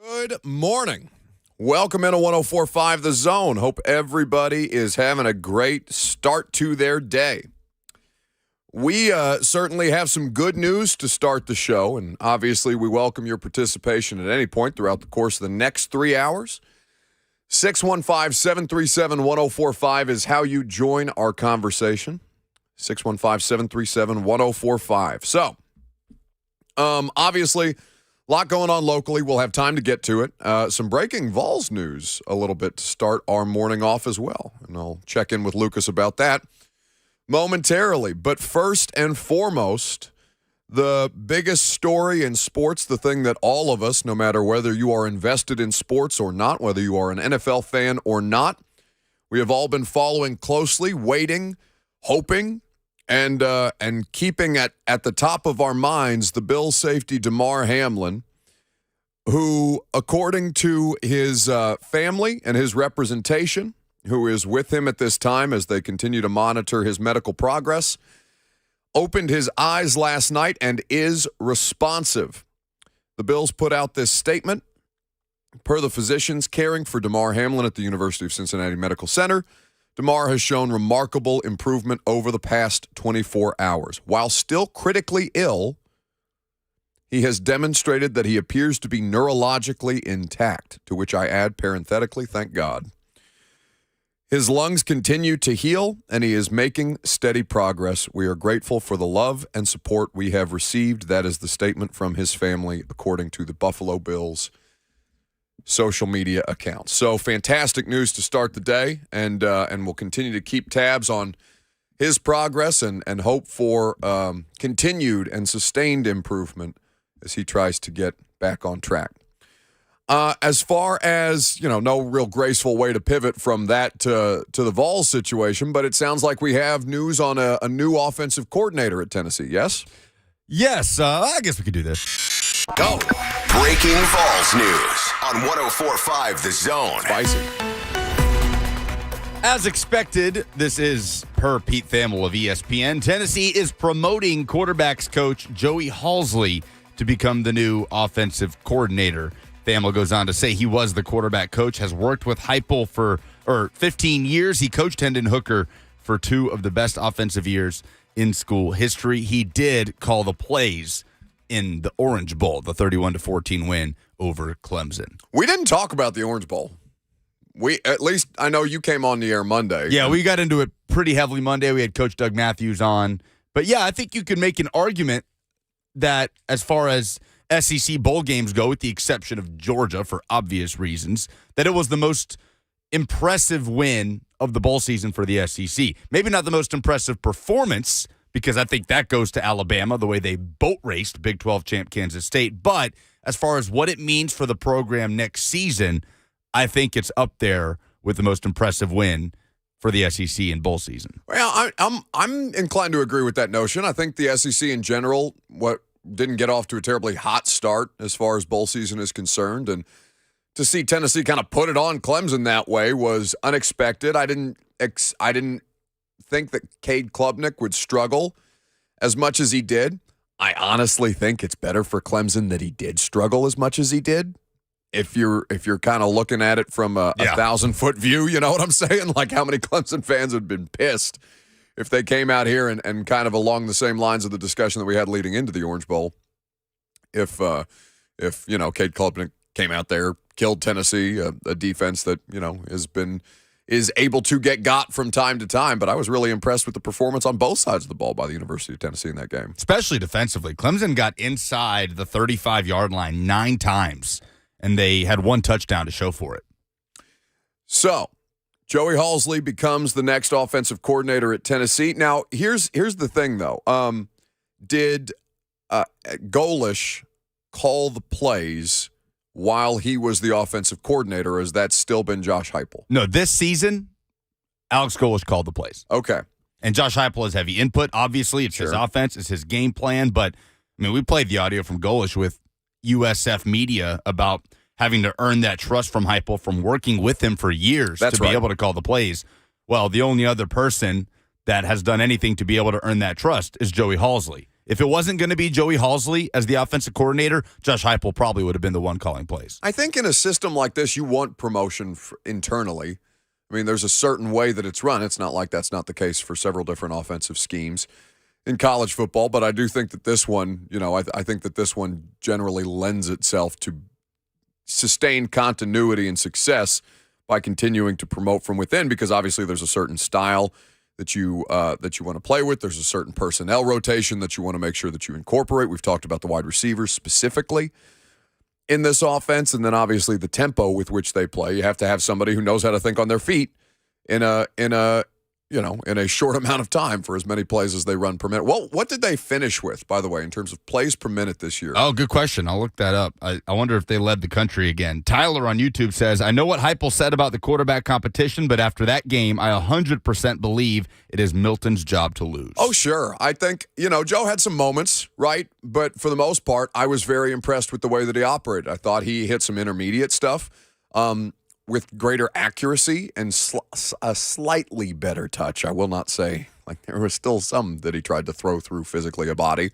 Good morning. Welcome into 104.5 The Zone. Hope everybody is having a great start to their day. We certainly have some good news to start the show, and obviously we welcome your participation at any point throughout the course of the next 3 hours. 615-737-1045 is how you join our conversation. 615-737-1045. So, obviously, a lot going on locally. We'll have time to get to it. Some breaking Vols news a little bit to start our morning off as well. And I'll check in with Lucas about that momentarily. But first and foremost, the biggest story in sports, the thing that all of us, no matter whether you are invested in sports or not, whether you are an NFL fan or not, we have all been following closely, waiting, hoping, and keeping at the top of our minds the Bills safety Damar Hamlin, who, according to his family and his representation, who is with him at this time as they continue to monitor his medical progress, opened his eyes last night and is responsive. The Bills put out this statement. Per the physicians caring for Damar Hamlin at the University of Cincinnati Medical Center, Damar has shown remarkable improvement over the past 24 hours. While still critically ill, he has demonstrated that he appears to be neurologically intact, to which I add parenthetically, thank God. His lungs continue to heal, and he is making steady progress. We are grateful for the love and support we have received. That is the statement from his family, according to the Buffalo Bills social media accounts. So fantastic news to start the day, and we'll continue to keep tabs on his progress and hope for continued and sustained improvement as he tries to get back on track. As far as, no real graceful way to pivot from that to the Vols situation, but it sounds like we have news on a new offensive coordinator at Tennessee, yes? Yes, I guess we could do this. Go. Breaking Vols news on 104.5 The Zone. Spicy. As expected, this is per Pete Thamel of ESPN. Tennessee is promoting quarterbacks coach Joey Halzle to become the new offensive coordinator. Thamel goes on to say he was the quarterback coach, has worked with Heupel for 15 years. He coached Hendon Hooker for 2 of the best offensive years in school history. He did call the plays in the Orange Bowl, the 31-14 win over Clemson. We didn't talk about the Orange Bowl. At least I know you came on the air Monday. Yeah, we got into it pretty heavily Monday. We had Coach Doug Matthews on. But yeah, I think you could make an argument that as far as SEC bowl games go, with the exception of Georgia for obvious reasons, that it was the most impressive win of the bowl season for the SEC. Maybe not the most impressive performance, because I think that goes to Alabama, the way they boat raced Big 12 champ Kansas State. But as far as what it means for the program next season, I think it's up there with the most impressive win for the SEC in bowl season. Well, I'm inclined to agree with that notion. I think the SEC in general didn't get off to a terribly hot start as far as bowl season is concerned, and to see Tennessee kind of put it on Clemson that way was unexpected. I didn't think that Cade Klubnik would struggle as much as he did. I honestly think it's better for Clemson that he did struggle as much as he did. If you're kind of looking at it from a 1,000-foot view, you know what I'm saying? Like, how many Clemson fans would have been pissed if they came out here and kind of along the same lines of the discussion that we had leading into the Orange Bowl. If Cade Klubnik came out there, killed Tennessee, a defense that, is able to get got from time to time. But I was really impressed with the performance on both sides of the ball by the University of Tennessee in that game. Especially defensively. Clemson got inside the 35-yard line 9 times, and they had 1 touchdown to show for it. So, Joey Halzle becomes the next offensive coordinator at Tennessee. Now, here's the thing, though. Did Golish call the plays while he was the offensive coordinator, or has that still been Josh Heupel? No, this season, Alex Golish called the plays. Okay. And Josh Heupel has heavy input. Obviously, it's his offense, it's his game plan. But, we played the audio from Golish with USF Media about having to earn that trust from Heupel from working with him for years to be able to call the plays. Well, the only other person that has done anything to be able to earn that trust is Joey Halzle. If it wasn't going to be Joey Halzle as the offensive coordinator, Josh Heupel probably would have been the one calling plays. I think in a system like this, you want promotion internally. I mean, there's a certain way that it's run. It's not like that's not the case for several different offensive schemes in college football, but I do think that this one, I think that this one generally lends itself to sustained continuity and success by continuing to promote from within, because obviously there's a certain style that you want to play with. There's a certain personnel rotation that you want to make sure that you incorporate. We've talked about the wide receivers specifically in this offense, and then obviously the tempo with which they play. You have to have somebody who knows how to think on their feet in a short amount of time for as many plays as they run per minute. Well, what did they finish with, by the way, in terms of plays per minute this year? Oh, good question. I'll look that up. I wonder if they led the country again. Tyler on YouTube says, I know what Heupel said about the quarterback competition, but after that game, I 100% believe it is Milton's job to lose. Oh, sure. I think, Joe had some moments, right? But for the most part, I was very impressed with the way that he operated. I thought he hit some intermediate stuff with greater accuracy and a slightly better touch. I will not say, there was still some that he tried to throw through physically a body.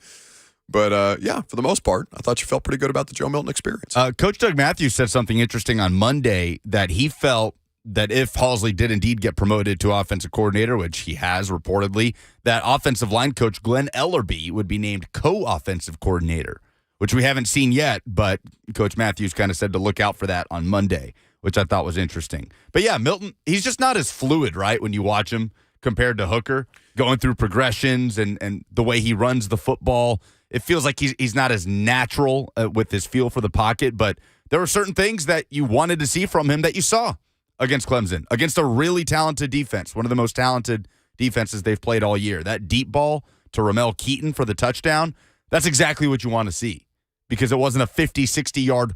But, for the most part, I thought you felt pretty good about the Joe Milton experience. Coach Doug Matthews said something interesting on Monday, that he felt that if Halzle did indeed get promoted to offensive coordinator, which he has reportedly, that offensive line coach Glenn Ellerbe would be named co-offensive coordinator, which we haven't seen yet, but Coach Matthews kind of said to look out for that on Monday, which I thought was interesting. But yeah, Milton, he's just not as fluid, right, when you watch him compared to Hooker, going through progressions and the way he runs the football. It feels like he's not as natural with his feel for the pocket, but there were certain things that you wanted to see from him that you saw against Clemson, against a really talented defense, one of the most talented defenses they've played all year. That deep ball to Ramel Keaton for the touchdown, that's exactly what you want to see, because it wasn't a 50, 60-yard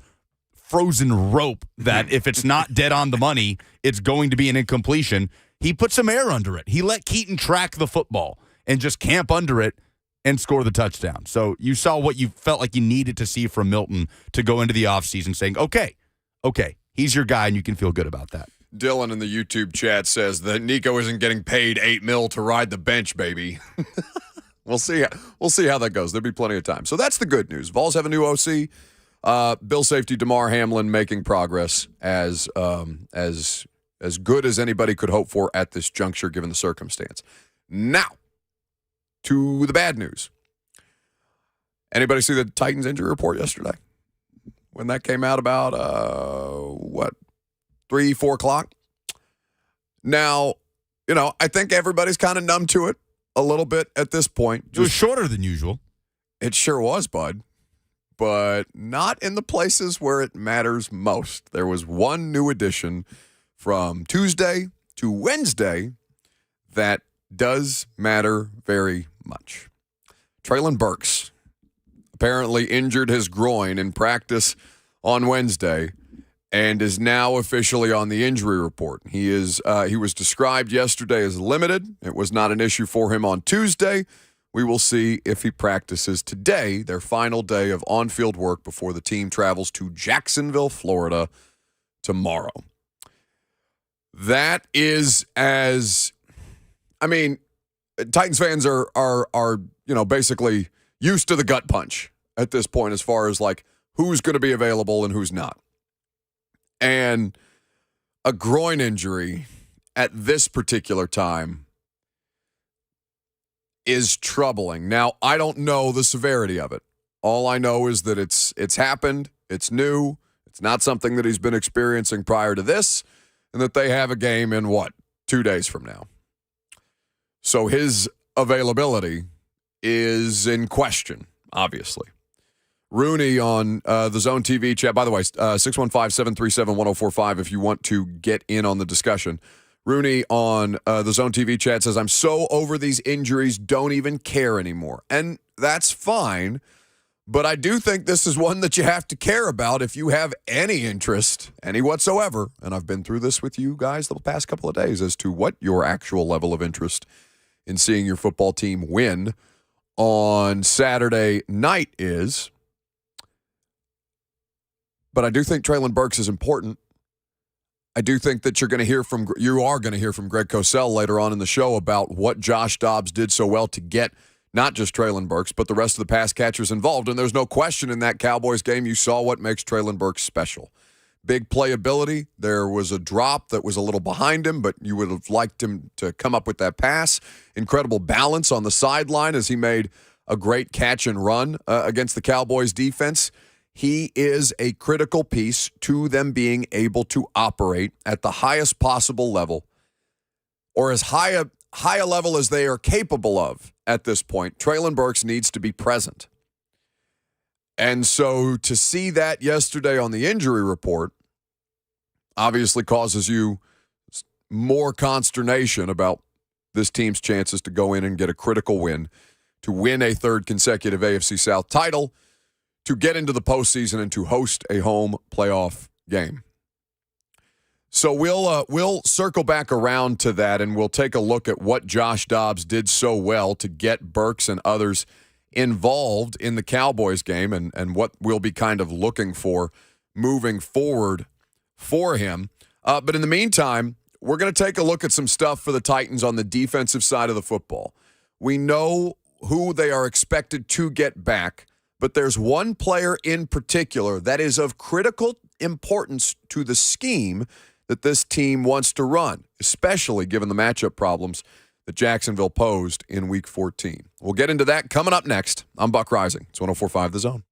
frozen rope that if it's not dead on the money, it's going to be an incompletion. He put some air under it. He let Keaton track the football and just camp under it and score the touchdown. So you saw what you felt like you needed to see from Milton to go into the offseason saying, okay, he's your guy, and you can feel good about that. Dylan in the YouTube chat says that Nico isn't getting paid $8 million to ride the bench, baby. We'll see how that goes. There'll be plenty of time. So that's the good news. Vols have a new OC. Bill safety DeMar Hamlin making progress as good as anybody could hope for at this juncture, given the circumstance. Now, to the bad news. Anybody see the Titans injury report yesterday? When that came out about, 3, 4 o'clock? Now, I think everybody's kind of numb to it a little bit at this point. It was shorter than usual. It sure was, bud. But not in the places where it matters most. There was one new addition from Tuesday to Wednesday that does matter very much. Treylon Burks apparently injured his groin in practice on Wednesday and is now officially on the injury report. He was described yesterday as limited. It was not an issue for him on Tuesday. We will see if he practices today, their final day of on-field work before the team travels to Jacksonville, Florida, tomorrow. That is Titans fans are basically used to the gut punch at this point as far as like who's going to be available and who's not. And a groin injury at this particular time is troubling. Now, I don't know the severity of it. All I know is that it's happened, it's new, it's not something that he's been experiencing prior to this, and that they have a game in 2 days from now. So his availability is in question, obviously. Rooney on the Zone TV chat. By the way, 615-737-1045 if you want to get in on the discussion. Rooney on the Zone TV chat says, I'm so over these injuries, don't even care anymore. And that's fine, but I do think this is one that you have to care about if you have any interest, any whatsoever. And I've been through this with you guys the past couple of days as to what your actual level of interest in seeing your football team win on Saturday night is. But I do think Treylon Burks is important. I do think that you are going to hear from Greg Cosell later on in the show about what Josh Dobbs did so well to get not just Treylon Burks, but the rest of the pass catchers involved. And there's no question in that Cowboys game, you saw what makes Treylon Burks special. Big playability. There was a drop that was a little behind him, but you would have liked him to come up with that pass. Incredible balance on the sideline as he made a great catch and run against the Cowboys defense. He is a critical piece to them being able to operate at the highest possible level, or as high a level as they are capable of at this point. Treylon Burks needs to be present. And so to see that yesterday on the injury report obviously causes you more consternation about this team's chances to go in and get a critical win, to win a third consecutive AFC South title, to get into the postseason, and to host a home playoff game. So we'll circle back around to that, and we'll take a look at what Josh Dobbs did so well to get Burks and others involved in the Cowboys game, and what we'll be kind of looking for moving forward for him. But in the meantime, we're going to take a look at some stuff for the Titans on the defensive side of the football. We know who they are expected to get back, but there's one player in particular that is of critical importance to the scheme that this team wants to run, especially given the matchup problems that Jacksonville posed in Week 14. We'll get into that coming up next. I'm Buck Rising. It's 104.5 The Zone.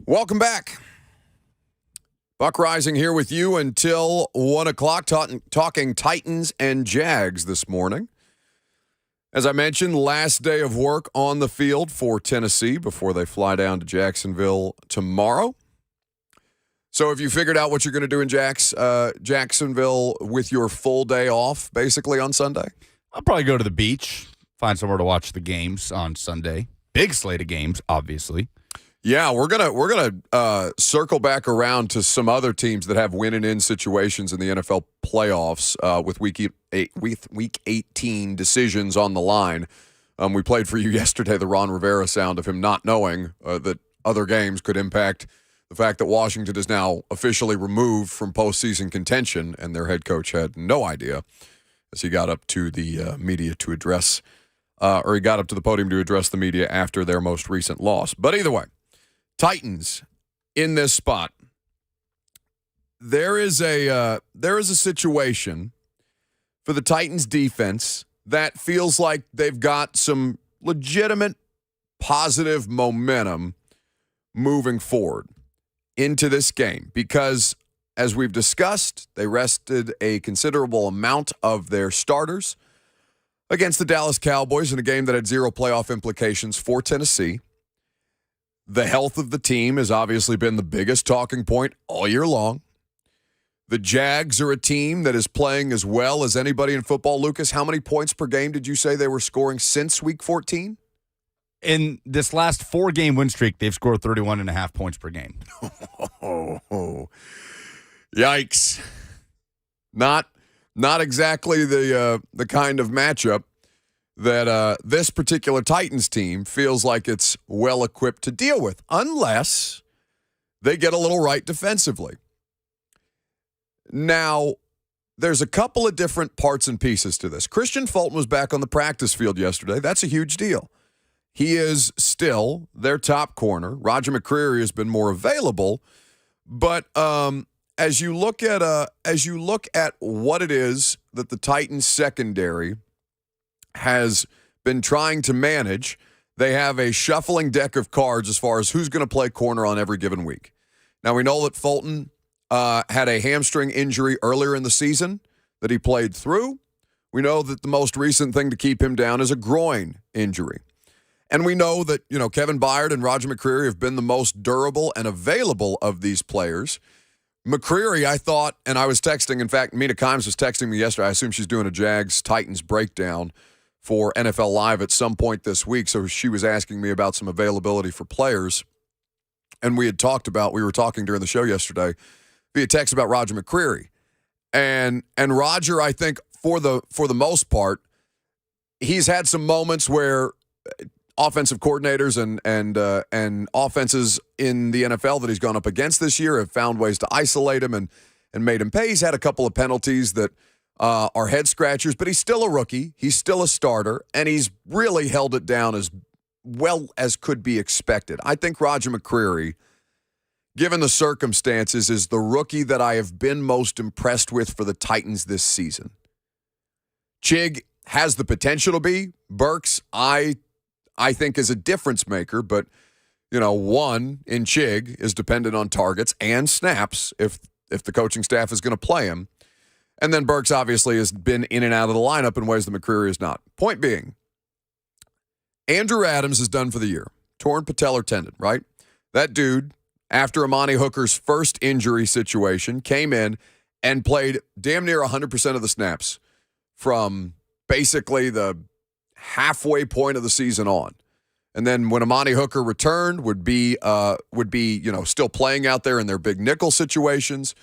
Welcome back. Buck Rising here with you until 1 o'clock, talking Titans and Jags this morning. As I mentioned, last day of work on the field for Tennessee before they fly down to Jacksonville tomorrow. So have you figured out what you're going to do in Jacksonville with your full day off, basically, on Sunday? I'll probably go to the beach, find somewhere to watch the games on Sunday. Big slate of games, obviously. Yeah, we're gonna circle back around to some other teams that have win and in situations in the NFL playoffs with week 18 decisions on the line. We played for you yesterday the Ron Rivera sound of him not knowing that other games could impact the fact that Washington is now officially removed from postseason contention, and their head coach had no idea as he got up to the media to address, or he got up to the podium to address the media after their most recent loss. But either way, Titans in this spot. There is a situation for the Titans defense that feels like they've got some legitimate positive momentum moving forward into this game because, as we've discussed, they rested a considerable amount of their starters against the Dallas Cowboys in a game that had zero playoff implications for Tennessee. The health of the team has obviously been the biggest talking point all year long. The Jags are a team that is playing as well as anybody in football. Lucas, how many points per game did you say they were scoring since Week 14? In this last 4-game win streak, they've scored 31.5 points per game. Yikes. Not exactly the kind of matchup that this particular Titans team feels like it's well-equipped to deal with, unless they get a little right defensively. Now, there's a couple of different parts and pieces to this. Christian Fulton was back on the practice field yesterday. That's a huge deal. He is still their top corner. Roger McCreary has been more available, but as you look at what it is that the Titans secondary has been trying to manage, they have a shuffling deck of cards as far as who's going to play corner on every given week. Now, we know that Fulton had a hamstring injury earlier in the season that he played through. We know that the most recent thing to keep him down is a groin injury. And we know that, Kevin Byard and Roger McCreary have been the most durable and available of these players. McCreary, I thought, and I was texting, in fact, Mina Kimes was texting me yesterday. I assume she's doing a Jags-Titans breakdown for NFL Live at some point this week. So she was asking me about some availability for players. And we were talking during the show yesterday via text about Roger McCreary. And Roger, I think for the most part, he's had some moments where offensive coordinators and offenses in the NFL that he's gone up against this year have found ways to isolate him and made him pay. He's had a couple of penalties that are head scratchers, but he's still a rookie. He's still a starter, and he's really held it down as well as could be expected. I think Roger McCreary, given the circumstances, is the rookie that I have been most impressed with for the Titans this season. Chig has the potential to be. Burks, I think, is a difference maker, but, one in Chig is dependent on targets and snaps if the coaching staff is going to play him. And then Burks obviously has been in and out of the lineup in ways that McCreary is not. Point being, Andrew Adams is done for the year. Torn patellar tendon, right? That dude, after Amani Hooker's first injury situation, came in and played damn near 100% of the snaps from basically the halfway point of the season on. And then when Amani Hooker returned, would be still playing out there in their big nickel situations.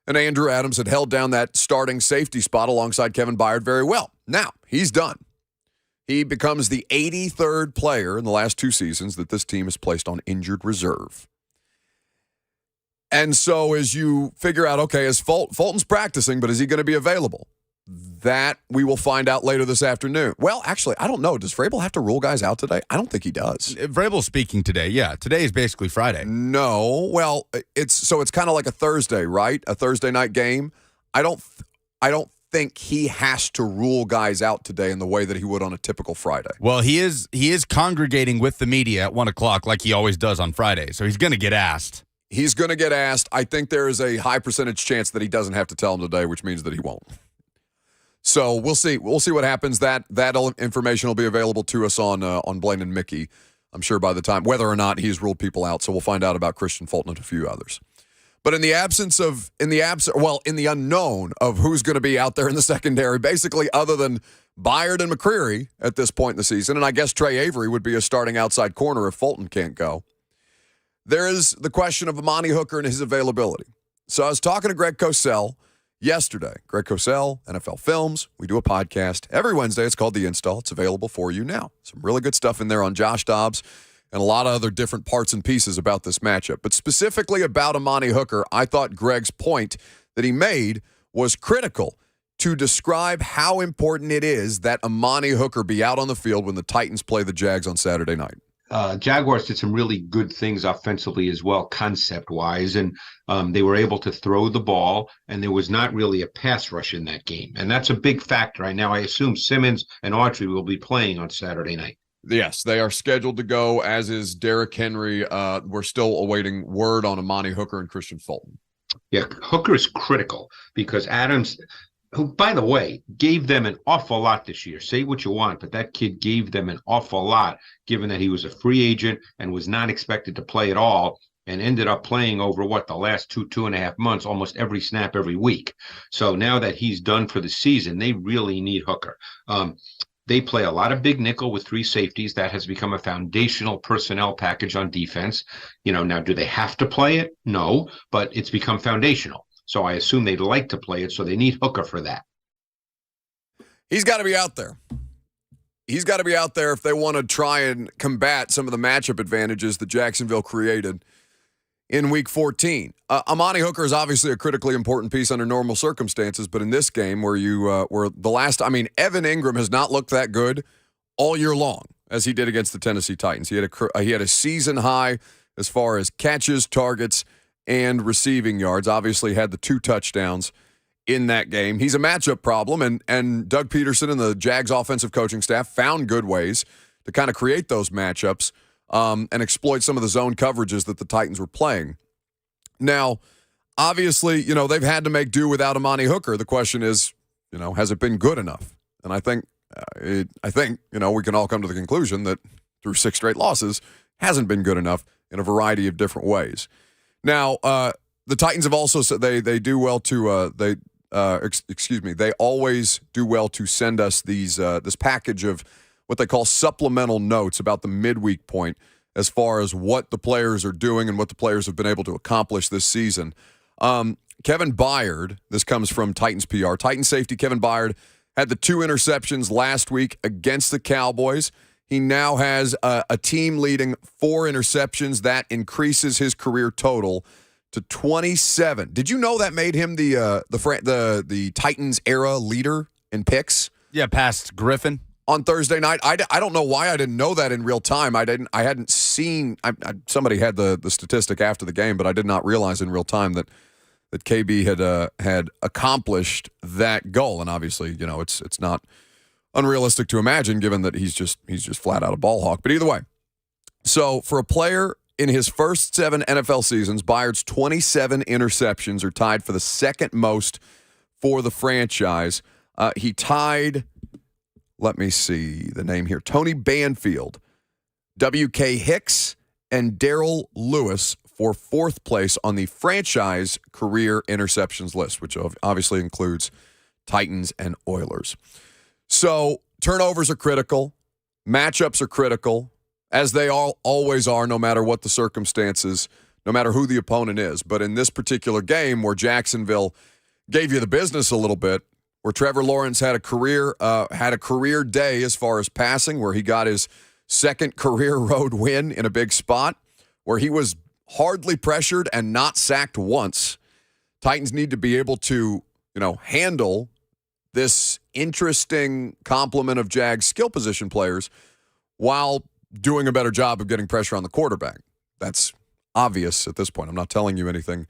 And Andrew Adams had held down that starting safety spot alongside Kevin Byard very well. Now, he's done. He becomes the 83rd player in the last 2 seasons that this team has placed on injured reserve. And so as you figure out, okay, is Fulton's practicing, but is he going to be available? That we will find out later this afternoon. Well, actually, I don't know. Does Vrabel have to rule guys out today? I don't think he does. Vrabel's speaking today. Yeah, today is basically Friday. No. Well, it's kind of like a Thursday, right? A Thursday night game. I don't think he has to rule guys out today in the way that he would on a typical Friday. Well, he is congregating with the media at 1 o'clock like he always does on Friday, so he's going to get asked. He's going to get asked. I think there is a high percentage chance that he doesn't have to tell him today, which means that he won't. So we'll see. We'll see what happens. That information will be available to us on Blaine and Mickey, I'm sure, by the time, whether or not he's ruled people out. So we'll find out about Christian Fulton and a few others. But in the unknown of who's going to be out there in the secondary, basically other than Byard and McCreary at this point in the season, and I guess Trey Avery would be a starting outside corner if Fulton can't go, there is the question of Amani Hooker and his availability. So I was talking to Greg Cosell yesterday. Greg Cosell, NFL Films. We do a podcast every Wednesday. It's called The Install. It's available for you now. Some really good stuff in there on Josh Dobbs and a lot of other different parts and pieces about this matchup. But specifically about Amani Hooker, I thought Greg's point that he made was critical to describe how important it is that Amani Hooker be out on the field when the Titans play the Jags on Saturday night. Jaguars did some really good things offensively as well, concept-wise, and they were able to throw the ball, and there was not really a pass rush in that game. And that's a big factor. Now, I assume Simmons and Autry will be playing on Saturday night. Yes, they are scheduled to go, as is Derrick Henry. We're still awaiting word on Amani Hooker and Christian Fulton. Yeah, Hooker is critical because Adams, who, by the way, gave them an awful lot this year. Say what you want, but that kid gave them an awful lot, given that he was a free agent and was not expected to play at all and ended up playing over, the last 2.5 months, almost every snap every week. So now that he's done for the season, they really need Hooker. They play a lot of big nickel with 3 safeties. That has become a foundational personnel package on defense. Now, do they have to play it? No, but it's become foundational. So I assume they'd like to play it, so they need Hooker for that. He's got to be out there. He's got to be out there if they want to try and combat some of the matchup advantages that Jacksonville created in Week 14. Amani Hooker is obviously a critically important piece under normal circumstances, but in this game where Evan Ingram has not looked that good all year long as he did against the Tennessee Titans. He had a season high as far as catches, targets, and receiving yards. Obviously had the 2 touchdowns in that game. He's a matchup problem, and Doug Peterson and the Jags offensive coaching staff found good ways to kind of create those matchups and exploit some of the zone coverages that the Titans were playing. Now, obviously, they've had to make do without Amani Hooker. The question is, has it been good enough? And I think we can all come to the conclusion that through 6 straight losses, hasn't been good enough in a variety of different ways. Now, the Titans have also said they do well to they always do well to send us this package of what they call supplemental notes about the midweek point as far as what the players are doing and what the players have been able to accomplish this season. Kevin Byard, this comes from Titans PR. Titans safety Kevin Byard had the 2 interceptions last week against the Cowboys. He now has a team-leading 4 interceptions. That increases his career total to 27. Did you know that made him the Titans era leader in picks? Yeah, past Griffin on Thursday night. I don't know why I didn't know that in real time. I hadn't seen. Somebody had the statistic after the game, but I did not realize in real time that KB had accomplished that goal. And obviously, it's not unrealistic to imagine, given that he's just flat out a ball hawk. But either way, so for a player in his first 7 NFL seasons, Byard's 27 interceptions are tied for the second most for the franchise. He tied, let me see the name here, Tony Banfield, W.K. Hicks, and Darrell Lewis for 4th place on the franchise career interceptions list, which obviously includes Titans and Oilers. So turnovers are critical. Matchups are critical, as they always are, no matter what the circumstances, no matter who the opponent is. But in this particular game where Jacksonville gave you the business a little bit, where Trevor Lawrence had a career day as far as passing, where he got his 2nd career road win in a big spot, where he was hardly pressured and not sacked once. Titans need to be able to, handle this interesting complement of Jags skill position players while doing a better job of getting pressure on the quarterback. That's obvious at this point. I'm not telling you anything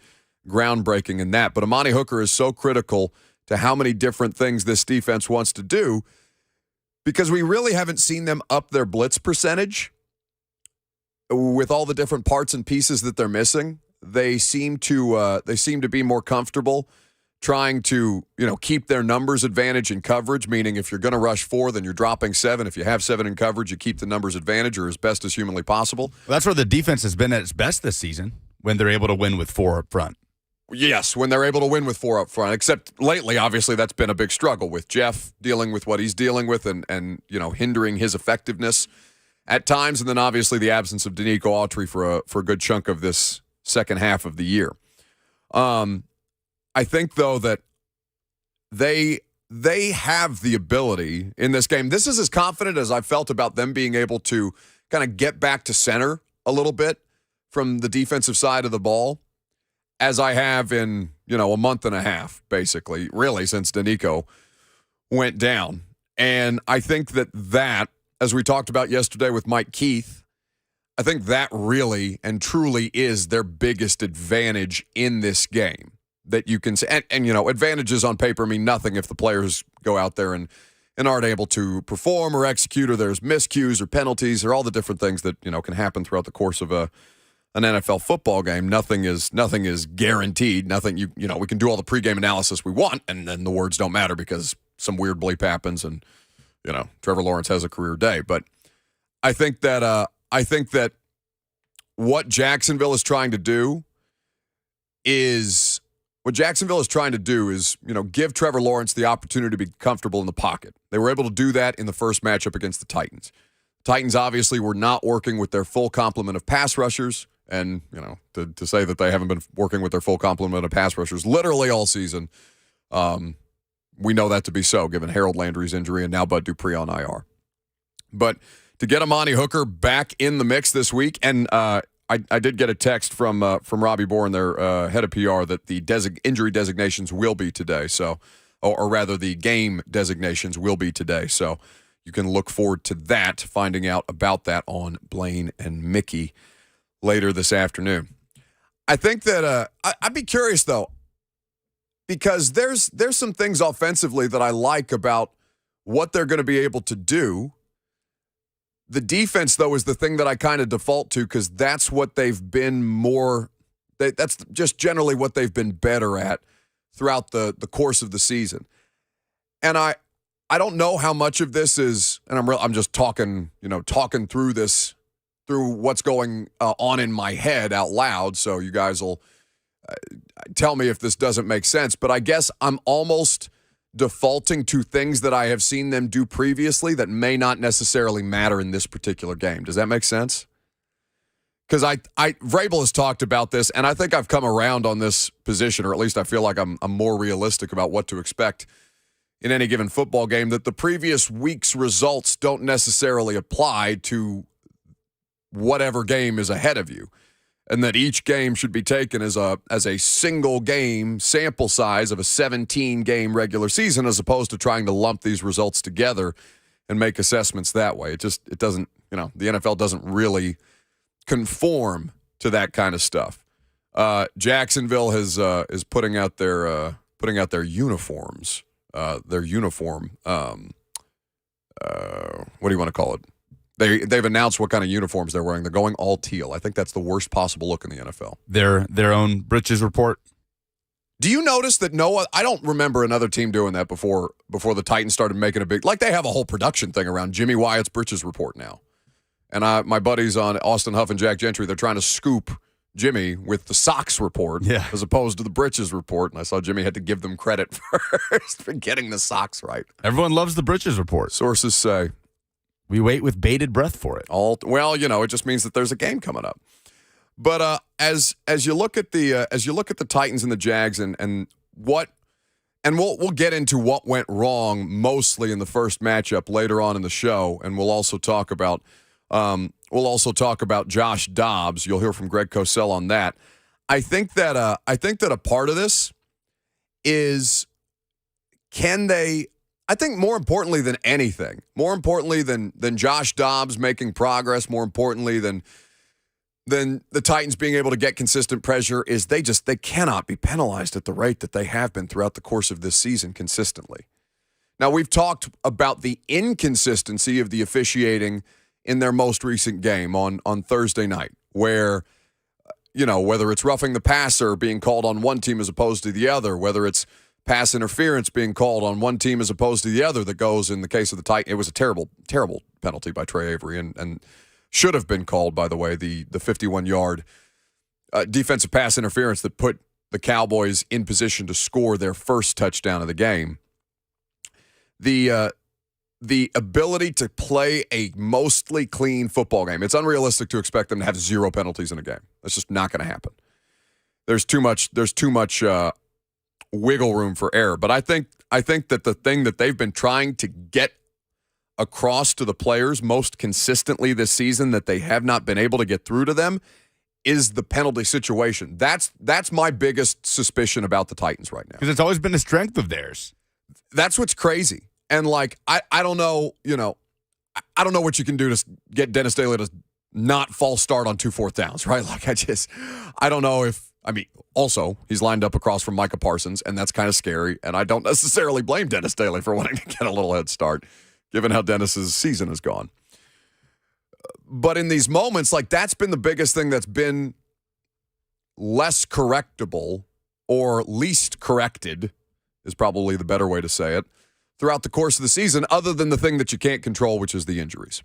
groundbreaking in that. But Amani Hooker is so critical to how many different things this defense wants to do, because we really haven't seen them up their blitz percentage with all the different parts and pieces that they're missing. They seem to be more comfortable trying to, keep their numbers advantage in coverage, meaning if you're going to rush 4, then you're dropping 7. If you have 7 in coverage, you keep the numbers advantage or as best as humanly possible. Well, that's where the defense has been at its best this season, when they're able to win with 4 up front. Yes, when they're able to win with 4 up front, except lately, obviously, that's been a big struggle with Jeff dealing with what he's dealing with and hindering his effectiveness at times, and then obviously the absence of Danico Autry for a good chunk of this second half of the year. I think, though, that they have the ability in this game. This is as confident as I've felt about them being able to kind of get back to center a little bit from the defensive side of the ball as I have in, a month and a half, basically, really, since Danico went down. And I think that, as we talked about yesterday with Mike Keith, I think that really and truly is their biggest advantage in this game. That you can say, and advantages on paper mean nothing if the players go out there and aren't able to perform or execute, or there's miscues or penalties or all the different things that can happen throughout the course of an NFL football game. Nothing is guaranteed. Nothing we can do all the pregame analysis we want, and then the words don't matter because some weird bleep happens, and Trevor Lawrence has a career day. But I think that what Jacksonville is trying to do is. What Jacksonville is trying to do is, give Trevor Lawrence the opportunity to be comfortable in the pocket. They were able to do that in the first matchup against the Titans. Titans obviously were not working with their full complement of pass rushers, and, to say that they haven't been working with their full complement of pass rushers literally all season, we know that to be so, given Harold Landry's injury and now Bud Dupree on IR. But to get Amani Hooker back in the mix this week, and I did get a text from Robbie Bourne, their head of PR, that the injury designations will be today. So, or rather, the game designations will be today. So, you can look forward to that, finding out about that on Blaine and Mickey later this afternoon. I think that I'd be curious though, because there's some things offensively that I like about what they're going to be able to do. The defense, though, is the thing that I kind of default to because that's what they've been more – that's just generally what they've been better at throughout the course of the season. And I don't know how much of this is – and I'm just talking through this, through what's going on in my head out loud, so you guys will tell me if this doesn't make sense. But I guess I'm almost – defaulting to things that I have seen them do previously that may not necessarily matter in this particular game. Does that make sense? Because Vrabel has talked about this, and I think I've come around on this position, or at least I feel like I'm more realistic about what to expect in any given football game, that the previous week's results don't necessarily apply to whatever game is ahead of you. And that each game should be taken as a single game sample size of a 17-game regular season, as opposed to trying to lump these results together and make assessments that way. It doesn't, the NFL doesn't really conform to that kind of stuff. Jacksonville is putting out their uniforms, their uniform. What do you want to call it? They've announced what kind of uniforms they're wearing. They're going all teal. I think that's the worst possible look in the NFL. Their own britches report. Do you notice that I don't remember another team doing that before the Titans started making a big, like they have a whole production thing around Jimmy Wyatt's britches report now. And my buddies on Austin Huff and Jack Gentry, they're trying to scoop Jimmy with the socks report as opposed to the britches report. And I saw Jimmy had to give them credit first for getting the socks right. Everyone loves the britches report. Sources say. We wait with bated breath for it. It just means that there's a game coming up. But as you look at the Titans and the Jags and we'll get into what went wrong mostly in the first matchup later on in the show, and we'll also talk about Josh Dobbs. You'll hear from Greg Cosell on that. I think that a part of this is, can they? I think more importantly than anything, more importantly than Josh Dobbs making progress, more importantly than than the Titans being able to get consistent pressure is they cannot be penalized at the rate that they have been throughout the course of this season consistently. Now, we've talked about the inconsistency of the officiating in their most recent game on Thursday night, where, whether it's roughing the passer being called on one team as opposed to the other, whether it's pass interference being called on one team as opposed to the other that goes in the case of the Titans. It was a terrible, terrible penalty by Trey Avery and should have been called, by the way, the 51-yard defensive pass interference that put the Cowboys in position to score their first touchdown of the game. The ability to play a mostly clean football game. It's unrealistic to expect them to have 0 penalties in a game. That's just not going to happen. There's too much wiggle room for error. But I think that the thing that they've been trying to get across to the players most consistently this season that they have not been able to get through to them is the penalty situation. That's my biggest suspicion about the Titans right now. Because it's always been a strength of theirs. That's what's crazy. And, I don't know, I don't know what you can do to get Dennis Daly to not false start on 2 4th downs, right? I don't know if, also, he's lined up across from Micah Parsons, and that's kind of scary. And I don't necessarily blame Dennis Daly for wanting to get a little head start, given how Dennis's season has gone. But in these moments, that's been the biggest thing that's been less correctable or least corrected is probably the better way to say it, throughout the course of the season, other than the thing that you can't control, which is the injuries.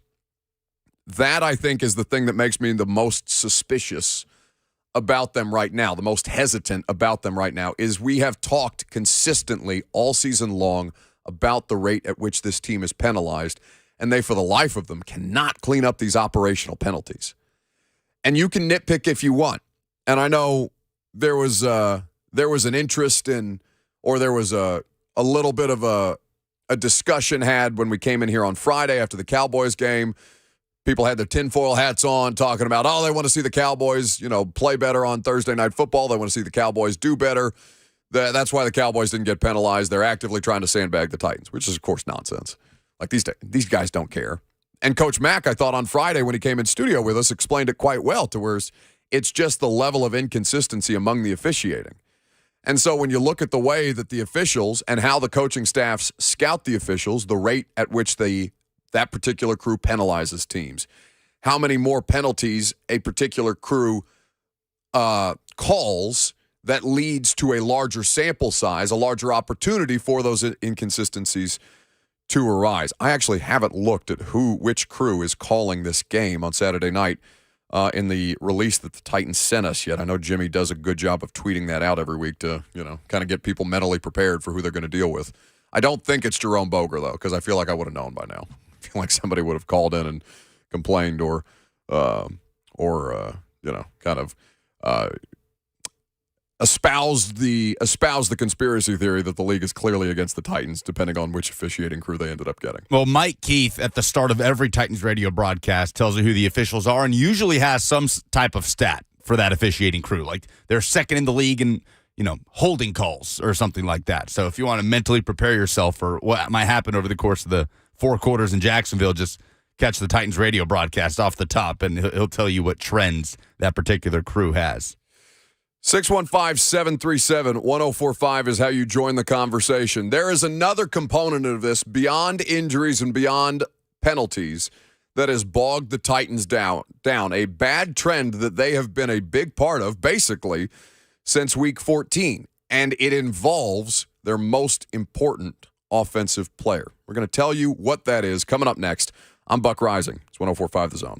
That, I think, is the thing that makes me the most suspicious about them right now, the most hesitant about them right now, is we have talked consistently all season long about the rate at which this team is penalized, and they, for the life of them, cannot clean up these operational penalties. And you can nitpick if you want. And I know there was an interest in, or there was a little bit of a discussion had when we came in here on Friday after the Cowboys game. People had their tinfoil hats on talking about, they want to see the Cowboys, play better on Thursday Night Football. They want to see the Cowboys do better. That's why the Cowboys didn't get penalized. They're actively trying to sandbag the Titans, which is, of course, nonsense. These guys don't care. And Coach Mack, I thought on Friday when he came in studio with us, explained it quite well to where it's just the level of inconsistency among the officiating. And so when you look at the way that the officials and how the coaching staffs scout the officials, the rate at which that particular crew penalizes teams, how many more penalties a particular crew calls that leads to a larger sample size, a larger opportunity for those inconsistencies to arise. I actually haven't looked at which crew is calling this game on Saturday night in the release that the Titans sent us yet. I know Jimmy does a good job of tweeting that out every week to, kind of get people mentally prepared for who they're going to deal with. I don't think it's Jerome Boger, though, because I feel like I would have known by now. I feel like somebody would have called in and complained or espoused the conspiracy theory that the league is clearly against the Titans, depending on which officiating crew they ended up getting. Well, Mike Keith, at the start of every Titans radio broadcast, tells you who the officials are and usually has some type of stat for that officiating crew. Like they're second in the league in, holding calls or something like that. So if you want to mentally prepare yourself for what might happen over the course of the 4 quarters in Jacksonville, just catch the Titans radio broadcast off the top, and he'll tell you what trends that particular crew has. 615-737-1045 is how you join the conversation. There is another component of this beyond injuries and beyond penalties that has bogged the Titans down. A bad trend that they have been a big part of, basically, since Week 14. And it involves their most important offensive player. We're going to tell you what that is coming up next. I'm Buck Rising. It's 104.5 The Zone.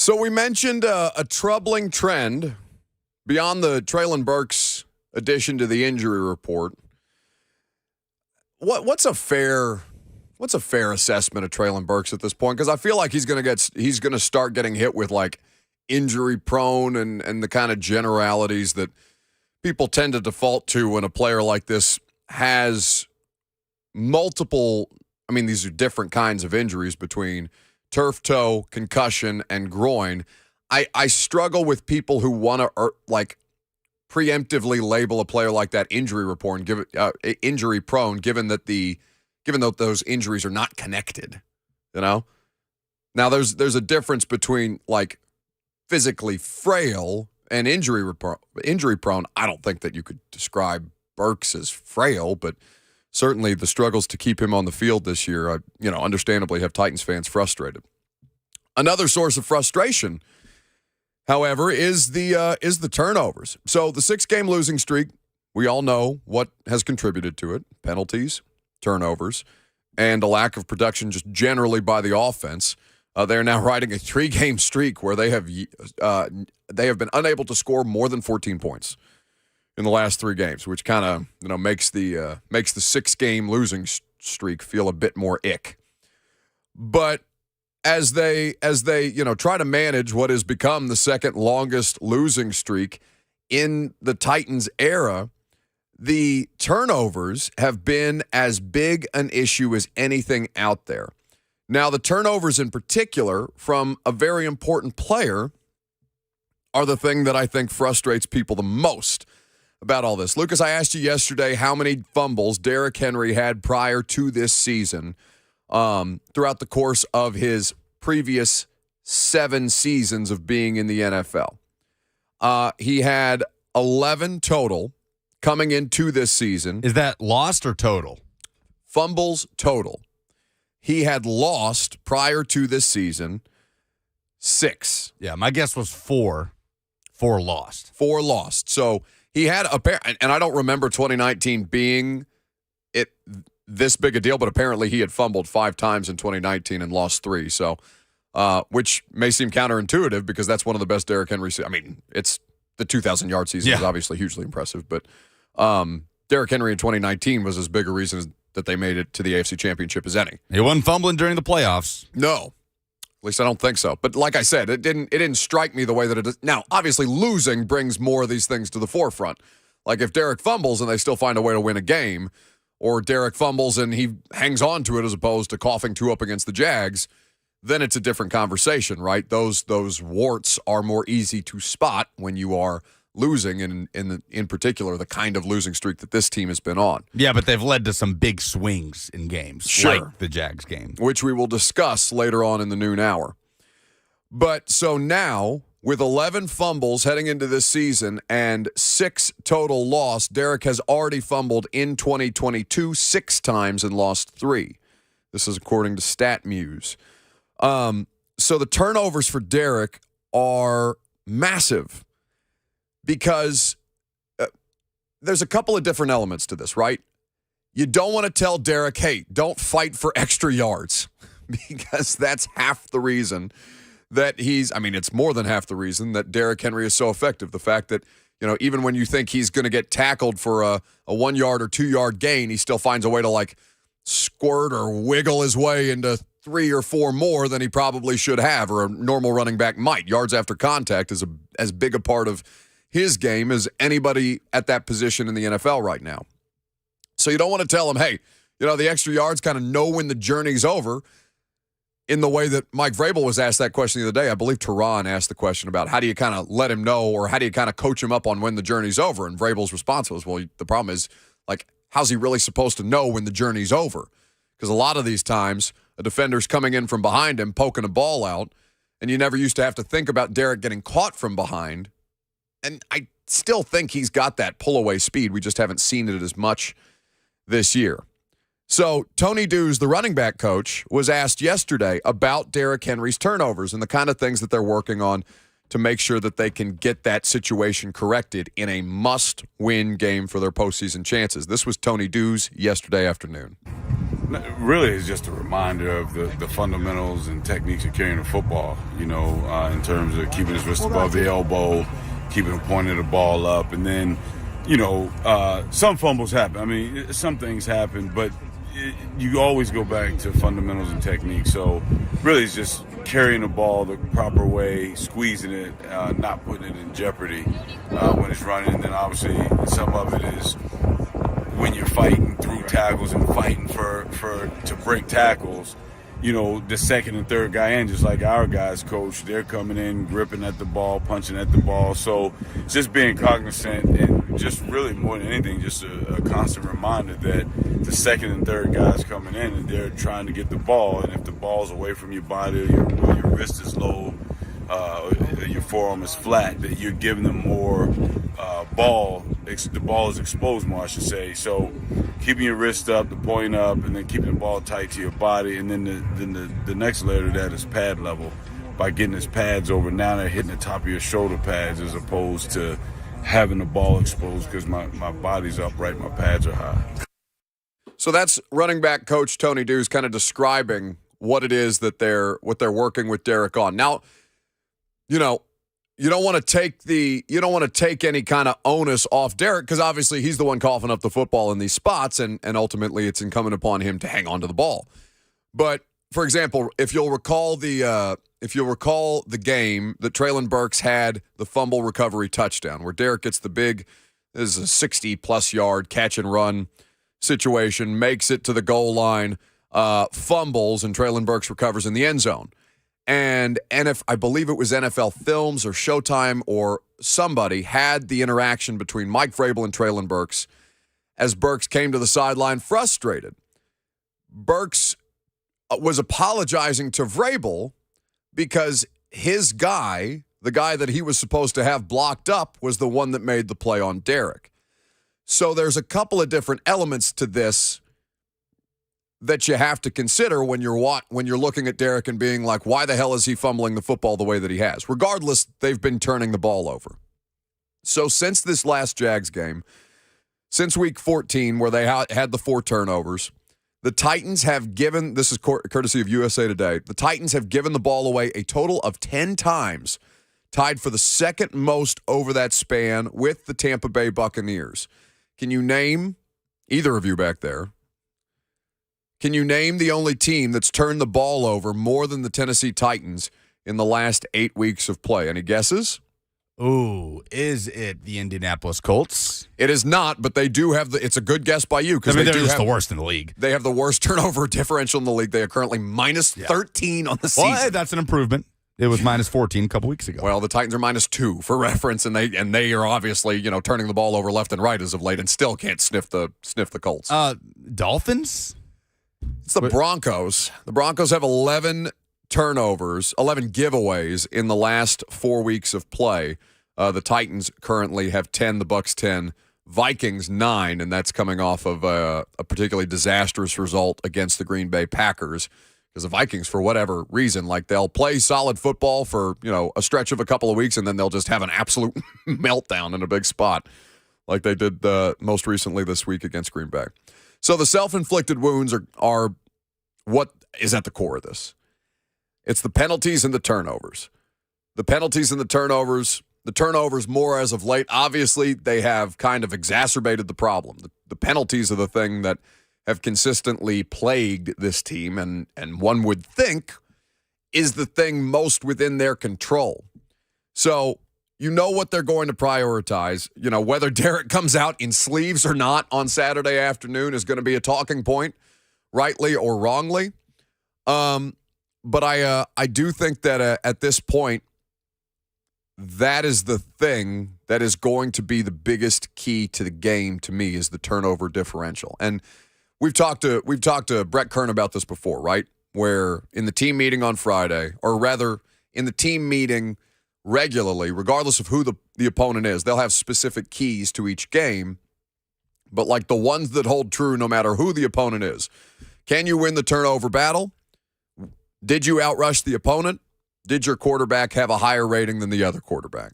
So we mentioned a troubling trend beyond the Treylon Burks addition to the injury report. What's a fair assessment of Treylon Burks at this point? Because I feel like he's gonna start getting hit with like injury prone and the kind of generalities that people tend to default to when a player like this has multiple. I mean, these are different kinds of injuries between turf toe, concussion, and groin. I struggle with people who want to like preemptively label a player like that injury prone, given that those injuries are not connected. You know, now there's a difference between like physically frail and injury prone. I don't think that you could describe Burks as frail, but certainly the struggles to keep him on the field this year, understandably have Titans fans frustrated. Another source of frustration, however, is the turnovers. So the 6-game losing streak, we all know what has contributed to it: penalties, turnovers, and a lack of production just generally by the offense. They're now riding a 3-game streak where they have been unable to score more than 14 points in the last 3 games, which kind of makes the 6-game losing streak feel a bit more ick. But as they try to manage what has become the second longest losing streak in the Titans era, the turnovers have been as big an issue as anything out there. Now, the turnovers in particular from a very important player are the thing that I think frustrates people the most about all this. Lucas, I asked you yesterday how many fumbles Derrick Henry had prior to this season throughout the course of his previous 7 seasons of being in the NFL. He had 11 total coming into this season. Is that lost or total? Fumbles total. He had lost prior to this season 6. Yeah, my guess was 4. 4 lost. 4 lost. So he had and I don't remember 2019 being this big a deal, but apparently he had fumbled 5 times in 2019 and lost 3. So, which may seem counterintuitive because that's one of the best Derrick Henry. I mean, it's the 2,000-yard season is obviously hugely impressive, but Derrick Henry in 2019 was as big a reason that they made it to the AFC Championship as any. He wasn't fumbling during the playoffs. No. At least I don't think so. But like I said, it didn't strike me the way that it does. Now, obviously, losing brings more of these things to the forefront. Like if Derrick fumbles and they still find a way to win a game, or Derrick fumbles and he hangs on to it as opposed to coughing 2 up against the Jags, then it's a different conversation, right? Those warts are more easy to spot when you are losing, and in particular, the kind of losing streak that this team has been on. Yeah, but they've led to some big swings in games, like the Jags game. Which we will discuss later on in the noon hour. But so now, with 11 fumbles heading into this season and 6 total lost, Derrick has already fumbled in 2022 6 times and lost 3. This is according to StatMuse. So the turnovers for Derrick are massive because there's a couple of different elements to this, right? You don't want to tell Derrick, hey, don't fight for extra yards because that's half the reason that it's more than half the reason that Derrick Henry is so effective. The fact that, even when you think he's going to get tackled for a 1-yard or 2-yard gain, he still finds a way to like squirt or wiggle his way into 3 or 4 more than he probably should have, or a normal running back might. Yards after contact is as big a part of his game as anybody at that position in the NFL right now. So you don't want to tell him, hey, the extra yards, kind of know when the journey's over, in the way that Mike Vrabel was asked that question the other day. I believe Tehran asked the question about how do you kind of let him know, or how do you kind of coach him up on when the journey's over? And Vrabel's response was, well, the problem is, like, how's he really supposed to know when the journey's over? Because a lot of these times, a defender's coming in from behind him, poking a ball out, and you never used to have to think about Derrick getting caught from behind. And I still think he's got that pull-away speed. We just haven't seen it as much this year. So Tony Dews, the running back coach, was asked yesterday about Derrick Henry's turnovers and the kind of things that they're working on to make sure that they can get that situation corrected in a must-win game for their postseason chances. This was Tony Dews yesterday afternoon. Really, it's just a reminder of the fundamentals and techniques of carrying the football, in terms of keeping his wrist above the elbow, keeping the point of the ball up. And then, some fumbles happen. I mean, some things happen, but you always go back to fundamentals and techniques. So really it's just carrying the ball the proper way, squeezing it, not putting it in jeopardy when it's running. And then obviously some of it is when you're fighting through tackles and fighting to break tackles, the second and third guy in, just like our guys, coach, they're coming in, gripping at the ball, punching at the ball. So just being cognizant and just really more than anything, just a constant reminder that the second and third guys coming in and they're trying to get the ball. And if the ball's away from your body, or your wrist is low, your forearm is flat, that you're giving them more ball. The ball is exposed more, I should say. So keeping your wrist up, the point up, and then keeping the ball tight to your body. And then the next layer to that is pad level. By getting his pads over, now they're hitting the top of your shoulder pads as opposed to having the ball exposed because my body's upright, my pads are high. So that's running back coach Tony Dews kind of describing what it is that they're working with Derek on. Now, you don't want to take any kind of onus off Derek because obviously he's the one coughing up the football in these spots, and ultimately it's incumbent upon him to hang on to the ball. But for example, if you'll recall the game that Treylon Burks had the fumble recovery touchdown, where Derek gets the big, this is a 60-plus yard catch and run situation, makes it to the goal line, fumbles, and Treylon Burks recovers in the end zone. And I believe it was NFL Films or Showtime or somebody had the interaction between Mike Vrabel and Treylon Burks as Burks came to the sideline frustrated. Burks was apologizing to Vrabel because his guy, the guy that he was supposed to have blocked up, was the one that made the play on Derek. So there's a couple of different elements to this that you have to consider when you're looking at Derek and being like, why the hell is he fumbling the football the way that he has? Regardless, they've been turning the ball over. So since this last Jags game, since week 14 where they had the 4 turnovers, the Titans have given, this is courtesy of USA Today, the Titans have given the ball away a total of 10 times, tied for the second most over that span with the Tampa Bay Buccaneers. Can you name, either of you back there, can you name the only team that's turned the ball over more than the Tennessee Titans in the last 8 weeks of play? Any guesses? Ooh, is it the Indianapolis Colts? It is not, but they do have it's a good guess by you because they're just the worst in the league. They have the worst turnover differential in the league. They are currently minus 13 on the season. Well, that's an improvement. It was minus 14 a couple weeks ago. Well, the Titans are minus 2 for reference, and they are obviously turning the ball over left and right as of late, and still can't sniff the Colts. Dolphins. It's the Broncos. The Broncos have 11 turnovers, 11 giveaways in the last 4 weeks of play. The Titans currently have 10, the Bucs 10, Vikings 9, and that's coming off of a particularly disastrous result against the Green Bay Packers. Because the Vikings, for whatever reason, they'll play solid football for a stretch of a couple of weeks, and then they'll just have an absolute meltdown in a big spot, like they did most recently this week against Green Bay. So the self-inflicted wounds are what is at the core of this. It's the penalties and the turnovers. The penalties and the turnovers more as of late. Obviously, they have kind of exacerbated the problem. The penalties are the thing that have consistently plagued this team, and one would think is the thing most within their control. So what they're going to prioritize. Whether Derek comes out in sleeves or not on Saturday afternoon is going to be a talking point, rightly or wrongly. But I do think that at this point, that is the thing that is going to be the biggest key to the game to me is the turnover differential. And we've talked to Brett Kern about this before, right? Where in the team meeting on Friday, or rather in the team meeting regularly, regardless of who the opponent is, they'll have specific keys to each game, but the ones that hold true no matter who the opponent is. Can you win the turnover battle? Did you outrush the opponent? Did your quarterback have a higher rating than the other quarterback?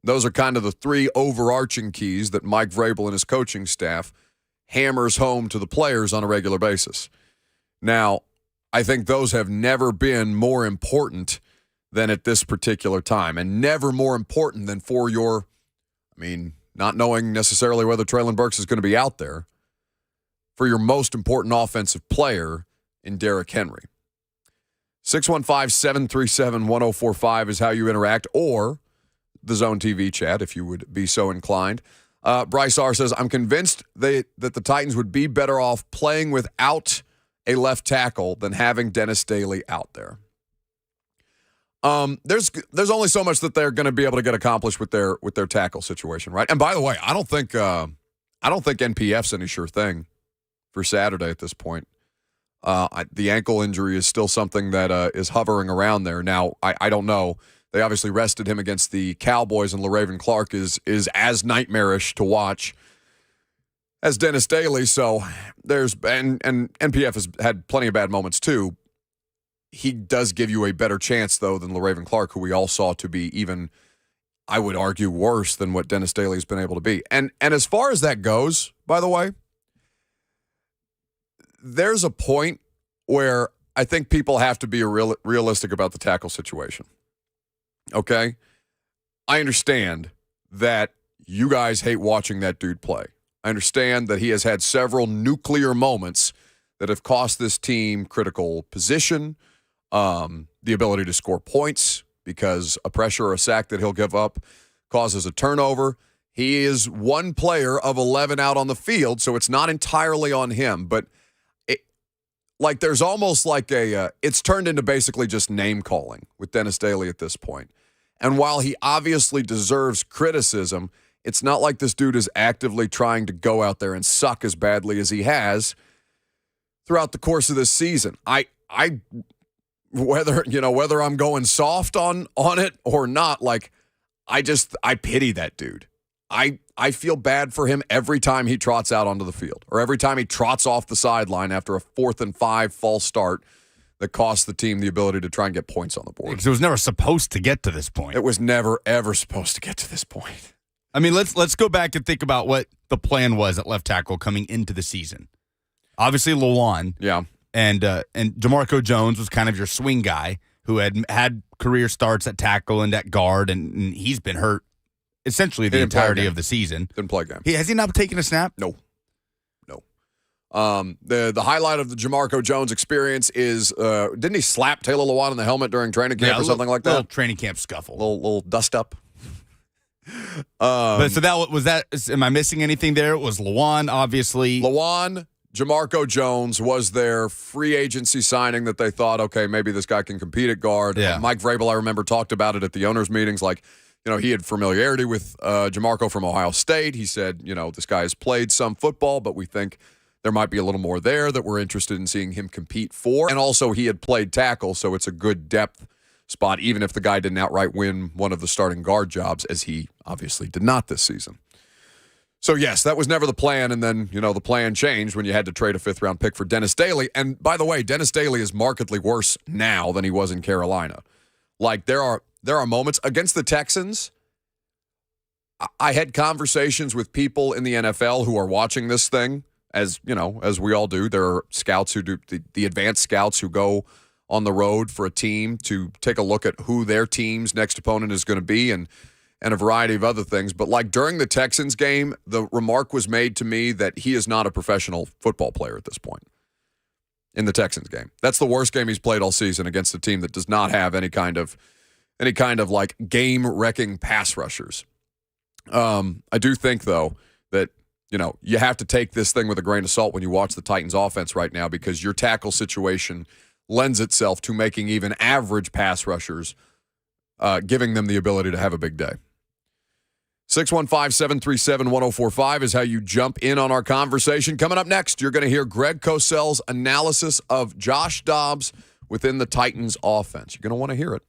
Those are kind of the 3 overarching keys that Mike Vrabel and his coaching staff hammers home to the players on a regular basis. Now, I think those have never been more important than at this particular time, and never more important than for your, not knowing necessarily whether Treylon Burks is going to be out there, for your most important offensive player in Derrick Henry. 615-737-1045 is how you interact, or the Zone TV chat if you would be so inclined. Bryce R. says, I'm convinced that the Titans would be better off playing without a left tackle than having Dennis Daly out there. There's only so much that they're going to be able to get accomplished with their tackle situation, right? And by the way, I don't think NPF's any sure thing for Saturday at this point. The ankle injury is still something that is hovering around there. Now, I don't know. They obviously rested him against the Cowboys, and LaRaven Clark is as nightmarish to watch as Dennis Daly. So and NPF has had plenty of bad moments too. He does give you a better chance, though, than LaRaven Clark, who we all saw to be even, I would argue, worse than what Dennis Daly has been able to be. And as far as that goes, by the way, there's a point where I think people have to be realistic about the tackle situation. Okay? I understand that you guys hate watching that dude play. I understand that he has had several nuclear moments that have cost this team critical position, the ability to score points because a pressure or a sack that he'll give up causes a turnover. He is one player of 11 out on the field, so it's not entirely on him. But there's almost like it's turned into basically just name calling with Dennis Daly at this point. And while he obviously deserves criticism, it's not like this dude is actively trying to go out there and suck as badly as he has throughout the course of this season. Whether I'm going soft on it or not, I pity that dude. I feel bad for him every time he trots out onto the field, or every time he trots off the sideline after a 4th and 5 false start that cost the team the ability to try and get points on the board. Because it was never supposed to get to this point. It was never, ever supposed to get to this point. Let's go back and think about what the plan was at left tackle coming into the season. Obviously, Lawan. Yeah. And DeMarco Jones was kind of your swing guy who had career starts at tackle and at guard, and he's been hurt essentially the entirety of the season. Didn't play a game. Has he not taken a snap? No. The highlight of the JaMarco Jones experience is didn't he slap Taylor Lewan in the helmet during training camp or something like that? Little training camp scuffle. Little dust up. But so that was that. Am I missing anything there? It was Lewan, obviously. Lewan, JaMarco Jones was their free agency signing that they thought, okay, maybe this guy can compete at guard. Yeah. Mike Vrabel, I remember, talked about it at the owners' meetings. He had familiarity with JaMarco from Ohio State. He said, this guy has played some football, but we think there might be a little more there that we're interested in seeing him compete for. And also, he had played tackle, so it's a good depth spot, even if the guy didn't outright win one of the starting guard jobs, as he obviously did not this season. So, yes, that was never the plan, and then, the plan changed when you had to trade a 5th-round pick for Dennis Daly. And, by the way, Dennis Daly is markedly worse now than he was in Carolina. There are moments against the Texans. I had conversations with people in the NFL who are watching this thing, as we all do. There are scouts who do the advanced scouts who go on the road for a team to take a look at who their team's next opponent is going to be and a variety of other things. But during the Texans game, the remark was made to me that he is not a professional football player at this point in the Texans game. That's the worst game he's played all season against a team that does not have any kind of game-wrecking pass rushers. I do think, though, that you have to take this thing with a grain of salt when you watch the Titans offense right now, because your tackle situation lends itself to making even average pass rushers, giving them the ability to have a big day. 615-737-1045 is how you jump in on our conversation. Coming up next, you're going to hear Greg Cosell's analysis of Josh Dobbs within the Titans offense. You're going to want to hear it.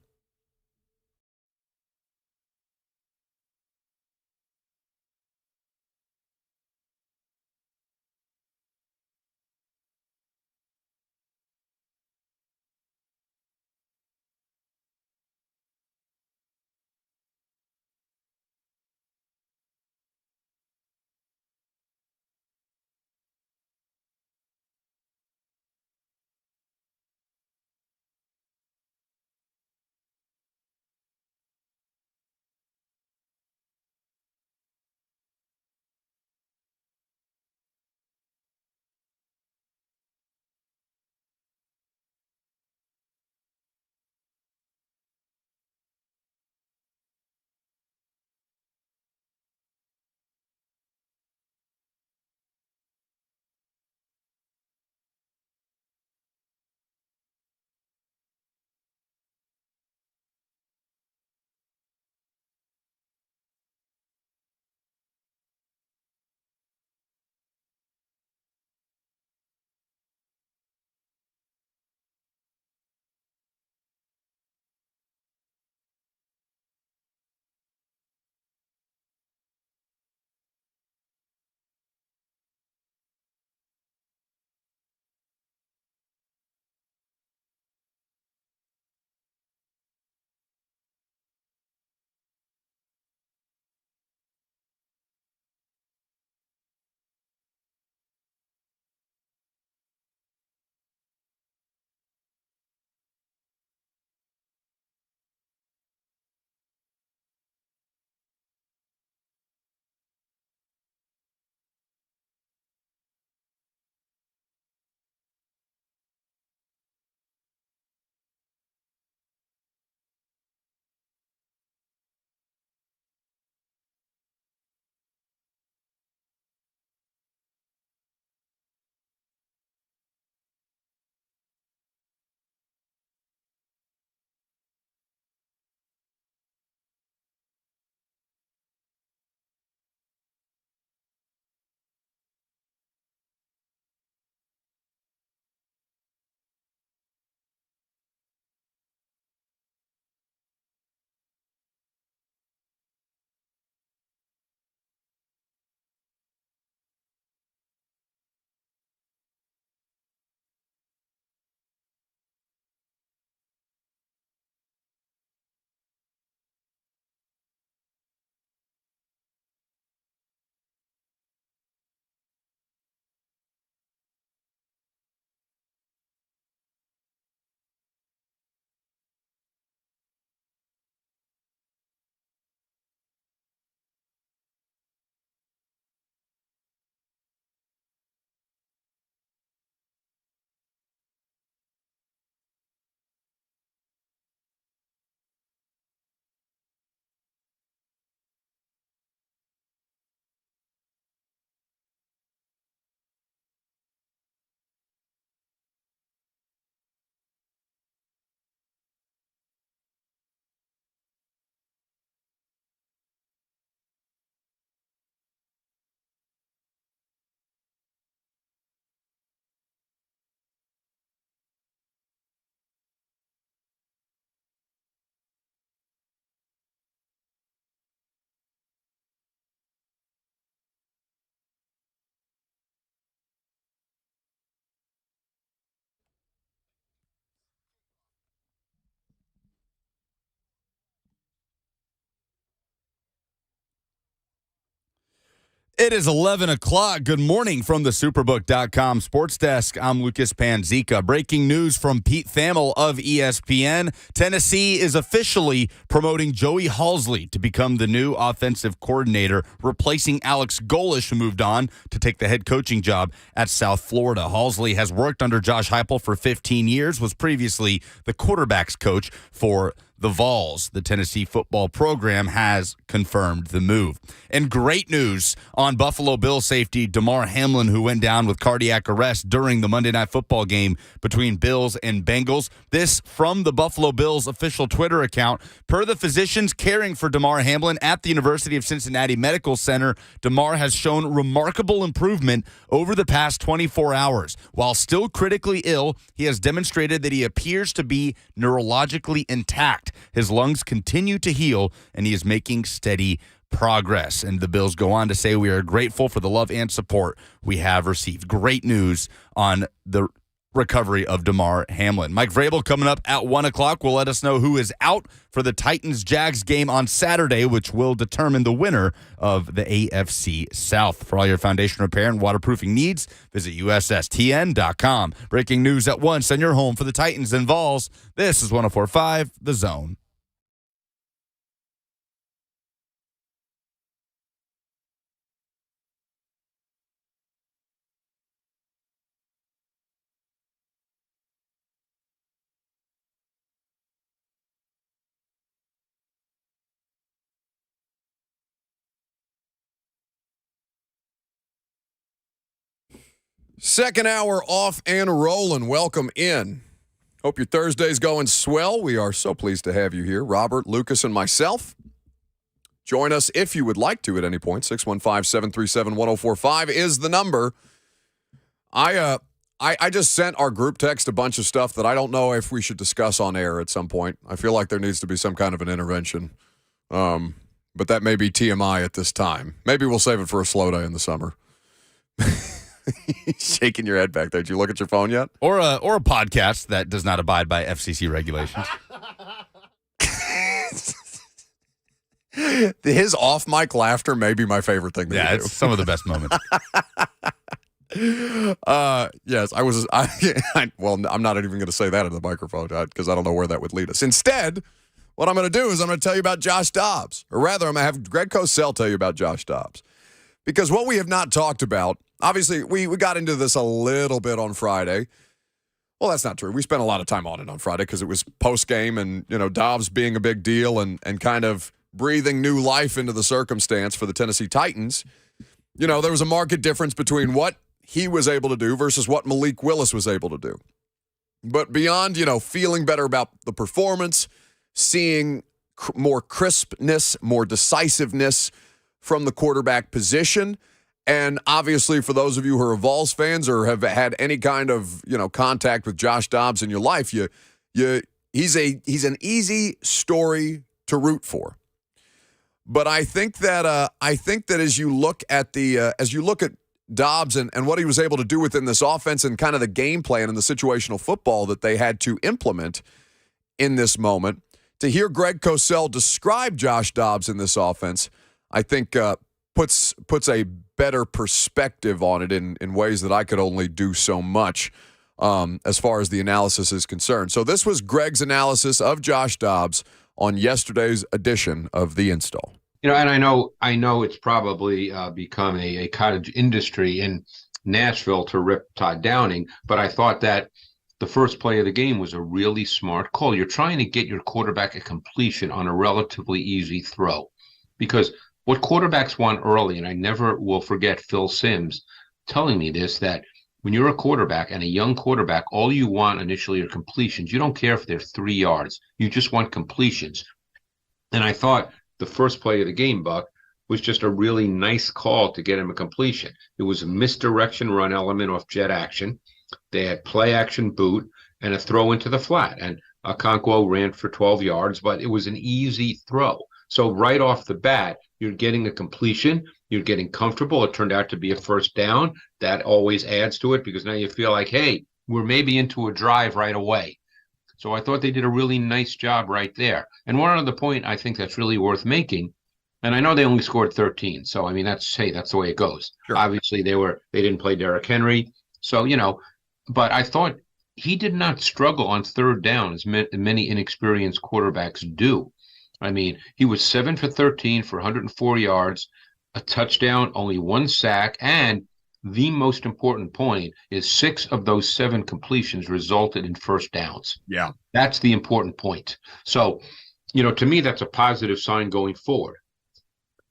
It is 11 o'clock. Good morning from the Superbook.com Sports Desk. I'm Lucas Panzica. Breaking news from Pete Thamel of ESPN. Tennessee is officially promoting Joey Halzle to become the new offensive coordinator, replacing Alex Golesh, who moved on to take the head coaching job at South Florida. Halzle has worked under Josh Heupel for 15 years, was previously the quarterback's coach for the Vols. The Tennessee football program has confirmed the move. And great news on Buffalo Bills safety Damar Hamlin, who went down with cardiac arrest during the Monday Night Football game between Bills and Bengals. This from the Buffalo Bills official Twitter account. Per the physicians caring for Damar Hamlin at the University of Cincinnati Medical Center, Damar has shown remarkable improvement over the past 24 hours. While still critically ill, he has demonstrated that he appears to be neurologically intact. His lungs continue to heal, and he is making steady progress. And the Bills go on to say, we are grateful for the love and support we have received. Great news on the recovery of Damar Hamlin. Mike Vrabel coming up at 1 o'clock will let us know who is out for the Titans-Jags game on Saturday, which will determine the winner of the AFC South. For all your foundation repair and waterproofing needs, visit USSTN.com. Breaking news at 1. Send your home for the Titans and Vols. This is 104.5 The Zone. Second hour off and rolling. Welcome in. Hope your Thursday's going swell. We are so pleased to have you here. Robert, Lucas, and myself. Join us if you would like to at any point. 615-737-1045 is the number. I just sent our group text a bunch of stuff that I don't know if we should discuss on air at some point. I feel like there needs to be some kind of an intervention. But that may be TMI at this time. Maybe we'll save it for a slow day in the summer. Shaking your head back there. Did you look at your phone yet? Or a podcast that does not abide by FCC regulations. His off-mic laughter may be my favorite thing that you do. It's some of the best moments. Yes, well, I'm not even going to say that in the microphone because I don't know where that would lead us. Instead, what I'm going to do is I'm going to tell you about Josh Dobbs. Or rather, I'm going to have Greg Cosell tell you about Josh Dobbs. Because what we have not talked about, obviously, we got into this a little bit on Friday. Well, that's not true. We spent a lot of time on it on Friday because it was post-game and, Dobbs being a big deal and kind of breathing new life into the circumstance for the Tennessee Titans. There was a marked difference between what he was able to do versus what Malik Willis was able to do. But beyond, feeling better about the performance, seeing more crispness, more decisiveness from the quarterback position. And obviously, for those of you who are Vols fans or have had any kind of, contact with Josh Dobbs in your life, he's an easy story to root for. But I think that as you look at Dobbs and what he was able to do within this offense and kind of the game plan and the situational football that they had to implement in this moment, to hear Greg Cosell describe Josh Dobbs in this offense, I think puts a better perspective on it in ways that I could only do so much as far as the analysis is concerned. So this was Greg's analysis of Josh Dobbs on yesterday's edition of The Install. And I know it's probably become a cottage industry in Nashville to rip Todd Downing, but I thought that the first play of the game was a really smart call. You're trying to get your quarterback a completion on a relatively easy throw because what quarterbacks want early, and I never will forget Phil Simms telling me this, that when you're a quarterback and a young quarterback, all you want initially are completions. You don't care if they're 3 yards. You just want completions. And I thought the first play of the game, Buck, was just a really nice call to get him a completion. It was a misdirection run element off jet action. They had play action boot and a throw into the flat. And Okonkwo ran for 12 yards, but it was an easy throw. So right off the bat, you're getting a completion. You're getting comfortable. It turned out to be a first down. That always adds to it because now you feel like, hey, we're maybe into a drive right away. So I thought they did a really nice job right there. And one other point I think that's really worth making, And I know they only scored 13. So, I mean, that's the way it goes. Sure. Obviously, they didn't play Derrick Henry. So, but I thought he did not struggle on third down as many inexperienced quarterbacks do. I mean, he was 7 for 13 for 104 yards, a touchdown, only 1 sack, and the most important point is 6 of those 7 completions resulted in first downs. Yeah. That's the important point. So, to me, that's a positive sign going forward.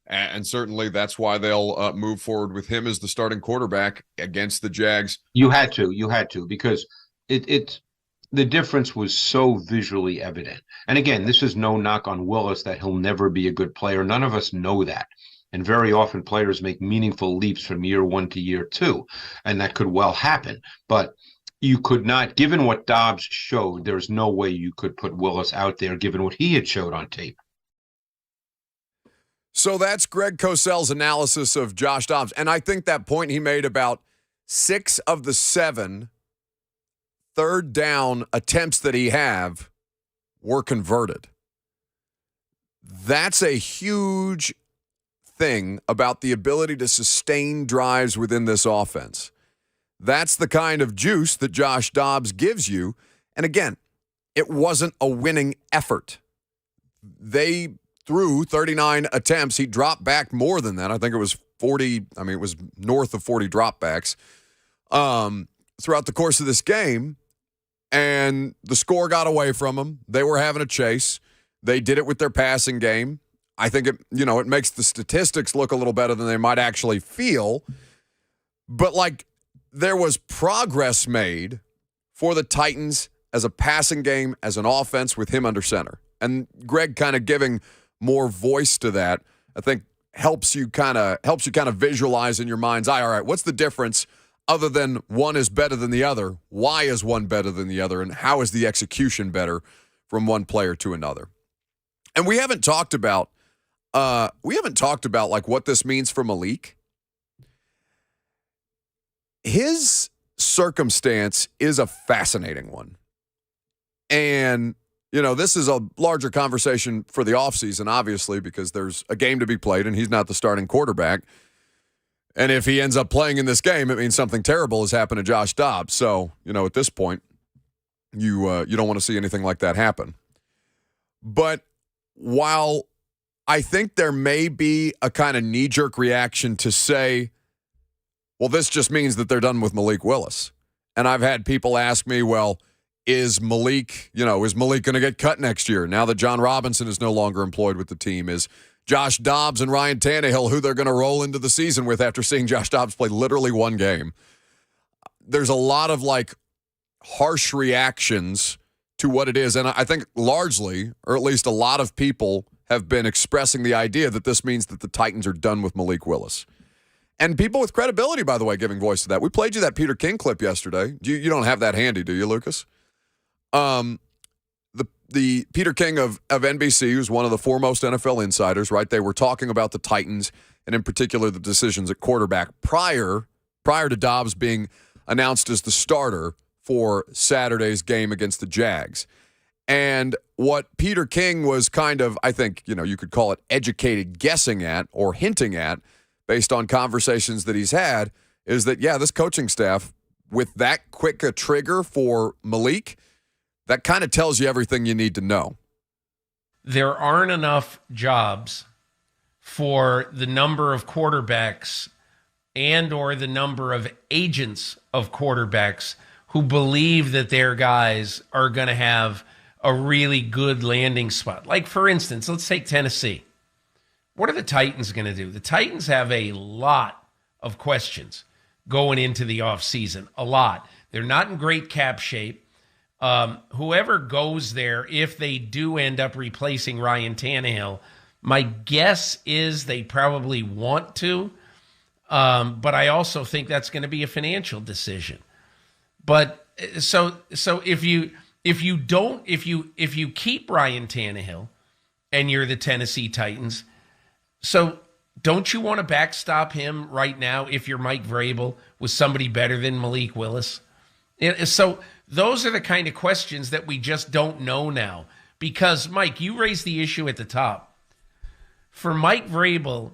And certainly that's why they'll move forward with him as the starting quarterback against the Jags. You had to, because the difference was so visually evident. And again, this is no knock on Willis that he'll never be a good player. None of us know that. And very often players make meaningful leaps from year 1 to year 2, and that could well happen. But you could not, given what Dobbs showed, there's no way you could put Willis out there given what he had showed on tape. So that's Greg Cosell's analysis of Josh Dobbs. And I think that point he made about 6 of the 7 third down attempts that he have were converted. That's a huge thing about the ability to sustain drives within this offense. That's the kind of juice that Josh Dobbs gives you. And again, it wasn't a winning effort. They threw 39 attempts. He dropped back more than that. I think it was 40. I mean, it was north of 40 dropbacks throughout the course of this game. And the score got away from them. They were having a chase. They did it with their passing game. I think it makes the statistics look a little better than they might actually feel. But there was progress made for the Titans as a passing game, as an offense with him under center. And Greg kind of giving more voice to that, I think helps you kind of visualize in your mind's eye, all right, what's the difference other than one is better than the other? Why is one better than the other? And how is the execution better from one player to another? And we haven't talked about what this means for Malik. His circumstance is a fascinating one. And, this is a larger conversation for the offseason, obviously, because there's a game to be played and he's not the starting quarterback. And if he ends up playing in this game, it means something terrible has happened to Josh Dobbs. So, at this point, you don't want to see anything like that happen. But while I think there may be a kind of knee-jerk reaction to say, well, this just means that they're done with Malik Willis. And I've had people ask me, well, is Malik going to get cut next year now that John Robinson is no longer employed with the team? Is Josh Dobbs and Ryan Tannehill who they're going to roll into the season with after seeing Josh Dobbs play literally one game? There's a lot of harsh reactions to what it is. And I think largely, or at least a lot of people have been expressing the idea that this means that the Titans are done with Malik Willis. And people with credibility, by the way, giving voice to that. We played you that Peter King clip yesterday. You don't have that handy, do you, Lucas? The Peter King of NBC, who's one of the foremost NFL insiders, right? They were talking about the Titans and in particular the decisions at quarterback prior to Dobbs being announced as the starter for Saturday's game against the Jags. And what Peter King was kind of, I think, you could call it educated guessing at or hinting at based on conversations that he's had is that, this coaching staff with that quick a trigger for Malik, that kind of tells you everything you need to know. There aren't enough jobs for the number of quarterbacks and or the number of agents of quarterbacks who believe that their guys are going to have a really good landing spot. Like, for instance, let's take Tennessee. What are the Titans going to do? The Titans have a lot of questions going into the offseason. A lot. They're not in great cap shape. Whoever goes there, if they do end up replacing Ryan Tannehill, my guess is they probably want to. But I also think that's going to be a financial decision. But so if you keep Ryan Tannehill and you're the Tennessee Titans, so don't you want to backstop him right now if you're Mike Vrabel with somebody better than Malik Willis? So those are the kind of questions that we just don't know now. Because, Mike, you raised the issue at the top. For Mike Vrabel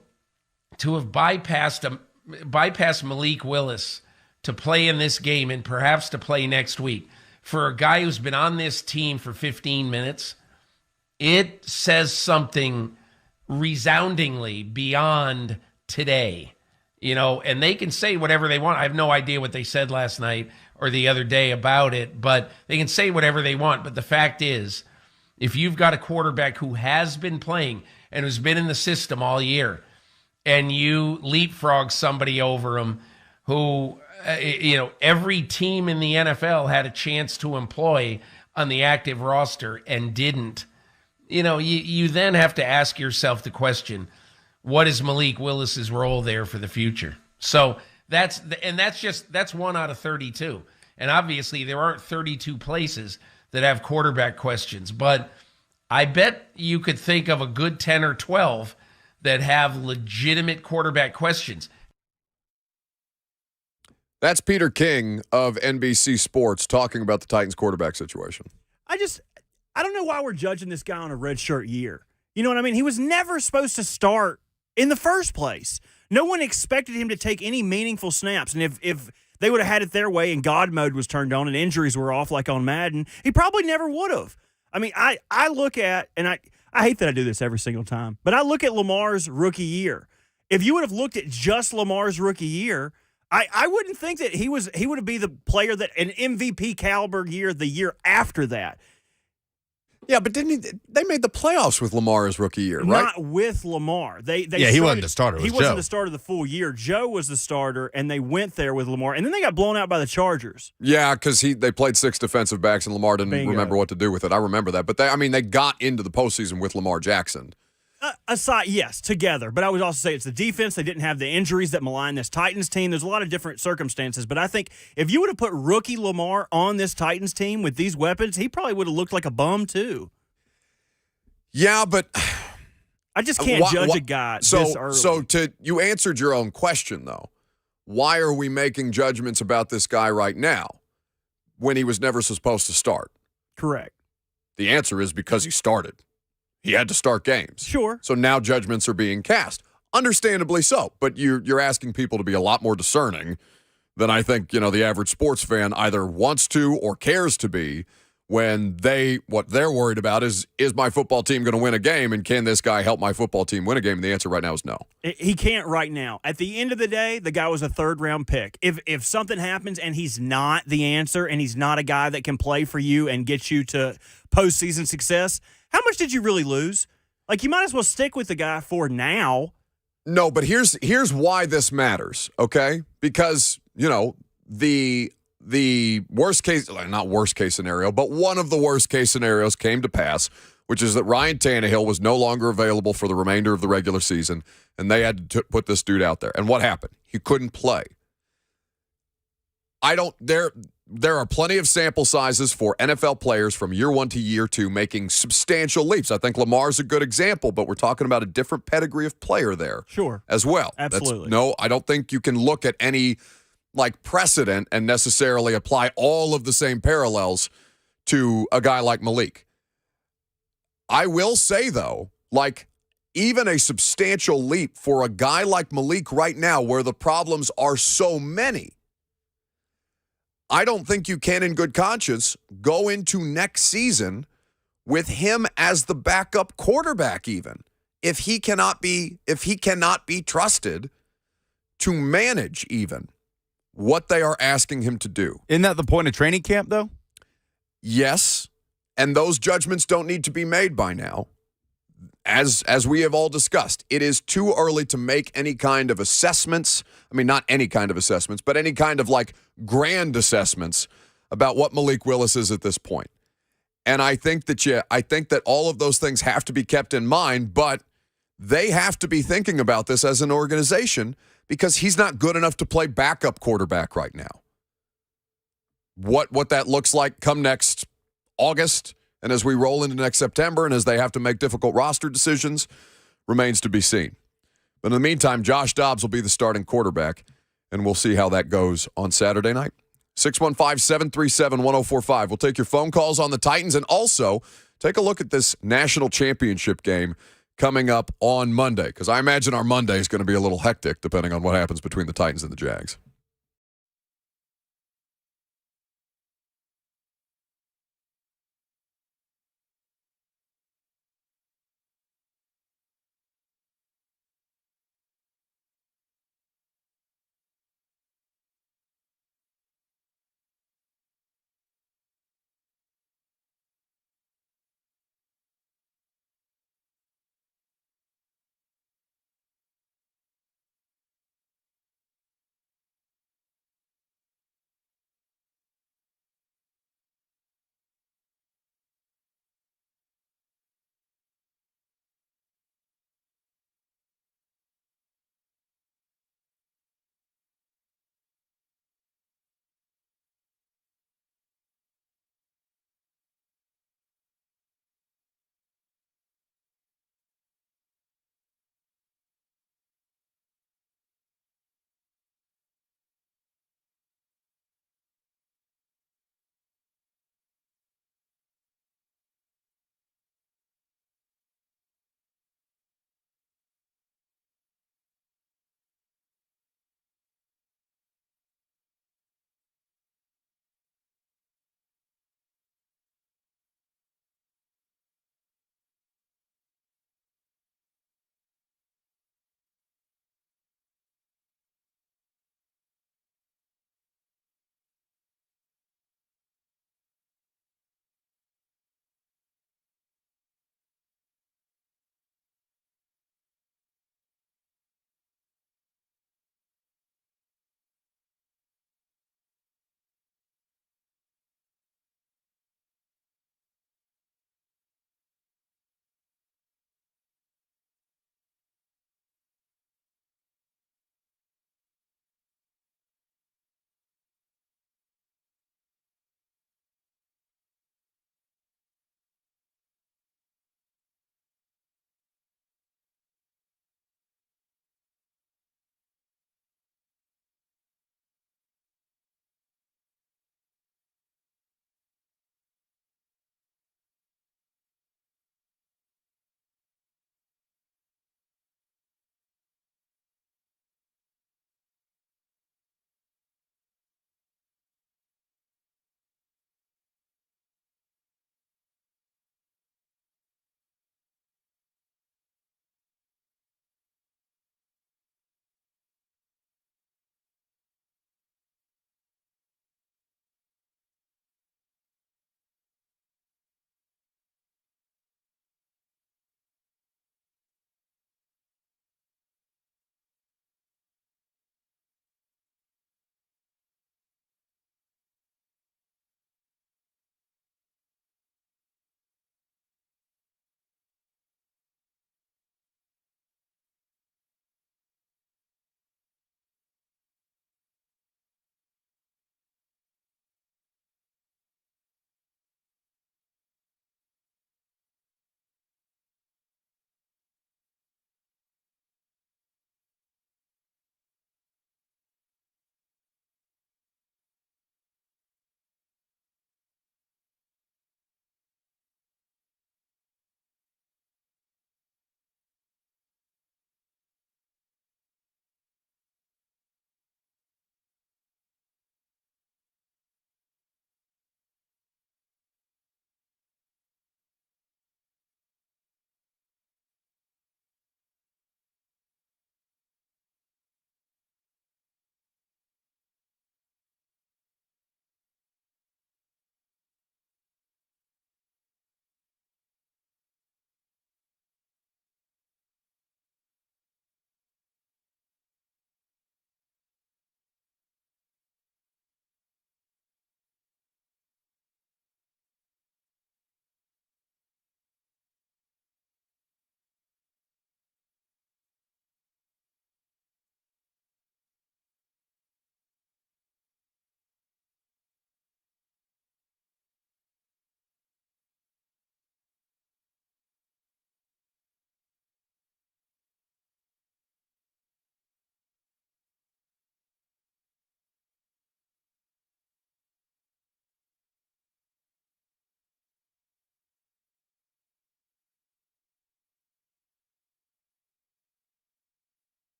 to have bypassed Malik Willis to play in this game and perhaps to play next week, for a guy who's been on this team for 15 minutes, it says something resoundingly beyond today. And they can say whatever they want. I have no idea what they said last night or the other day about it, but they can say whatever they want. But the fact is, if you've got a quarterback who has been playing and who's been in the system all year, and you leapfrog somebody over him who, every team in the NFL had a chance to employ on the active roster and didn't, you then have to ask yourself the question, what is Malik Willis's role there for the future? So that's 1 out of 32. And obviously there aren't 32 places that have quarterback questions, but I bet you could think of a good 10 or 12 that have legitimate quarterback questions. That's Peter King of NBC Sports talking about the Titans quarterback situation. I don't know why we're judging this guy on a redshirt year. You know what I mean? He was never supposed to start in the first place. No one expected him to take any meaningful snaps. And if they would have had it their way and God mode was turned on and injuries were off like on Madden, he probably never would have. I mean, I look at, and I hate that I do this every single time, but I look at Lamar's rookie year. If you would have looked at just Lamar's rookie year, I wouldn't think that he would be the player that an MVP caliber year the year after that. Yeah, but they made the playoffs with Lamar's rookie year, right? Not with Lamar. He wasn't the starter. He wasn't the starter the full year. Joe was the starter, and they went there with Lamar, and then they got blown out by the Chargers. Yeah, because they played 6 defensive backs, and Lamar didn't remember what to do with it. I remember that, but they got into the postseason with Lamar Jackson. Aside, yes, together. But I would also say it's the defense. They didn't have the injuries that malign this Titans team. There's a lot of different circumstances. But I think if you would have put rookie Lamar on this Titans team with these weapons, he probably would have looked like a bum too. Yeah, but I just can't judge a guy this early. So you answered your own question, though. Why are we making judgments about this guy right now when he was never supposed to start? Correct. The answer is because he started. He had to start games. Sure. So now judgments are being cast. Understandably so. But you're asking people to be a lot more discerning than I think, the average sports fan either wants to or cares to be when what they're worried about is my football team going to win a game, and can this guy help my football team win a game? And the answer right now is no. He can't right now. At the end of the day, the guy was a third-round pick. If something happens and he's not the answer and he's not a guy that can play for you and get you to postseason success, how much did you really lose? Like, you might as well stick with the guy for now. No, but here's why this matters, okay? Because, the worst case, not worst case scenario, but one of the worst case scenarios came to pass, which is that Ryan Tannehill was no longer available for the remainder of the regular season, and they had to put this dude out there. And what happened? He couldn't play. There are plenty of sample sizes for NFL players from year 1 to year 2 making substantial leaps. I think Lamar's a good example, but we're talking about a different pedigree of player there. Sure. As well. Absolutely. I don't think you can look at any precedent and necessarily apply all of the same parallels to a guy like Malik. I will say, though, even a substantial leap for a guy like Malik right now where the problems are so many, I don't think you can in good conscience go into next season with him as the backup quarterback even. If he cannot be trusted to manage even what they are asking him to do. Isn't that the point of training camp, though? Yes, and those judgments don't need to be made by now. As we have all discussed, it is too early to make any kind of assessments. I mean, not any kind of assessments, but any kind of grand assessments about what Malik Willis is at this point. And I think that all of those things have to be kept in mind, but they have to be thinking about this as an organization because he's not good enough to play backup quarterback right now. What that looks like come next August and as we roll into next September and as they have to make difficult roster decisions remains to be seen. But in the meantime, Josh Dobbs will be the starting quarterback, and we'll see how that goes on Saturday night. 615-737-1045. We'll take your phone calls on the Titans and also take a look at this national championship game coming up on Monday, because I imagine our Monday is going to be a little hectic depending on what happens between the Titans and the Jags.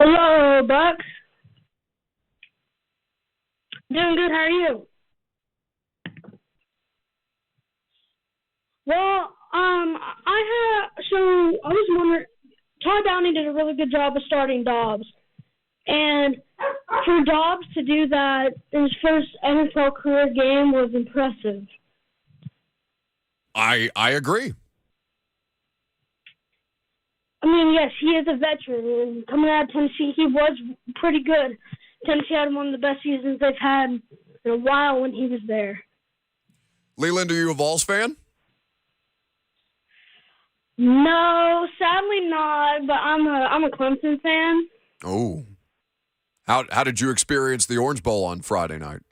Hello, Bucks. Doing good. How are you? Well, I was wondering, Todd Downey did a really good job of starting Dobbs. And for Dobbs to do that in his first NFL career game was impressive. I agree. I mean, yes, he is a veteran, and coming out of Tennessee, he was pretty good. Tennessee had one of the best seasons they've had in a while when he was there. Leland, are you a Vols fan? No, sadly not, but I'm a Clemson fan. Oh. How did you experience the Orange Bowl on Friday night?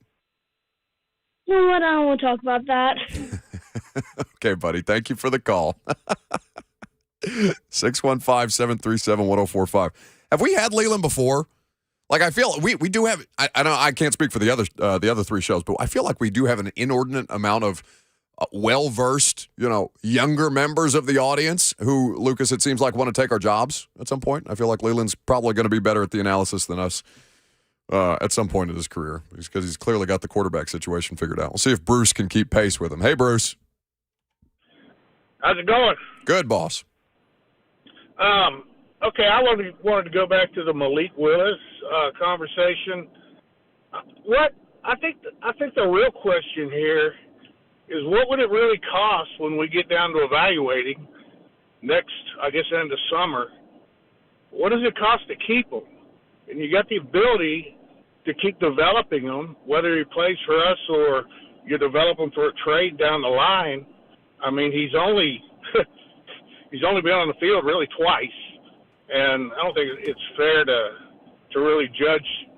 You know what? I don't want to talk about that. Okay, buddy. Thank you for the call. 615-737-1045. Have we had Leland before? Like, I feel we do have. I can't speak for the other three shows, but I feel like we do have an inordinate amount of well-versed, younger members of the audience who, Lucas, it seems like want to take our jobs at some point. I feel like Leland's probably going to be better at the analysis than us at some point in his career because he's clearly got the quarterback situation figured out. We'll see if Bruce can keep pace with him. Hey, Bruce. How's it going? Good, boss. Okay, I wanted to go back to the Malik Willis conversation. I think the real question here is what would it really cost when we get down to evaluating next, I guess, end of summer? What does it cost to keep him? And you got the ability to keep developing him, whether he plays for us or you develop him for a trade down the line. I mean, he's only been on the field really twice, and I don't think it's fair to really judge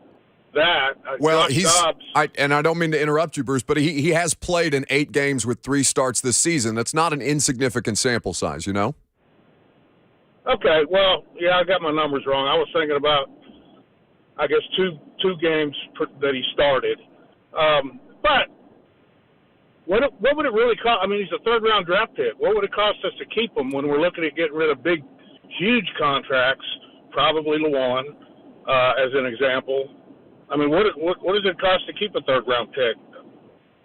that. Well, Dobbs, I don't mean to interrupt you, Bruce, but he has played in 8 games with 3 starts this season. That's not an insignificant sample size, Okay, well, yeah, I got my numbers wrong. I was thinking about, I guess, two games that he started. But what would it really cost? I mean, he's a third-round draft pick. What would it cost us to keep him when we're looking at getting rid of big, huge contracts, probably Lewan, as an example? I mean, what does it cost to keep a third-round pick,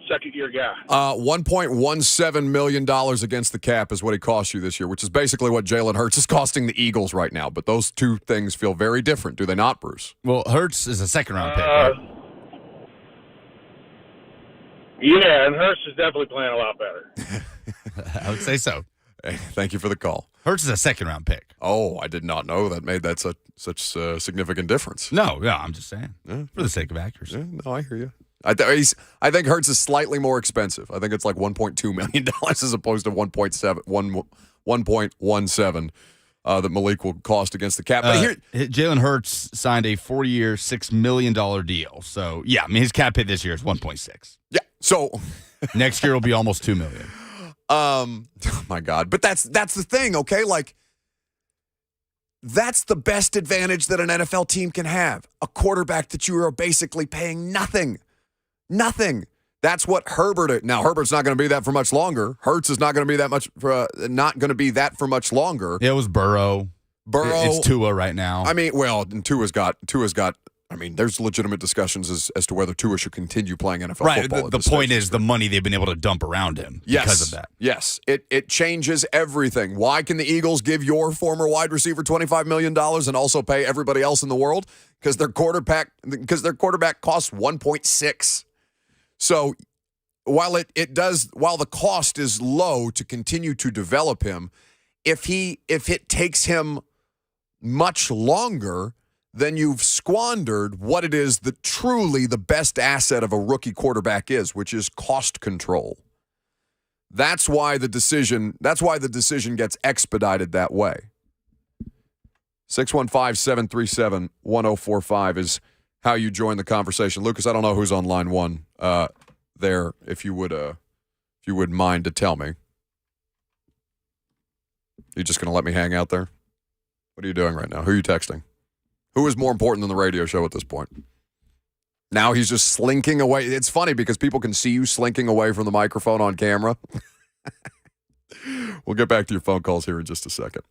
second-year guy? $1.17 million against the cap is what he cost you this year, which is basically what Jalen Hurts is costing the Eagles right now. But those two things feel very different, do they not, Bruce? Well, Hurts is a second-round pick, right? Yeah, and Hurts is definitely playing a lot better. I would say so. Hey, thank you for the call. Hurts is a second-round pick. Oh, I did not know that made that such significant difference. No, I'm just saying. For the sake of accuracy. Yeah, no, I hear you. I think Hurts is slightly more expensive. I think it's like $1.2 million as opposed to 1.17 that Malik will cost against the cap. But Jalen Hurts signed a 4-year, $6 million deal. So, yeah, I mean, his cap hit this year is 1.6. Yeah, so next year will be almost $2 million. Oh my God. But that's the thing, okay? Like, that's the best advantage that an NFL team can have. A quarterback that you are basically paying nothing. Nothing. That's what Herbert. Now, Herbert's not going to be that for much longer. Hurts is not going to be that much for much longer. It was Burrow. It's Tua right now. I mean, well, and Tua's got. I mean, there's legitimate discussions as to whether Tua should continue playing NFL football. The point is the money they've been able to dump around him because of that. Yes, it changes everything. Why can the Eagles give your former wide receiver $25 million and also pay everybody else in the world? Because their quarterback costs 1.6. So while the cost is low to continue to develop him, if it takes him much longer, then you've squandered what it is that truly the best asset of a rookie quarterback is, which is cost control. That's why the decision gets expedited that way. 615-737-1045 is how you join the conversation. Lucas, I don't know who's on line 1 there, if you would mind to tell me. You just going to let me hang out there? What are you doing right now? Who are you texting? Who is more important than the radio show at this point? Now he's just slinking away. It's funny because people can see you slinking away from the microphone on camera. We'll get back to your phone calls here in just a second.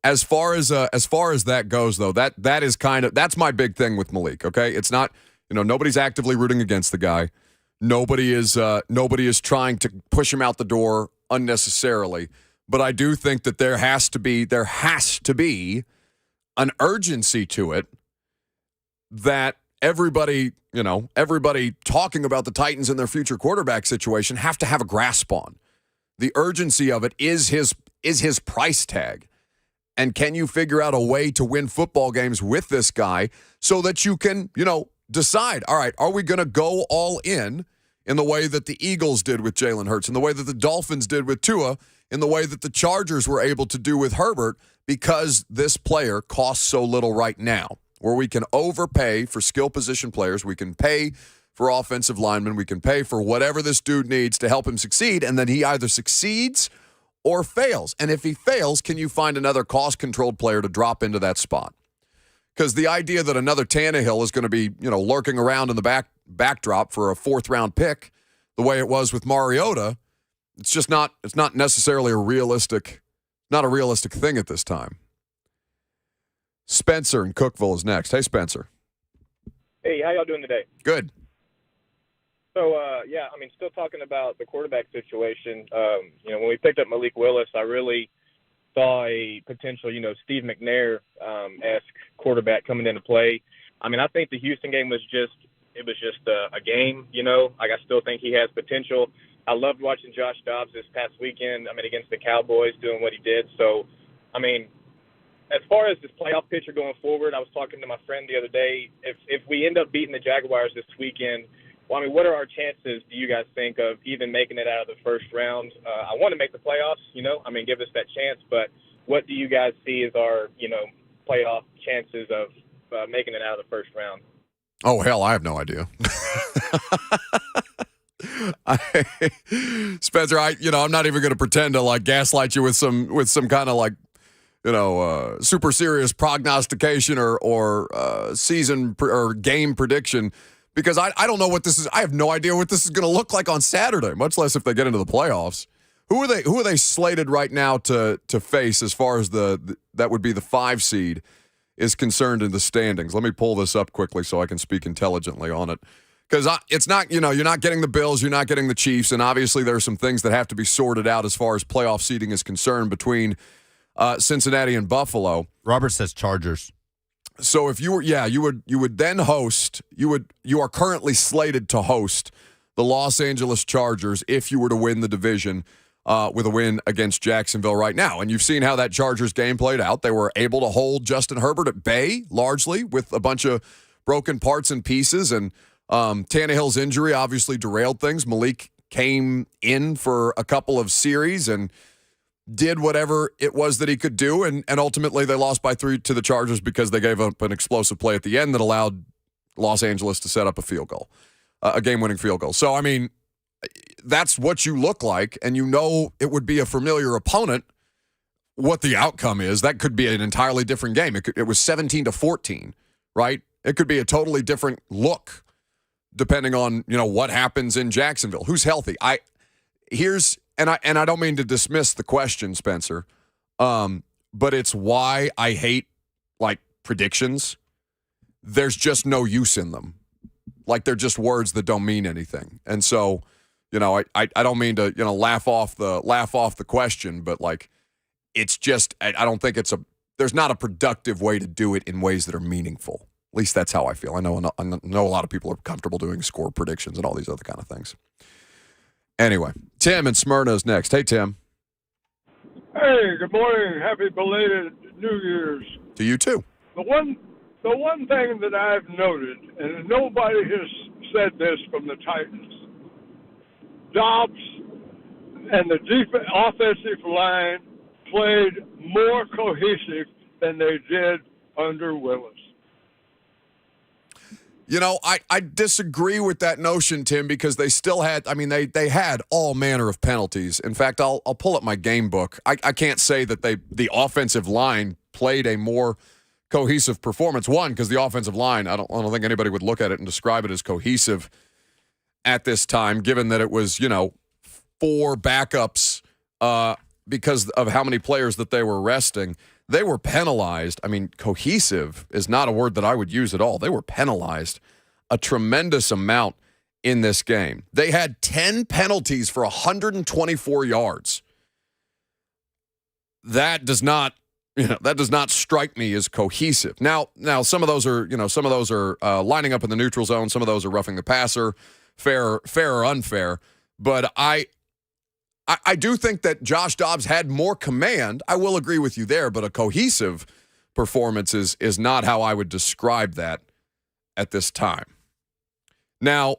As far as that goes, though, that is that's my big thing with Malik. Okay, it's not, nobody's actively rooting against the guy. Nobody is trying to push him out the door unnecessarily. But I do think that there has to be an urgency to it that everybody talking about the Titans and their future quarterback situation have to have a grasp on. The urgency of it is his price tag. And can you figure out a way to win football games with this guy so that you can, decide, all right, are we going to go all in the way that the Eagles did with Jalen Hurts, in the way that the Dolphins did with Tua, in the way that the Chargers were able to do with Herbert, because this player costs so little right now, where we can overpay for skill position players, we can pay for offensive linemen, we can pay for whatever this dude needs to help him succeed, and then he either succeeds or fails. And if he fails, can you find another cost-controlled player to drop into that spot? Because the idea that another Tannehill is going to be, lurking around in the backdrop for a fourth-round pick, the way it was with Mariota, it's not necessarily a realistic thing at this time. Spencer in Cookeville is next. Hey, Spencer. Hey, how y'all doing today? Good. So, still talking about the quarterback situation. When we picked up Malik Willis, I really saw a potential, Steve McNair-esque quarterback coming into play. I think the Houston game was just a game, I still think he has potential. I loved watching Josh Dobbs this past weekend, against the Cowboys, doing what he did. So, as far as this playoff picture going forward, I was talking to my friend the other day. If we end up beating the Jaguars this weekend, what are our chances, do you guys think, of even making it out of the first round? I want to make the playoffs, give us that chance. But what do you guys see as our, playoff chances of making it out of the first round? Oh, hell, I have no idea. Spencer, I'm not even going to pretend to gaslight you with some kind of super serious prognostication or season or game prediction, because I don't know what this is. I have no idea what this is going to look like on Saturday, much less if they get into the playoffs. Who are they slated right now to face as far as that would be the 5 seed is concerned in the standings? Let me pull this up quickly so I can speak intelligently on it. Because it's not, you're not getting the Bills, you're not getting the Chiefs, and obviously there are some things that have to be sorted out as far as playoff seeding is concerned between Cincinnati and Buffalo. Robert says Chargers. So if you were, you would then host, you are currently slated to host the Los Angeles Chargers if you were to win the division with a win against Jacksonville right now. And you've seen how that Chargers game played out. They were able to hold Justin Herbert at bay largely with a bunch of broken parts and pieces, and Tannehill's injury obviously derailed things. Malik came in for a couple of series and did whatever it was that he could do, and ultimately they lost by 3 to the Chargers because they gave up an explosive play at the end that allowed Los Angeles to set up a field goal, a game-winning field goal. So, that's what you look like, and it would be a familiar opponent. What the outcome is, that could be an entirely different game. It was 17-14, right? It could be a totally different look depending on, what happens in Jacksonville. Who's healthy? I don't mean to dismiss the question, Spencer, but it's why I hate, predictions. There's just no use in them. They're just words that don't mean anything. And so, I don't mean to, laugh off the question, but, it's just, I don't think there's not a productive way to do it in ways that are meaningful. At least that's how I feel. I know a lot of people are comfortable doing score predictions and all these other kind of things. Anyway, Tim in Smyrna is next. Hey, Tim. Hey, good morning. Happy belated New Year's. To you, too. The one thing that I've noted, and nobody has said this from the Titans, Dobbs and the offensive line played more cohesive than they did under Willis. I disagree with that notion, Tim, because they still had, they had all manner of penalties. In fact, I'll pull up my game book. I can't say that the offensive line played a more cohesive performance. One, because the offensive line, I don't think anybody would look at it and describe it as cohesive at this time, given that it was, 4 backups because of how many players that they were resting. they were penalized. I mean, cohesive is not a word that I would use at all. They were penalized a tremendous amount in this game. They had 10 penalties for 124 yards. That does not strike me as cohesive. Now some of those are lining up in the neutral zone. Some of those are roughing the passer, fair or unfair. But I do think that Josh Dobbs had more command. I will agree with you there, but a cohesive performance is not how I would describe that at this time. Now,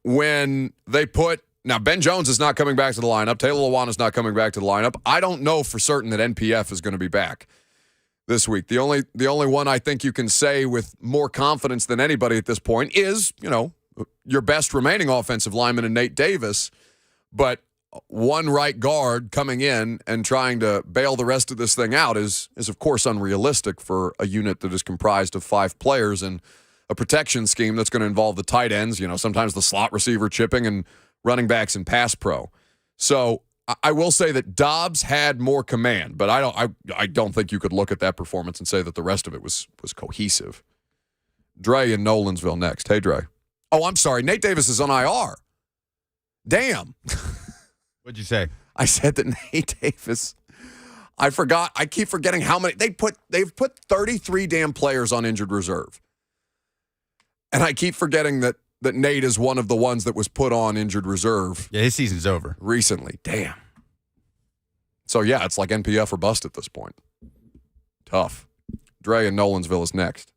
when they Ben Jones is not coming back to the lineup. Taylor Lewan is not coming back to the lineup. I don't know for certain that NPF is going to be back this week. The only one I think you can say with more confidence than anybody at this point is, your best remaining offensive lineman in Nate Davis, but one right guard coming in and trying to bail the rest of this thing out is of course unrealistic for a unit that is comprised of 5 players and a protection scheme that's going to involve the tight ends, sometimes the slot receiver chipping and running backs and pass pro. So I will say that Dobbs had more command, but I don't think you could look at that performance and say that the rest of it was cohesive. Dre in Nolensville next. Hey, Dre. Oh, I'm sorry. Nate Davis is on IR. Damn. What'd you say? I said that Nate Davis. I forgot. I keep forgetting how many they've put 33 damn players on injured reserve. And I keep forgetting that Nate is one of the ones that was put on injured reserve. Yeah, his season's over. Recently. Damn. So, yeah, it's like NPF or bust at this point. Tough. Dre in Nolensville is next.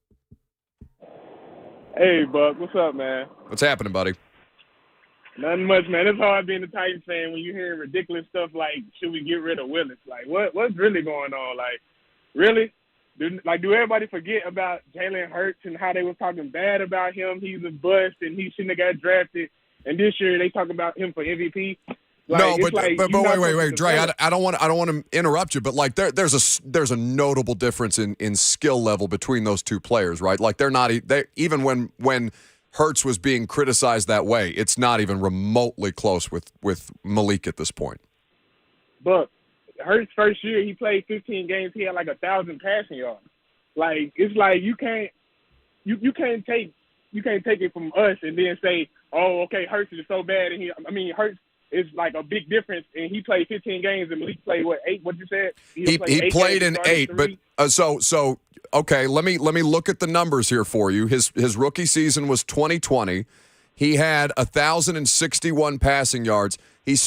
Hey, Buck. What's up, man? What's happening, buddy? Nothing much, man. It's hard being a Titans fan when you hear ridiculous stuff like, should we get rid of Willis? Like, what's really going on? Like, really? Do everybody forget about Jalen Hurts and how they were talking bad about him? He's a bust and he shouldn't have got drafted. And this year they talk about him for MVP. No, but wait, Dre. I don't want to interrupt you, but like there's a notable difference in skill level between those two players, right? Like even when Hurts was being criticized that way, it's not even remotely close with Malik at this point. But Hurts' first year, he played 15 games. He had like 1,000 passing yards. Like it's like you can't take it from us and then say, oh, okay, Hurts is so bad. And Hurts is like a big difference. And he played 15 games and Malik played 8? What you said? He played in 8, but so okay. Let me look at the numbers here for you. His rookie season was 2020. He had 1,061 passing yards. He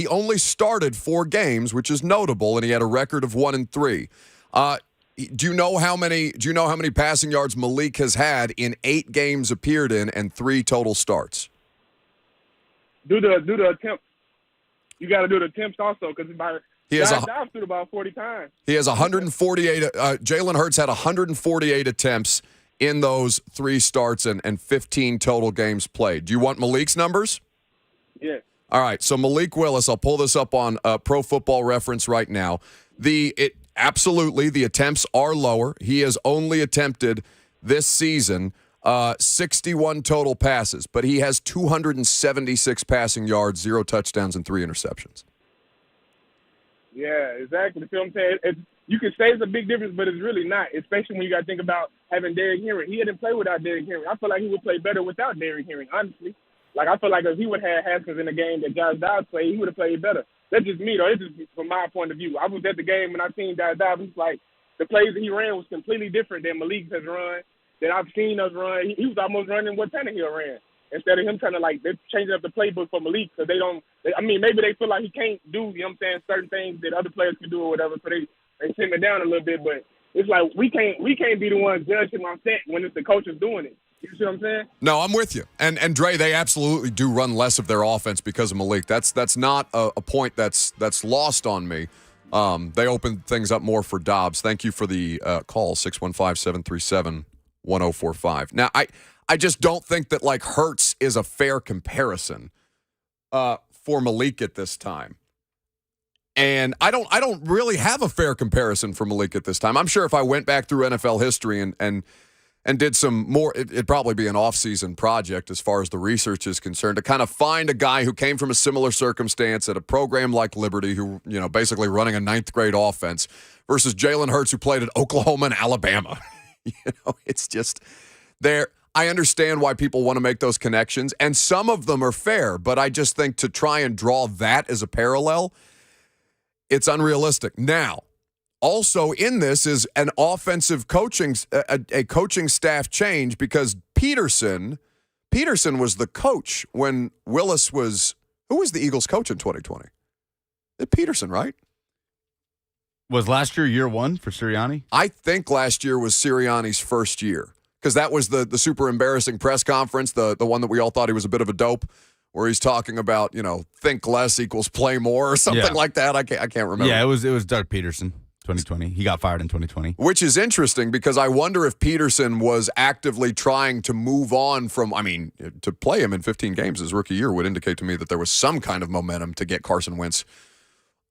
only started 4 games, which is notable, and he had a record of 1-3. Do you know how many passing yards Malik has had in 8 games appeared in and 3 total starts? Do the attempts. You got to do the attempts also because he has Dobbs threw about 40 times. He has 148. Jalen Hurts had 148 attempts in those 3 starts and 15 total games played. Do you want Malik's numbers? Yeah. All right, so Malik Willis, I'll pull this up on Pro Football Reference right now. Absolutely, the attempts are lower. He has only attempted this season 61 total passes, but he has 276 passing yards, 0 touchdowns, and 3 interceptions. Yeah, exactly. You feel what I'm saying? You can say it's a big difference, but it's really not, especially when you got to think about having Derrick Henry. He didn't play without Derrick Henry. I feel like he would play better without Derrick Henry, honestly. Like, I feel like if he would have Haskins in the game that Josh Dobbs played, he would have played better. That's just me, though. It's just from my point of view. I was at the game when I seen Josh Dobbs. It's like the plays that he ran was completely different than Malik has run, that I've seen us run. He was almost running what Tannehill ran. Instead of him trying to, they're changing up the playbook for Malik because maybe they feel like he can't do, certain things that other players can do or whatever, so they slim it down a little bit. But it's like we can't be the ones judging on set when it's the coaches doing it. You see what I'm saying? No, I'm with you. And Dre, they absolutely do run less of their offense because of Malik. That's not a point that's lost on me. They opened things up more for Dobbs. Thank you for the call, 615-737-1045. Now, I just don't think that Hurts is a fair comparison for Malik at this time. And I don't really have a fair comparison for Malik at this time. I'm sure if I went back through NFL history and did some more, it'd probably be an off-season project as far as the research is concerned, to kind of find a guy who came from a similar circumstance at a program like Liberty, who, basically running a 9th grade offense, versus Jalen Hurts, who played at Oklahoma and Alabama. It's just there. I understand why people want to make those connections, and some of them are fair, but I just think to try and draw that as a parallel, it's unrealistic. Now, also in this is an offensive coaching, a coaching staff change because Peterson was the coach when Willis was, who was the Eagles coach in 2020? Peterson, right? Was last year one for Sirianni? I think last year was Sirianni's first year because that was the super embarrassing press conference, the one that we all thought he was a bit of a dope, where he's talking about, think less equals play more or something like that. I can't remember. Yeah, it was Doug Peterson, 2020. He got fired in 2020. Which is interesting because I wonder if Peterson was actively trying to move on from, to play him in 15 games his rookie year would indicate to me that there was some kind of momentum to get Carson Wentz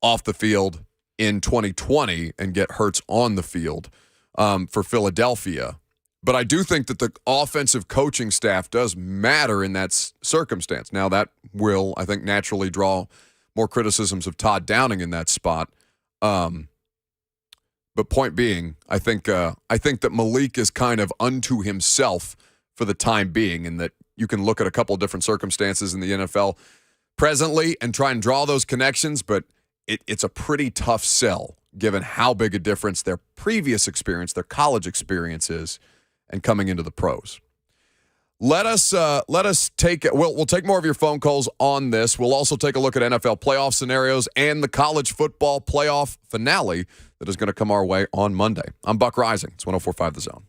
off the field in 2020 and get Hurts on the field for Philadelphia. But I do think that the offensive coaching staff does matter in that circumstance. Now, that will, I think, naturally draw more criticisms of Todd Downing in that spot. But point being, I think that Malik is kind of unto himself for the time being, and that you can look at a couple of different circumstances in the NFL presently and try and draw those connections, but it's a pretty tough sell given how big a difference their previous experience, their college experience is, and coming into the pros. Let us take it. We'll take more of your phone calls on this. We'll also take a look at NFL playoff scenarios and the college football playoff finale that is going to come our way on Monday. I'm Buck Rising. It's 104.5 The Zone.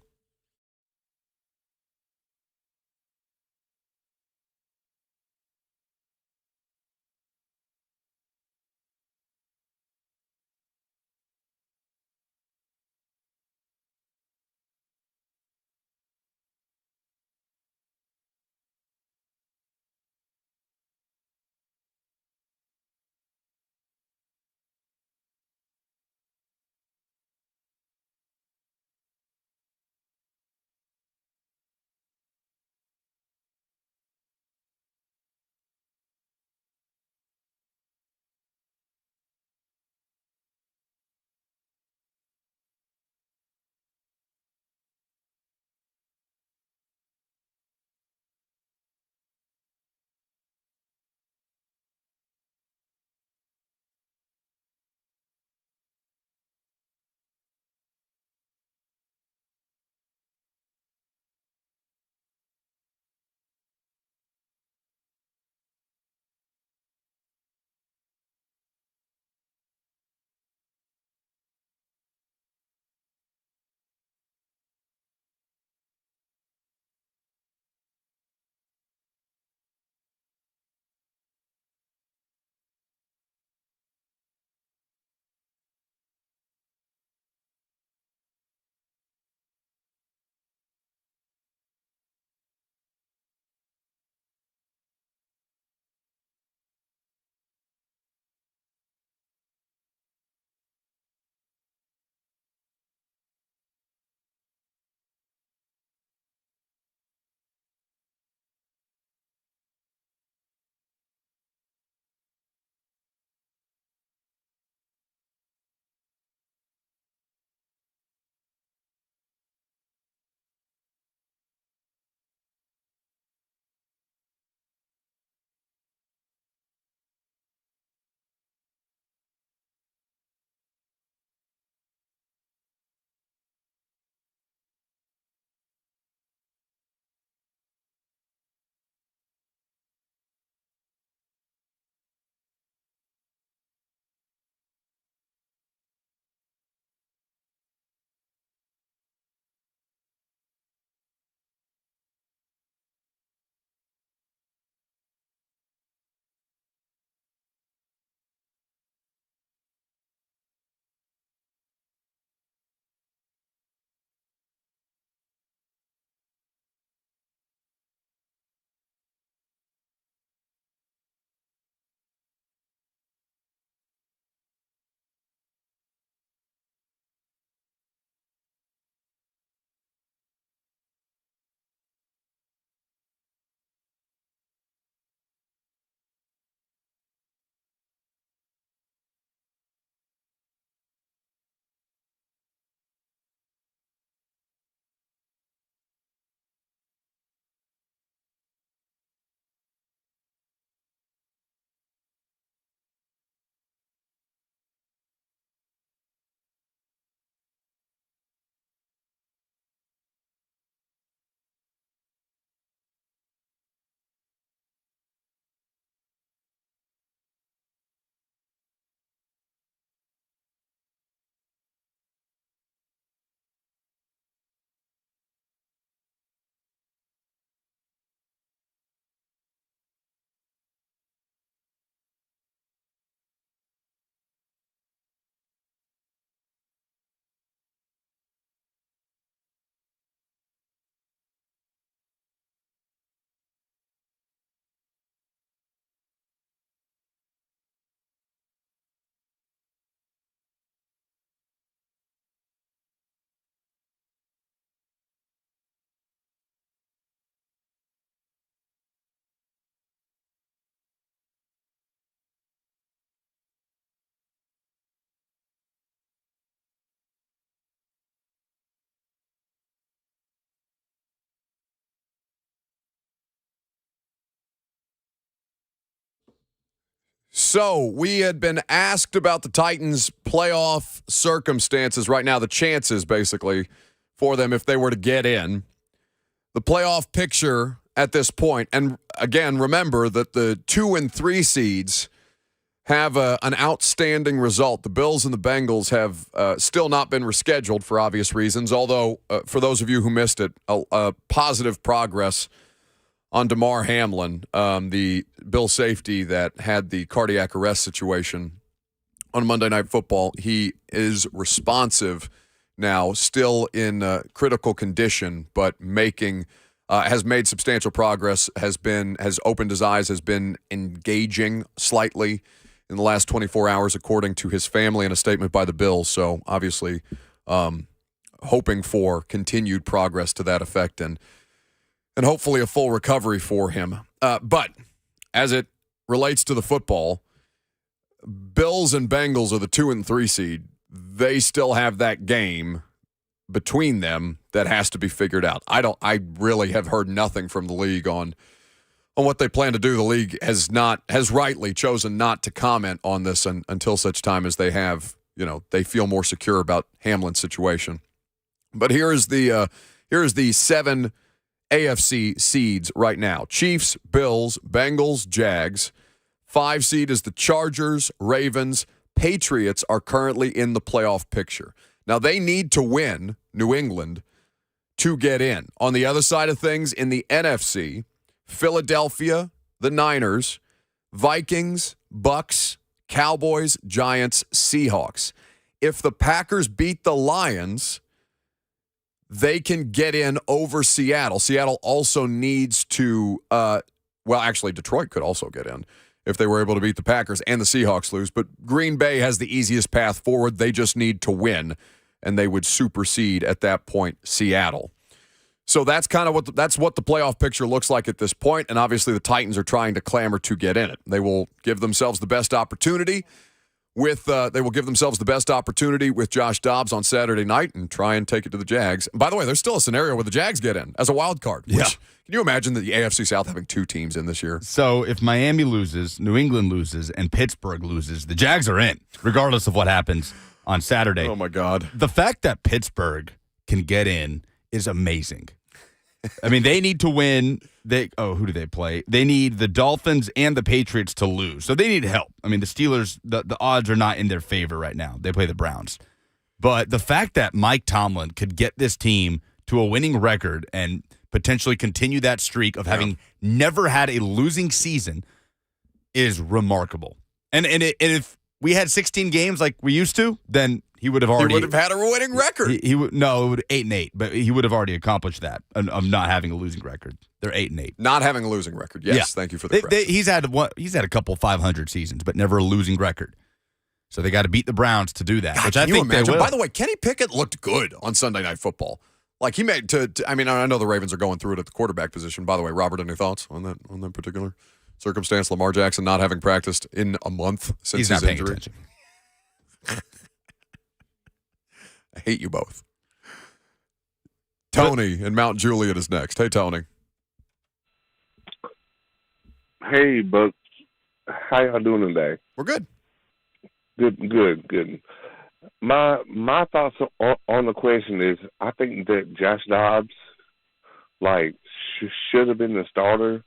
So we had been asked about the Titans' playoff circumstances right now, the chances basically for them if they were to get in. The playoff picture at this point, and again, remember that the 2 and 3 seeds have an outstanding result. The Bills and the Bengals have still not been rescheduled for obvious reasons, although for those of you who missed it, a positive progress on Damar Hamlin, the Bill safety that had the cardiac arrest situation on Monday Night Football. He is responsive now, still in critical condition, but has made substantial progress, has opened his eyes, has been engaging slightly in the last 24 hours, according to his family in a statement by the Bills. So obviously hoping for continued progress to that effect and hopefully a full recovery for him. But as it relates to the football, Bills and Bengals are the 2 and 3 seed. They still have that game between them that has to be figured out. I really have heard nothing from the league on what they plan to do. The league has rightly chosen not to comment on this until such time as they feel more secure about Hamlin's situation. But here is the 7 AFC seeds right now. Chiefs, Bills, Bengals, Jags. 5 seed is the Chargers, Ravens. Patriots are currently in the playoff picture. Now, they need to win New England to get in. On the other side of things, in the NFC, Philadelphia, the Niners, Vikings, Bucks, Cowboys, Giants, Seahawks. If the Packers beat the Lions, they can get in over Seattle. Seattle also needs to, actually, Detroit could also get in if they were able to beat the Packers and the Seahawks lose. But Green Bay has the easiest path forward. They just need to win, and they would supersede at that point Seattle. So that's kind of what the playoff picture looks like at this point, and obviously the Titans are trying to clamor to get in it. They will give themselves the best opportunity with Josh Dobbs on Saturday night and try and take it to the Jags. And by the way, there's still a scenario where the Jags get in as a wild card. Can you imagine the AFC South having 2 teams in this year? So if Miami loses, New England loses, and Pittsburgh loses, the Jags are in, regardless of what happens on Saturday. Oh, my God. The fact that Pittsburgh can get in is amazing. I mean, they need to win. Who do they play? They need the Dolphins and the Patriots to lose. So they need help. I mean, the Steelers, the odds are not in their favor right now. They play the Browns. But the fact that Mike Tomlin could get this team to a winning record and potentially continue that streak of having never had a losing season is remarkable. And if we had 16 games like we used to, then he would have had a winning record. It would 8-8, but he would have already accomplished that of not having a losing record. They're 8-8, not having a losing record. Yes, yeah. Thank you for the correction. He's had a couple 500 seasons, but never a losing record. So they got to beat the Browns to do that. God, which I think they will. By the way, Kenny Pickett looked good on Sunday Night Football. Like he made I know the Ravens are going through it at the quarterback position. By the way, Robert, any thoughts on that particular circumstance? Lamar Jackson not having practiced in a month since his injury. Attention. I hate you both. Tony in Mount Juliet is next. Hey, Tony. Hey, Buck. How y'all doing today? We're good. Good. My thoughts on the question is, I think that Josh Dobbs, should have been the starter,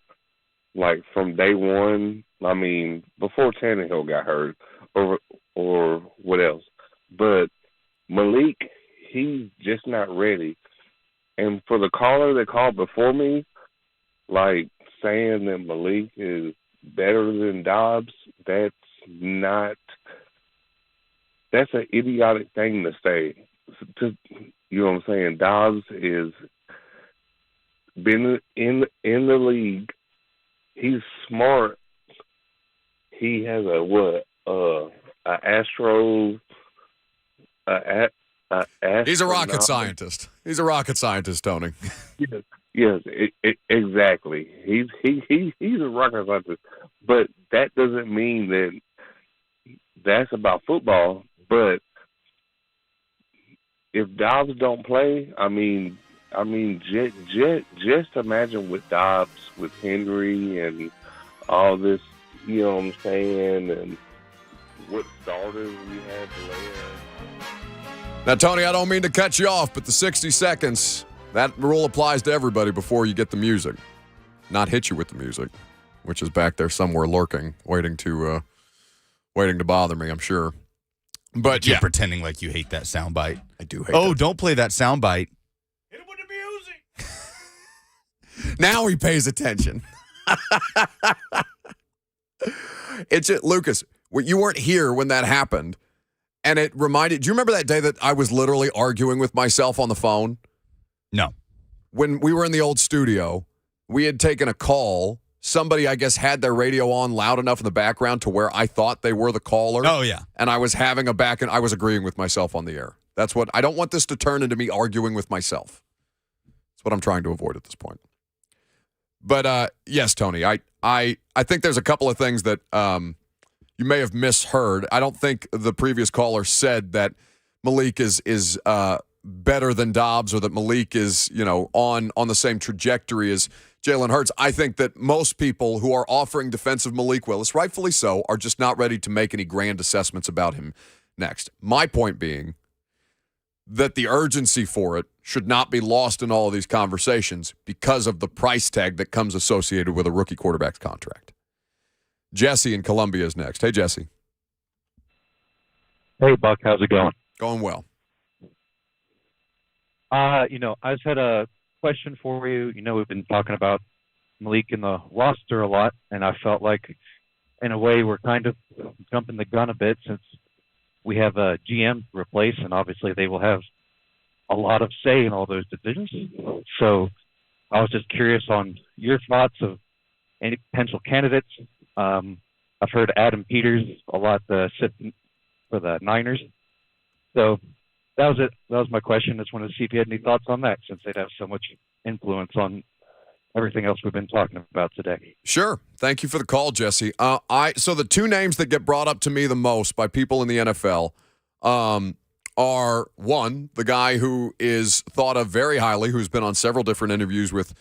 from day one. I mean, before Tannehill got hurt, or what else. But Malik, he's just not ready. And for the caller that called before me, saying that Malik is better than Dobbs, that's an idiotic thing to say. You know what I'm saying? Dobbs is been in the league. He's smart. He has He's a rocket scientist. He's a rocket scientist, Tony. Yes, exactly. He's a rocket scientist, but that doesn't mean that that's about football. But if Dobbs don't play, I mean, just imagine with Dobbs, with Henry, and all this, you know what I'm saying, and what starters we had to lay in. Now, Tony, I don't mean to cut you off, but the 60 seconds, that rule applies to everybody before you get the music. Not hit you with the music, which is back there somewhere lurking, waiting to bother me, I'm sure. But you're pretending like you hate that soundbite. I do hate Oh, don't play that soundbite. Hit him with the music. Now he pays attention. Lucas, you weren't here when that happened. And it reminded, do you remember that day that I was literally arguing with myself on the phone? No. When we were in the old studio, we had taken a call. Somebody, I guess, had their radio on loud enough in the background to where I thought they were the caller. Oh, yeah. And I was having I was agreeing with myself on the air. That's what, I don't want this to turn into me arguing with myself. That's what I'm trying to avoid at this point. But, yes, Tony, I think there's a couple of things that you may have misheard. I don't think the previous caller said that Malik is better than Dobbs or that Malik is, on the same trajectory as Jalen Hurts. I think that most people who are offering defensive Malik Willis, rightfully so, are just not ready to make any grand assessments about him next. My point being that the urgency for it should not be lost in all of these conversations because of the price tag that comes associated with a rookie quarterback's contract. Jesse in Columbia is next. Hey, Jesse. Hey, Buck. How's it going? Going well. I just had a question for you. We've been talking about Malik in the roster a lot, and I felt like, in a way, we're kind of jumping the gun a bit since we have a GM to replace, and obviously they will have a lot of say in all those decisions. So I was just curious on your thoughts of any potential candidates. I've heard Adam Peters a lot sit for the Niners. So that was it. That was my question. Just wanted to see if you had any thoughts on that, since they'd have so much influence on everything else we've been talking about today. Sure. Thank you for the call, Jesse. So the two names that get brought up to me the most by people in the NFL are, one, the guy who is thought of very highly, who's been on several different interviews with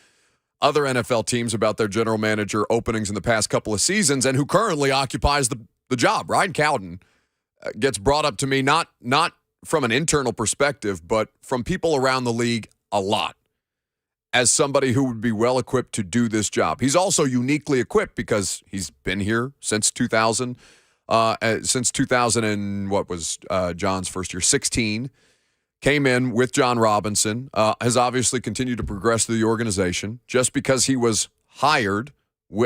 other NFL teams about their general manager openings in the past couple of seasons, and who currently occupies the job. Ryan Cowden gets brought up to me not from an internal perspective, but from people around the league a lot, as somebody who would be well equipped to do this job. He's also uniquely equipped because he's been here since 2000. Since 2000 and what was John's first year, 16. Came in with John Robinson, has obviously continued to progress through the organization. Just because he was hired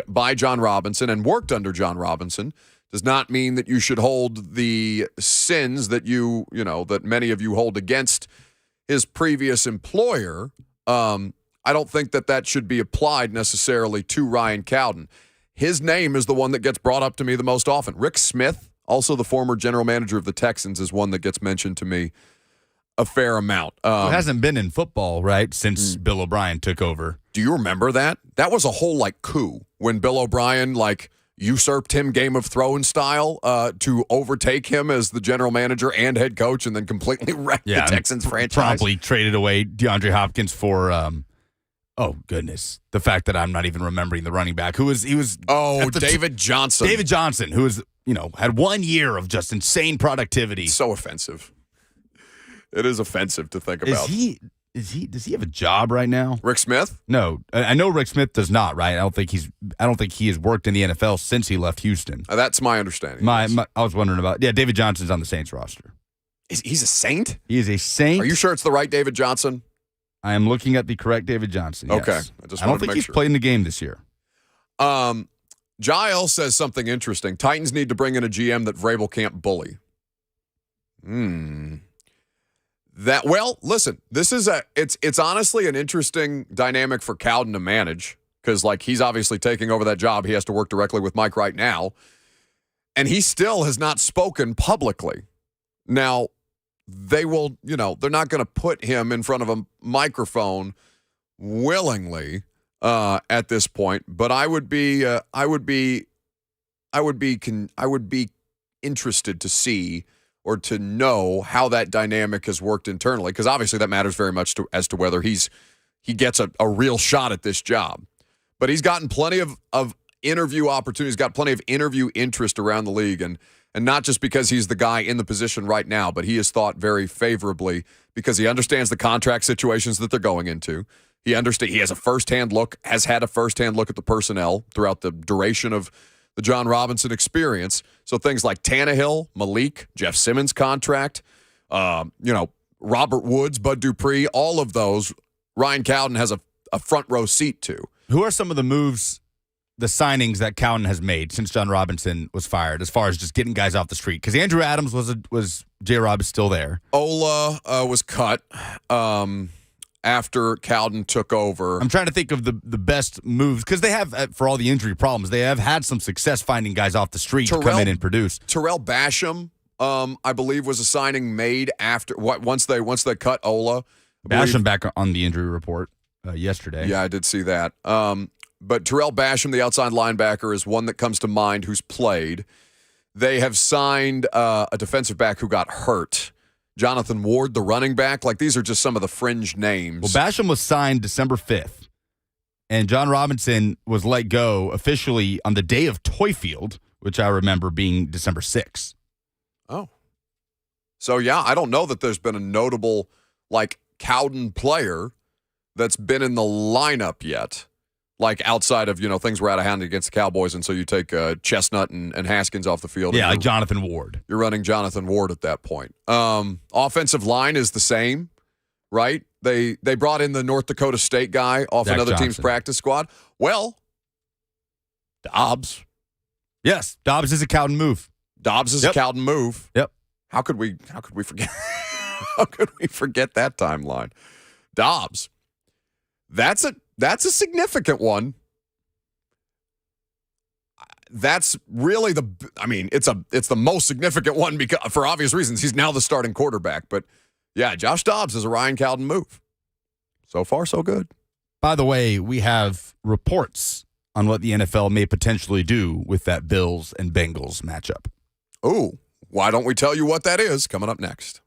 by John Robinson and worked under John Robinson does not mean that you should hold the sins that that many of you hold against his previous employer. I don't think that should be applied necessarily to Ryan Cowden. His name is the one that gets brought up to me the most often. Rick Smith, also the former general manager of the Texans, is one that gets mentioned to me a fair amount. It hasn't been in football, right, since Bill O'Brien took over. Do you remember that? That was a whole, coup when Bill O'Brien, usurped him Game of Thrones style to overtake him as the general manager and head coach and then completely wrecked the Texans franchise. Promptly traded away DeAndre Hopkins for, oh, goodness, the fact that I'm not even remembering the running back. David Johnson. David Johnson, who was, had 1 year of just insane productivity. So offensive. It is offensive to think about. Does he have a job right now? Rick Smith? No, I know Rick Smith does not. Right? I don't think he has worked in the NFL since he left Houston. That's my understanding. I was wondering about. David Johnson's on the Saints roster. He's a Saint? He is a Saint. Are you sure it's the right David Johnson? I am looking at the correct David Johnson. Yes. Okay, I don't think he's played in the game this year. Giles says something interesting. Titans need to bring in a GM that Vrabel can't bully. Listen, this is it's honestly an interesting dynamic for Cowden to manage because, he's obviously taking over that job. He has to work directly with Mike right now, and he still has not spoken publicly. Now, they will, they're not going to put him in front of a microphone willingly at this point, but I would be interested to see or to know how that dynamic has worked internally, because obviously that matters very much as to whether he gets a real shot at this job. But he's gotten plenty of interview opportunities, got plenty of interview interest around the league, and not just because he's the guy in the position right now, but he is thought very favorably because he understands the contract situations that they're going into. He has a firsthand look, has had a firsthand look at the personnel throughout the duration of the John Robinson experience. So things like Tannehill, Malik, Jeff Simmons' contract, Robert Woods, Bud Dupree, all of those, Ryan Cowden has a front row seat to. Who are some of the moves, the signings that Cowden has made since John Robinson was fired, as far as just getting guys off the street? Because Andrew Adams was J-Rob is still there. Ola was cut after Cowden took over. I'm trying to think of the best moves, because they have, for all the injury problems, they have had some success finding guys off the street to come in and produce. Terrell Basham, I believe, was a signing made after once they cut Ola. Basham back on the injury report yesterday. Yeah, I did see that. But Terrell Basham, the outside linebacker, is one that comes to mind who's played. They have signed a defensive back who got hurt. Jonathan Ward, the running back. Like, these are just some of the fringe names. Well, Basham was signed December 5th, and John Robinson was let go officially on the day of Toyfield, which I remember being December 6th. Oh. So, yeah, I don't know that there's been a notable, Cowden player that's been in the lineup yet. Outside of, things were out of hand against the Cowboys, and so you take Chestnut and Haskins off the field. Yeah, like Jonathan Ward. You're running Jonathan Ward at that point. Offensive line is the same, right? They brought in the North Dakota State guy off Zach another Johnson. team's practice squad. Well, Dobbs. Yes, Dobbs is a Cowden move. Dobbs is a Cowden move. Yep. How could we forget? How could we forget that timeline? Dobbs. That's a significant one. That's really it's the most significant one because, for obvious reasons, he's now the starting quarterback. But yeah, Josh Dobbs is a Ryan Cowden move. So far, so good. By the way, we have reports on what the NFL may potentially do with that Bills and Bengals matchup. Ooh, why don't we tell you what that is coming up next?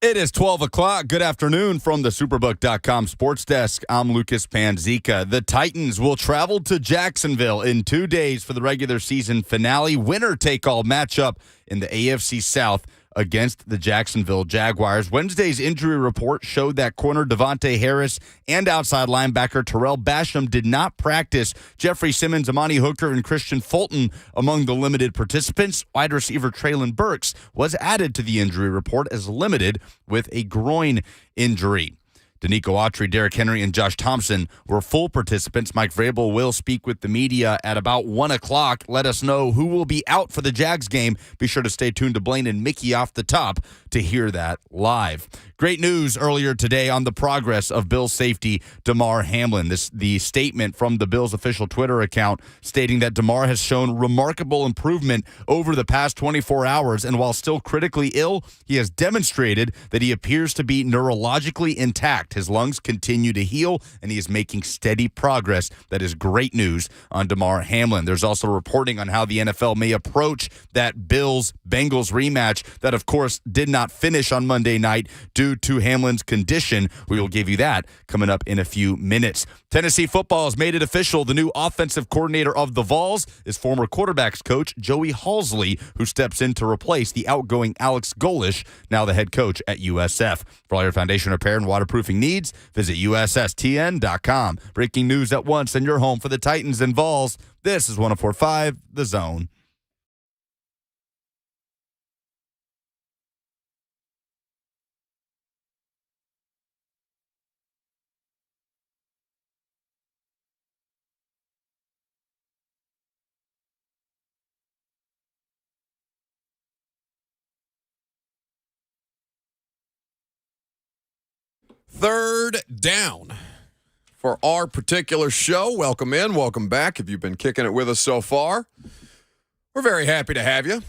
It is 12 o'clock. Good afternoon from the Superbook.com sports desk. I'm Lucas Panzica. The Titans will travel to Jacksonville in 2 days for the regular season finale winner-take-all matchup in the AFC South against the Jacksonville Jaguars. Wednesday's injury report showed that corner Devontae Harris and outside linebacker Terrell Basham did not practice. Jeffrey Simmons, Amani Hooker, and Christian Fulton among the limited participants. Wide receiver Treylon Burks was added to the injury report as limited with a groin injury. Danico Autry, Derrick Henry, and Josh Thompson were full participants. Mike Vrabel will speak with the media at about 1 o'clock. Let us know who will be out for the Jags game. Be sure to stay tuned to Blaine and Mickey off the top to hear that live. Great news earlier today on the progress of Bills safety Damar Hamlin. The statement from the Bills official Twitter account stating that Damar has shown remarkable improvement over the past 24 hours, and while still critically ill, he has demonstrated that he appears to be neurologically intact. His lungs continue to heal, and he is making steady progress. That is great news on Damar Hamlin. There's also reporting on how the NFL may approach that Bills-Bengals rematch that, of course, did not finish on Monday night due to Hamlin's condition. We will give you that coming up in a few minutes. Tennessee football has made it official. The new offensive coordinator of the Vols is former quarterbacks coach Joey Halsley, who steps in to replace the outgoing Alex Golish, now the head coach at USF. For all your foundation repair and waterproofing needs, visit USSTN.com. Breaking news at once and your home for the Titans and Vols. This is 104.5 The Zone. Third down for our particular show. Welcome in, welcome back. If you've been kicking it with us so far, we're very happy to have you.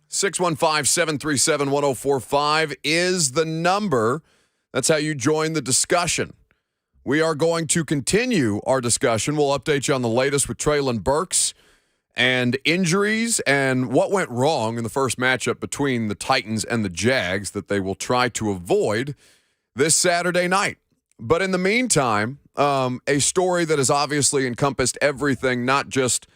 615-737-1045 is the number. That's how you join the discussion. We are going to continue our discussion. We'll update you on the latest with Treylon Burks and injuries and what went wrong in the first matchup between the Titans and the Jags that they will try to avoid this Saturday night. But in the meantime, a story that has obviously encompassed everything, not just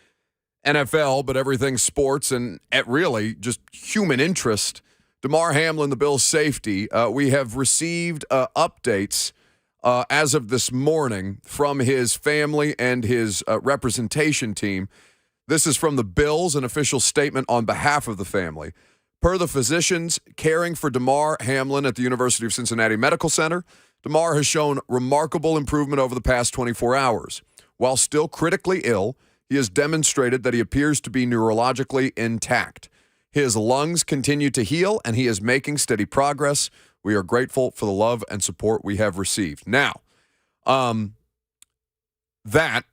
NFL, but everything sports and really just human interest. Damar Hamlin, the Bills safety, we have received updates as of this morning from his family and his representation team. This is from the Bills, an official statement on behalf of the family. Per the physicians caring for Damar Hamlin at the University of Cincinnati Medical Center, Damar has shown remarkable improvement over the past 24 hours. While still critically ill, he has demonstrated that he appears to be neurologically intact. His lungs continue to heal, and he is making steady progress. We are grateful for the love and support we have received. Now, that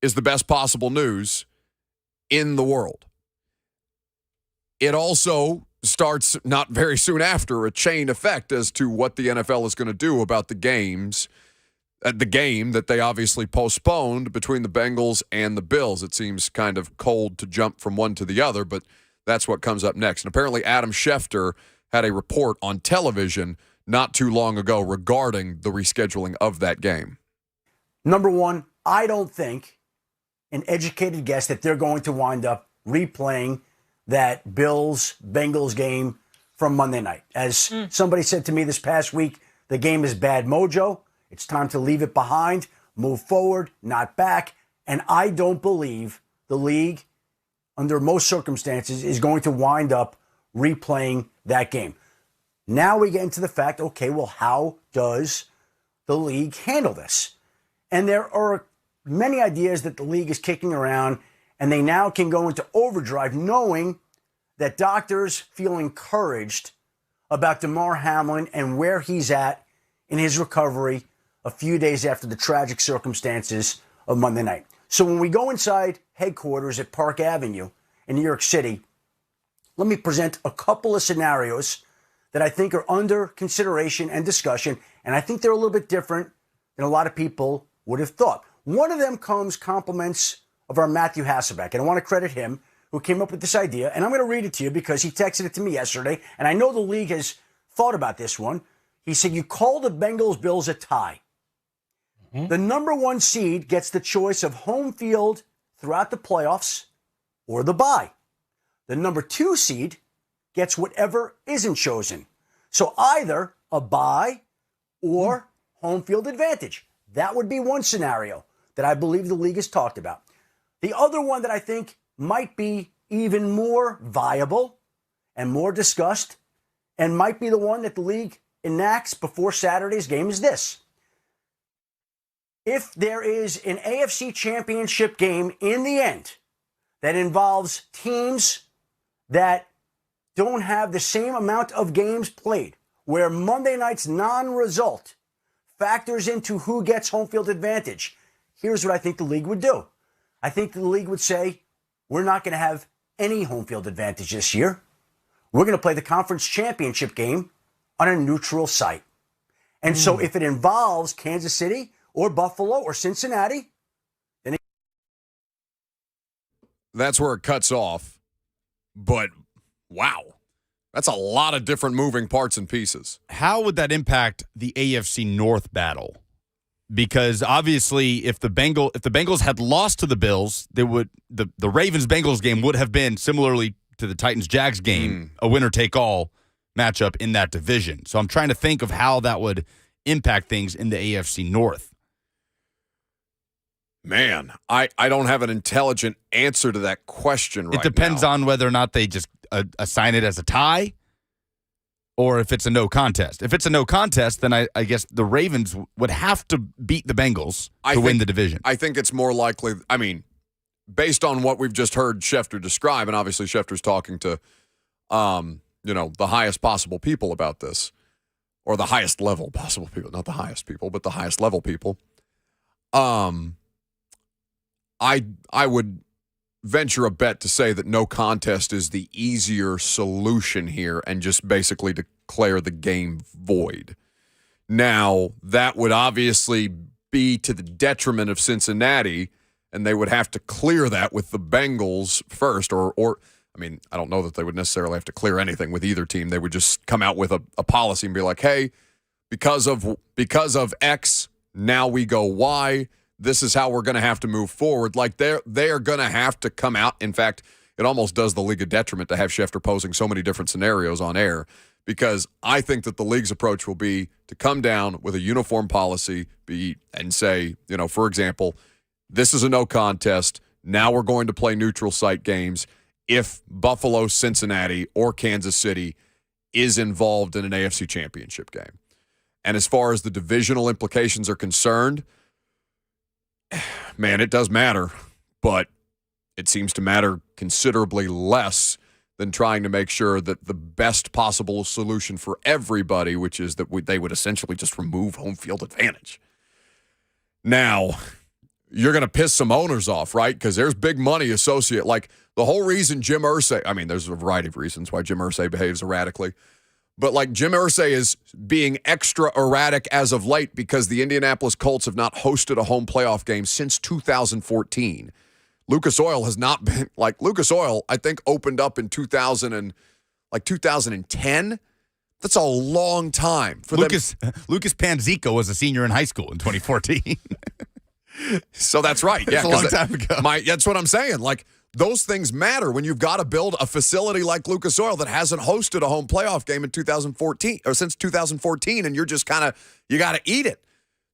is the best possible news in the world. It also starts not very soon after a chain effect as to what the NFL is going to do about the game that they obviously postponed between the Bengals and the Bills. It seems kind of cold to jump from one to the other, but that's what comes up next. And apparently Adam Schefter had a report on television not too long ago regarding the rescheduling of that game. Number one, I don't think, an educated guess, that they're going to wind up replaying that Bills-Bengals game from Monday night. As somebody said to me this past week, the game is bad mojo. It's time to leave it behind, move forward, not back. And I don't believe the league, under most circumstances, is going to wind up replaying that game. Now we get into the fact, okay, well, how does the league handle this? And there are many ideas that the league is kicking around, and they now can go into overdrive knowing that doctors feel encouraged about Damar Hamlin and where he's at in his recovery a few days after the tragic circumstances of Monday night. So when we go inside headquarters at Park Avenue in New York City, let me present a couple of scenarios that I think are under consideration and discussion, and I think they're a little bit different than a lot of people would have thought. One of them comes compliments of our Matthew Hasselbeck, and I want to credit him, who came up with this idea, and I'm going to read it to you because he texted it to me yesterday, and I know the league has thought about this one. He said, you call the Bengals-Bills a tie. The number 1 seed gets the choice of home field throughout the playoffs or the bye. The number 2 seed gets whatever isn't chosen. So either a bye or home field advantage. That would be one scenario that I believe the league has talked about. The other one that I think might be even more viable and more discussed and might be the one that the league enacts before Saturday's game is this. If there is an AFC championship game in the end that involves teams that don't have the same amount of games played, where Monday night's non-result factors into who gets home field advantage, here's what I think the league would do. I think the league would say, we're not going to have any home field advantage this year. We're going to play the conference championship game on a neutral site. And so if it involves Kansas City or Buffalo or Cincinnati, then that's where it cuts off. But wow, that's a lot of different moving parts and pieces. How would that impact the AFC North battle? Because obviously, if the Bengals had lost to the Bills, they would the Ravens-Bengals game would have been similarly to the Titans-Jags game, a winner-take-all matchup in that division. So I'm trying to think of how that would impact things in the AFC North. Man, I don't have an intelligent answer to that question right now. It depends on whether or not they just assign it as a tie or if it's a no contest. If it's a no contest, then I guess the Ravens would have to beat the Bengals to win the division. I think it's more likely, I mean, based on what we've just heard Schefter describe, and obviously Schefter's talking to, the highest possible people about this, or the highest level possible people, not the highest people, but the highest level people. I would venture a bet to say that no contest is the easier solution here and just basically declare the game void. Now, that would obviously be to the detriment of Cincinnati, and they would have to clear that with the Bengals first, or I mean, I don't know that they would necessarily have to clear anything with either team. They would just come out with a policy and be like, hey, because of X, now we go Y. This is how we're going to have to move forward. Like they are going to have to come out. In fact, it almost does the league a detriment to have Schefter posing so many different scenarios on air, because I think that the league's approach will be to come down with a uniform policy and say, for example, this is a no contest. Now we're going to play neutral site games if Buffalo, Cincinnati, or Kansas City is involved in an AFC championship game. And as far as the divisional implications are concerned, man, it does matter, but it seems to matter considerably less than trying to make sure that the best possible solution for everybody, which is that they would essentially just remove home field advantage. Now, you're going to piss some owners off, right? Because there's big money associated. Like the whole reason Jim Irsay, I mean, there's a variety of reasons why Jim Irsay behaves erratically. But like Jim Irsay is being extra erratic as of late because the Indianapolis Colts have not hosted a home playoff game since 2014. Lucas Oil has not been Lucas Oil, I think, opened up in 2010. That's a long time for Lucas Panzico was a senior in high school in 2014. So that's right. Yeah, that's a long time ago. That's what I'm saying. Like, those things matter when you've got to build a facility like Lucas Oil that hasn't hosted a home playoff game in 2014 or since 2014, and you're just you got to eat it.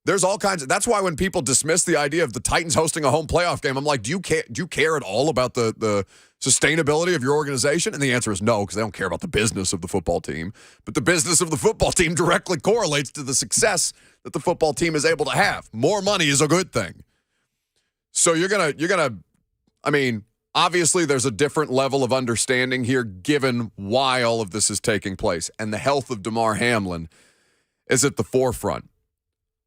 There's all kinds of. That's why when people dismiss the idea of the Titans hosting a home playoff game, I'm like, do you care at all about the sustainability of your organization? And the answer is no, because they don't care about the business of the football team. But the business of the football team directly correlates to the success that the football team is able to have. More money is a good thing. So you're gonna. I mean, obviously, there's a different level of understanding here, given why all of this is taking place, and the health of Damar Hamlin is at the forefront.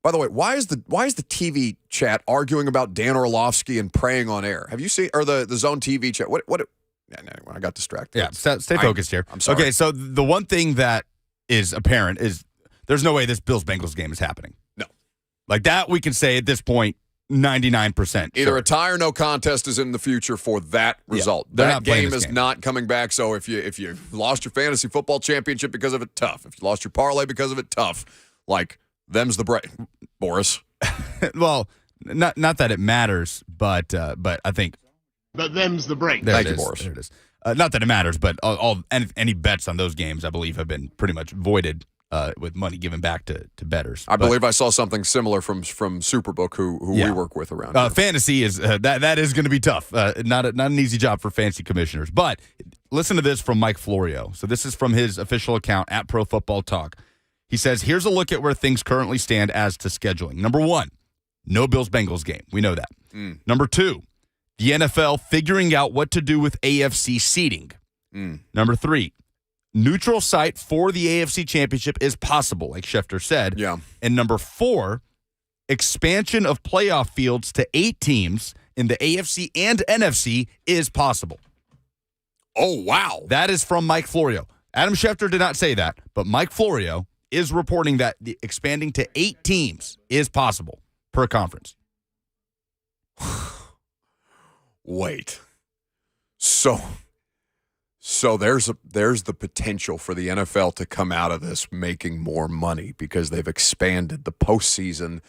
By the way, why is the TV chat arguing about Dan Orlovsky and praying on air? Have you seen, or the Zone TV chat? What? I got distracted. Yeah, stay focused here. I'm sorry. Okay, so the one thing that is apparent is there's no way this Bills-Bengals game is happening. No. Like that, we can say at this point, 99%. Either a tie or no contest is in the future for that result. they're That not playing game this is game. not coming back. So if you lost your fantasy football championship because of it, tough. If you lost your parlay because of it, tough. Like, them's the break, Boris. Well, not that it matters, but I think But them's the break. there Thank it you, is. Boris. There it is. Not that it matters, but any bets on those games, I believe, have been pretty much voided with money given back to bettors. I believe I saw something similar from Superbook, who we work with around here. Fantasy is that is going to be tough. Not an easy job for fantasy commissioners. But listen to this from Mike Florio. So this is from his official account at Pro Football Talk. He says, here's a look at where things currently stand as to scheduling. Number 1, no Bills-Bengals game. We know that. Number 2, the NFL figuring out what to do with AFC seeding. Number 3, neutral site for the AFC Championship is possible, like Schefter said. Yeah. And number 4, expansion of playoff fields to 8 teams in the AFC and NFC is possible. Oh, wow. That is from Mike Florio. Adam Schefter did not say that, but Mike Florio is reporting that the expanding to 8 teams is possible per conference. Wait. So there's the potential for the NFL to come out of this making more money because they've expanded the postseason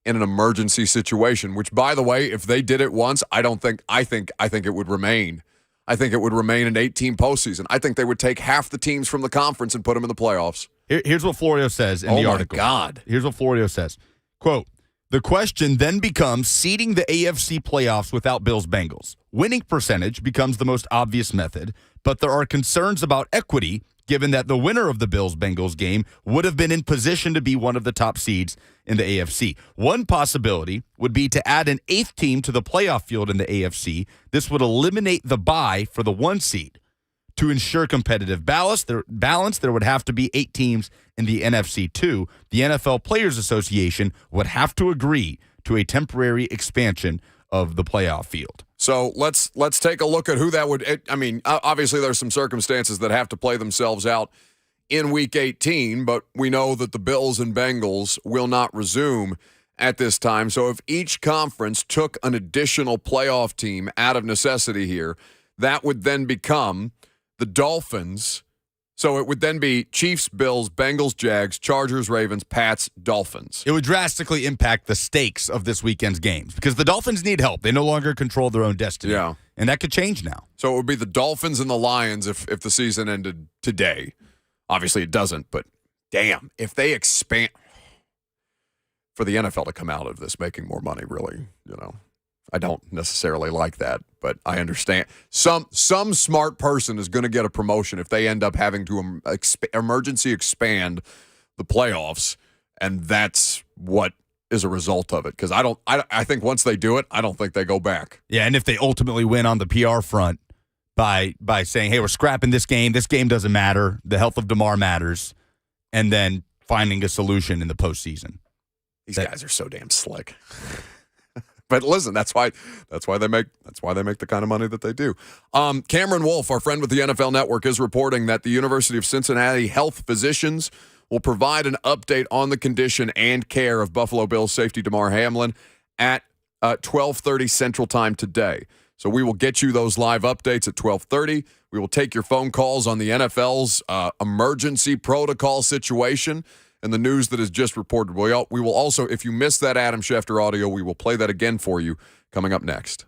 in an emergency situation, which, by the way, if they did it once, I think it would remain. I think it would remain an 8-team postseason. I think they would take half the teams from the conference and put them in the playoffs. Here's what Florio says in the article. Oh, my God. Here's what Florio says. Quote, the question then becomes seeding the AFC playoffs without Bills-Bengals. Winning percentage becomes the most obvious method, but there are concerns about equity given that the winner of the Bills-Bengals game would have been in position to be one of the top seeds in the AFC. One possibility would be to add an 8th team to the playoff field in the AFC. This would eliminate the bye for the 1 seed. To ensure competitive balance, there would have to be 8 teams in the NFC too. The NFL Players Association would have to agree to a temporary expansion of the playoff field. So let's take a look at who that would. Obviously there's some circumstances that have to play themselves out in Week 18, but we know that the Bills and Bengals will not resume at this time. So if each conference took an additional playoff team out of necessity here, that would then become the Dolphins. So it would then be Chiefs, Bills, Bengals, Jags, Chargers, Ravens, Pats, Dolphins. It would drastically impact the stakes of this weekend's games because the Dolphins need help. They no longer control their own destiny. Yeah. And that could change now. So it would be the Dolphins and the Lions if the season ended today. Obviously it doesn't, but damn, if they expand for the NFL to come out of this making more money, really, I don't necessarily like that, but I understand. Some smart person is going to get a promotion if they end up having to emergency expand the playoffs, and that's what is a result of it. Because I think once they do it, I don't think they go back. Yeah, and if they ultimately win on the PR front by saying, hey, we're scrapping this game doesn't matter, the health of DeMar matters, and then finding a solution in the postseason. These guys are so damn slick. But listen, that's why they make the kind of money that they do. Cameron Wolf, our friend with the NFL Network, is reporting that the University of Cincinnati health physicians will provide an update on the condition and care of Buffalo Bills safety Damar Hamlin at 12:30 Central Time today. So we will get you those live updates at 12:30. We will take your phone calls on the NFL's emergency protocol situation and the news that is just reported. We will also, if you missed that Adam Schefter audio, we will play that again for you coming up next.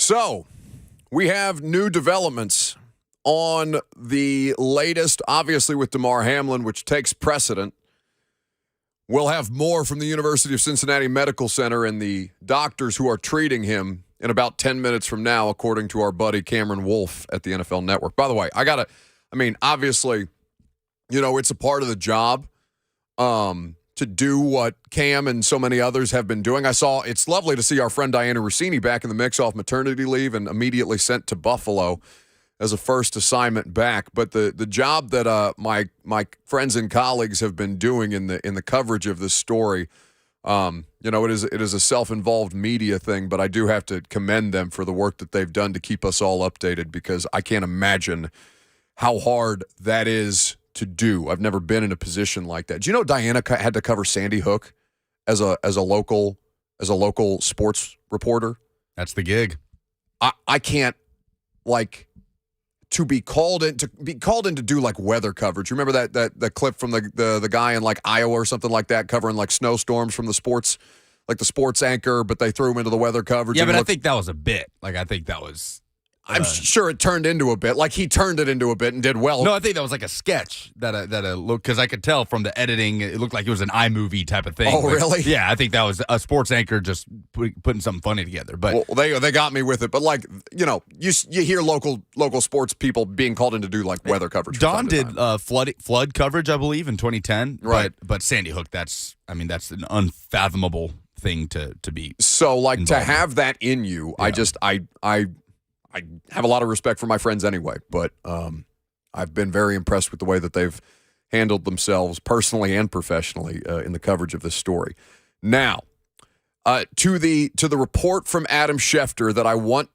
So, we have new developments on the latest, obviously with Damar Hamlin, which takes precedent. We'll have more from the University of Cincinnati Medical Center and the doctors who are treating him in about 10 minutes from now, according to our buddy Cameron Wolfe at the NFL Network. By the way, obviously, it's a part of the job to do what Cam and so many others have been doing. It's lovely to see our friend Diana Rossini back in the mix off maternity leave and immediately sent to Buffalo as a first assignment back. But the job that my friends and colleagues have been doing in the coverage of this story, it is a self-involved media thing, but I do have to commend them for the work that they've done to keep us all updated, because I can't imagine how hard that is to do. I've never been in a position like that. Do you know Diana had to cover Sandy Hook as a local sports reporter? That's the gig. I can't, to be called in to do like weather coverage. You remember that clip from the guy in like Iowa or something like that, covering like snowstorms from the sports, like the sports anchor, but they threw him into the weather coverage. Yeah, but I think that was a bit. I think that was. I'm sure it turned into a bit. Like he turned it into a bit and did well. No, I think that was like a sketch that looked, because I could tell from the editing, it looked like it was an iMovie type of thing. Oh, really? Yeah, I think that was a sports anchor just putting something funny together. But they got me with it. But you hear local sports people being called in to do like weather coverage. Don did flood coverage, I believe, in 2010. Right. But Sandy Hook, that's an unfathomable thing to be. So involved to have that in you, yeah. I have a lot of respect for my friends anyway, but I've been very impressed with the way that they've handled themselves personally and professionally in the coverage of this story. Now, to the report from Adam Schefter that I want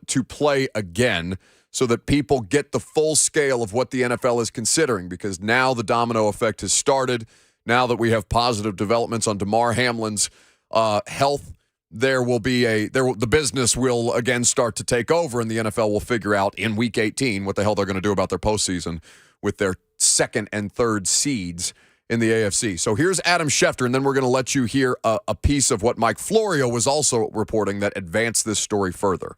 to play again so that people get the full scale of what the NFL is considering, because now the domino effect has started. Now that we have positive developments on Damar Hamlin's health, the business will again start to take over, and the NFL will figure out in Week 18 what the hell they're going to do about their postseason with their second and third seeds in the AFC. So here's Adam Schefter, and then we're going to let you hear a piece of what Mike Florio was also reporting that advanced this story further.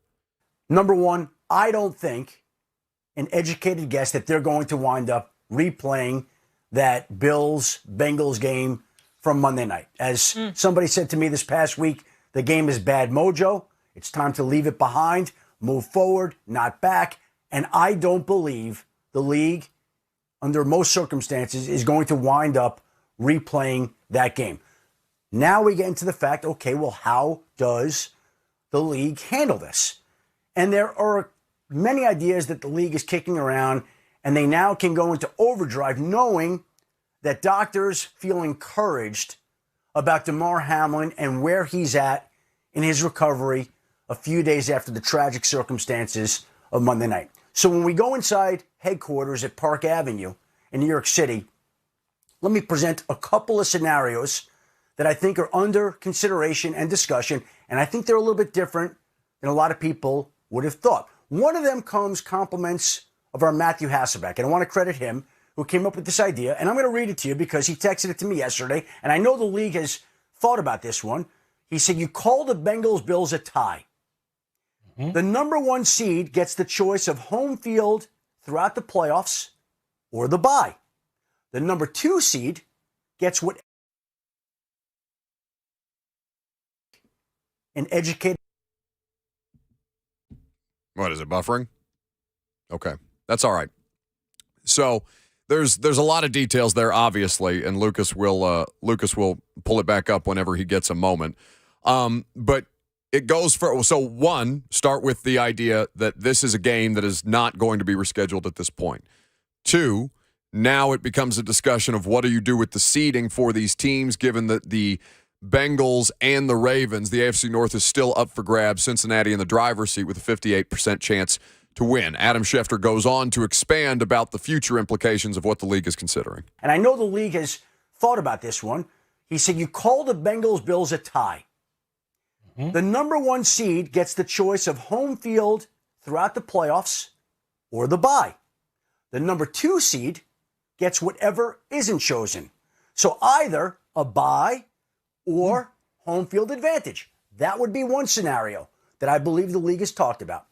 Number one, I don't think an educated guess that they're going to wind up replaying that Bills-Bengals game from Monday night. As somebody said to me this past week, the game is bad mojo. It's time to leave it behind, move forward, not back. And I don't believe the league, under most circumstances, is going to wind up replaying that game. Now we get into the fact, okay, well, how does the league handle this? And there are many ideas that the league is kicking around, and they now can go into overdrive knowing that doctors feel encouraged about Damar Hamlin and where he's at in his recovery a few days after the tragic circumstances of Monday night. So when we go inside headquarters at Park Avenue in New York City, let me present a couple of scenarios that I think are under consideration and discussion, and I think they're a little bit different than a lot of people would have thought. One of them comes compliments of our Matthew Hasselbeck, and I want to credit him, who came up with this idea, and I'm going to read it to you because he texted it to me yesterday, and I know the league has thought about this one. He said, you call the Bengals-Bills a tie. Mm-hmm. The number one seed gets the choice of home field throughout the playoffs or the bye. The number two seed gets what an educated... What is it, buffering? Okay, that's all right. So... There's a lot of details there, obviously, and Lucas will pull it back up whenever he gets a moment. But it goes for start with the idea that this is a game that is not going to be rescheduled at this point. 2, now it becomes a discussion of what do you do with the seeding for these teams, given that the Bengals and the Ravens, the AFC North is still up for grabs. Cincinnati in the driver's seat with a 58% chance to win. Adam Schefter goes on to expand about the future implications of what the league is considering. And I know the league has thought about this one. He said, you call the Bengals-Bills a tie. Mm-hmm. The number one seed gets the choice of home field throughout the playoffs or the bye. The number two seed gets whatever isn't chosen. So either a bye or home field advantage. That would be one scenario. that I believe the league has talked about.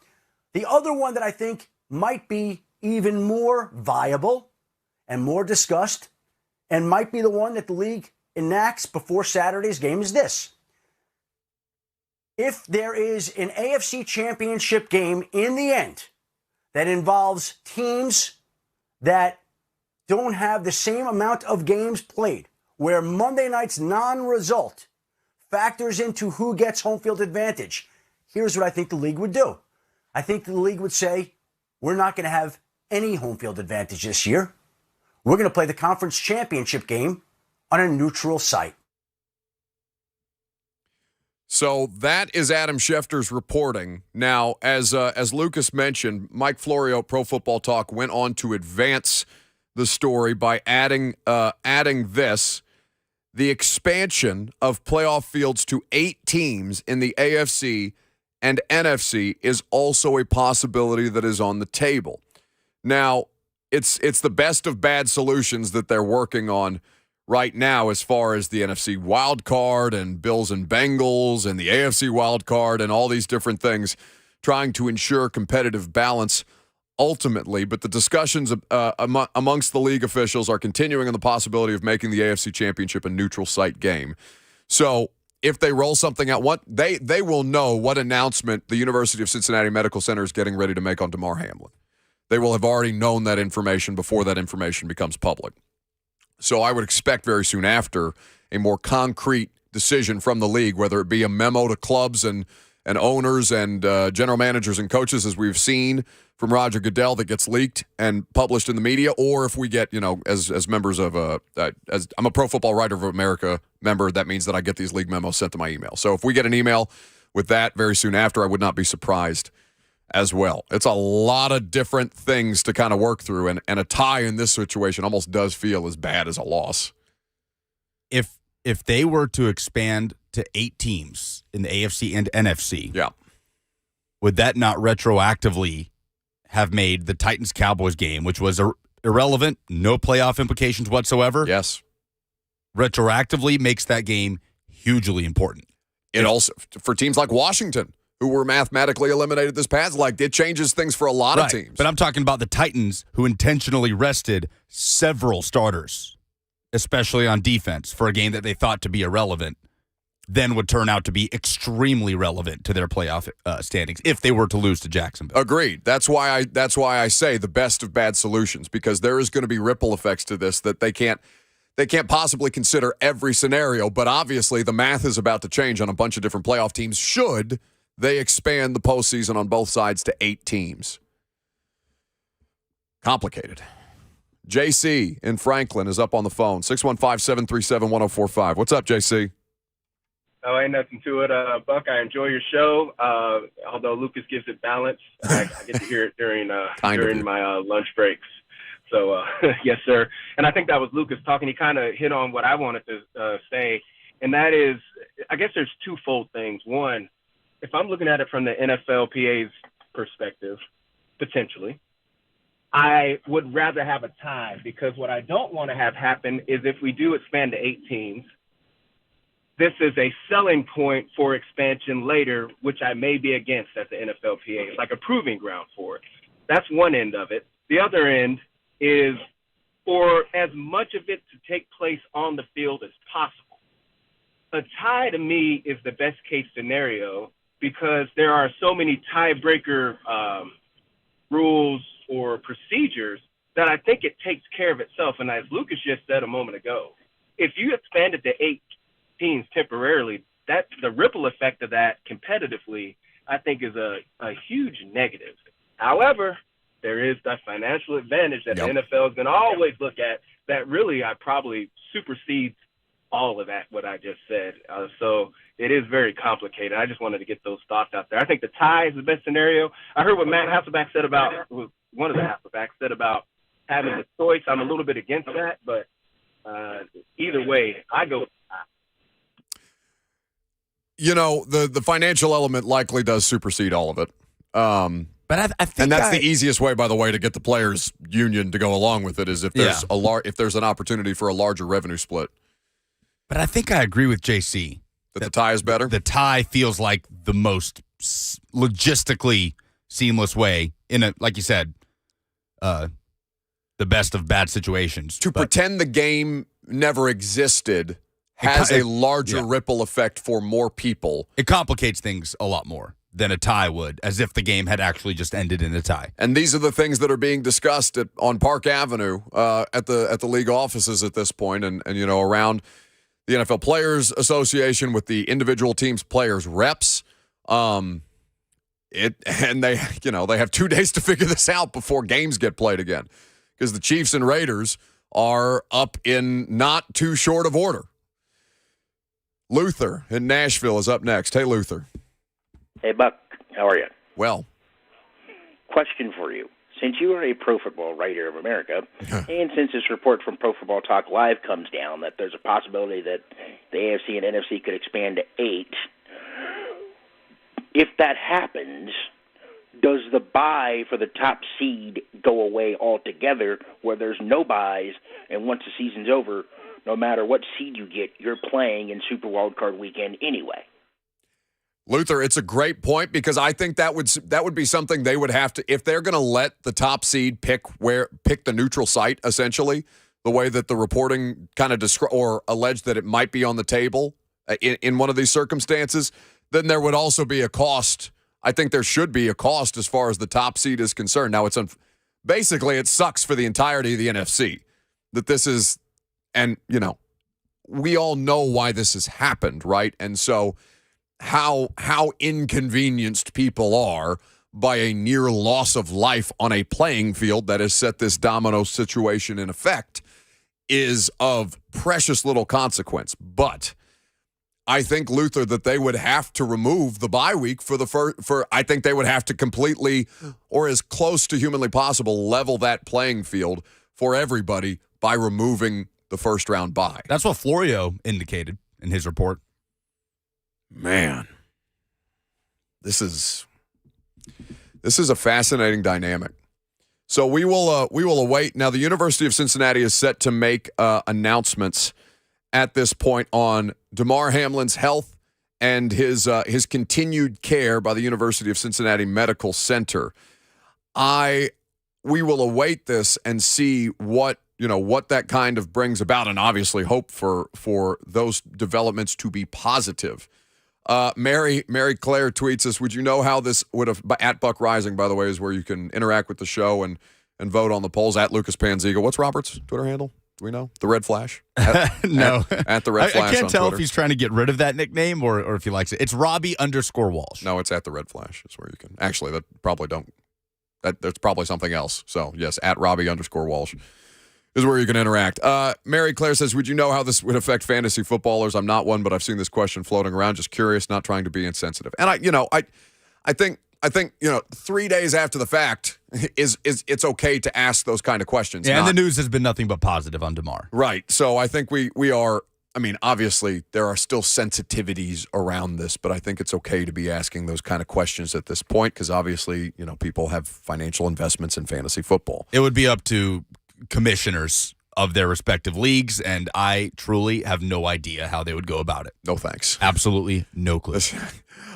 The other one that I think might be even more viable and more discussed and might be the one that the league enacts before Saturday's game is this. If there is an AFC championship game in the end that involves teams that don't have the same amount of games played, where Monday night's non-result factors into who gets home field advantage, here's what I think the league would do. I think the league would say, we're not going to have any home field advantage this year. We're going to play the conference championship game on a neutral site. So that is Adam Schefter's reporting. Now, as Lucas mentioned, Mike Florio, Pro Football Talk, went on to advance the story by adding this. The expansion of playoff fields to 8 teams in the AFC and NFC is also a possibility that is on the table. Now, it's the best of bad solutions that they're working on right now as far as the NFC wild card and Bills and Bengals and the AFC wild card and all these different things, trying to ensure competitive balance ultimately. But the discussions amongst the league officials are continuing on the possibility of making the AFC Championship a neutral site game. So if they roll something out, they will know what announcement the University of Cincinnati Medical Center is getting ready to make on Damar Hamlin. They will have already known that information before that information becomes public. So I would expect very soon after a more concrete decision from the league, whether it be a memo to clubs and owners and general managers and coaches, as we've seen from Roger Goodell, that gets leaked and published in the media, or if we get, as members of as I'm a Pro Football Writer of America member, that means that I get these league memos sent to my email. So if we get an email with that very soon after, I would not be surprised as well. It's a lot of different things to kind of work through, and a tie in this situation almost does feel as bad as a loss. If they were to expand to 8 teams in the AFC and NFC, would that not retroactively have made the Titans-Cowboys game, which was irrelevant, no playoff implications whatsoever? Yes. Retroactively makes that game hugely important. It also, for teams like Washington, who were mathematically eliminated this past, it changes things for a lot of teams. But I'm talking about the Titans, who intentionally rested several starters, especially on defense, for a game that they thought to be irrelevant, then would turn out to be extremely relevant to their playoff standings if they were to lose to Jacksonville. Agreed. That's why I say the best of bad solutions, because there is going to be ripple effects to this that they can't possibly consider every scenario. But obviously, the math is about to change on a bunch of different playoff teams should they expand the postseason on both sides to 8 teams. Complicated. JC in Franklin is up on the phone. 615-737-1045. What's up, JC? Oh, ain't nothing to it. Buck, I enjoy your show. Although Lucas gives it balance, I get to hear it during my lunch breaks. So, yes, sir. And I think that was Lucas talking. He kind of hit on what I wanted to say, and that is, I guess there's twofold things. One, if I'm looking at it from the NFLPA's perspective, potentially, I would rather have a tie, because what I don't want to have happen is if we do expand to 8 teams, this is a selling point for expansion later, which I may be against at the NFLPA. It's like a proving ground for it. That's one end of it. The other end is for as much of it to take place on the field as possible. A tie, to me, is the best case scenario, because there are so many tiebreaker rules or procedures that I think it takes care of itself. And as Lucas just said a moment ago, if you expand it to 8 teams temporarily, that's the ripple effect of that competitively, I think, is a huge negative. However, there is that financial advantage that the NFL is going to always look at that really probably supersedes all of that, what I just said. So it is very complicated. I just wanted to get those thoughts out there. I think the tie is the best scenario. I heard what Matt Hasselbeck said about, one of the Hasselbecks said about having the choice. I'm a little bit against that, but either way, I go. The financial element likely does supersede all of it. But I think, and that's the easiest way, by the way, to get the players' union to go along with it, is if there's if there's an opportunity for a larger revenue split. But I think I agree with JC that the tie is better. The tie feels like the most logistically seamless way in a, like you said, the best of bad situations. To pretend the game never existed has a larger ripple effect for more people. It complicates things a lot more than a tie would, as if the game had actually just ended in a tie. And these are the things that are being discussed on Park Avenue at the league offices at this point, and around the NFL Players Association with the individual teams' players reps. And they have 2 days to figure this out before games get played again, because the Chiefs and Raiders are up in not too short of order. Luther in Nashville is up next. Hey, Luther. Hey, Buck. How are you? Well. Question for you. Since you are a Pro Football Writer of America, and since this report from Pro Football Talk Live comes down that there's a possibility that the AFC and NFC could expand to 8, if that happens, does the bye for the top seed go away altogether, where there's no byes, and once the season's over, no matter what seed you get, you're playing in Super Wildcard Weekend anyway? Luther, it's a great point, because I think that would be something they would have to, if they're going to let the top seed pick the neutral site, essentially, the way that the reporting kind of or alleged that it might be on the table in one of these circumstances, then there would also be a cost. I think there should be a cost as far as the top seed is concerned. Now, basically it sucks for the entirety of the NFC that this is, and we all know why this has happened, right? And so how inconvenienced people are by a near loss of life on a playing field that has set this domino situation in effect is of precious little consequence. But I think, Luther, that they would have to remove the bye week I think they would have to completely, or as close to humanly possible, level that playing field for everybody by removing the first round bye. That's what Florio indicated in his report. Man, this is a fascinating dynamic. So we will await. Now, the University of Cincinnati is set to make announcements at this point on Damar Hamlin's health and his continued care by the University of Cincinnati Medical Center. We will await this and see what that kind of brings about, and obviously hope for those developments to be positive. Mary Claire tweets us, would you know how this would have, at Buck Rising, by the way, is where you can interact with the show and vote on the polls, at Lucas Panziga. What's Robert's Twitter handle? Do we know? The Red Flash? No. At the Red Flash. I can't tell Twitter. if he's trying to get rid of that nickname or if he likes it. It's Robbie_Walsh. No, it's at the Red Flash. Is where you can. Actually, there's probably something else. So, yes, at Robbie_Walsh is where you can interact. Mary Claire says, would you know how this would affect fantasy footballers? I'm not one, but I've seen this question floating around. Just curious, not trying to be insensitive. And I think 3 days after the fact is it's okay to ask those kind of questions. Yeah, and the news has been nothing but positive on Damar. Right. So I think we are. I mean, obviously there are still sensitivities around this, but I think it's okay to be asking those kind of questions at this point, because obviously people have financial investments in fantasy football. It would be up to commissioners of their respective leagues, and I truly have no idea how they would go about it. No thanks. Absolutely no clue.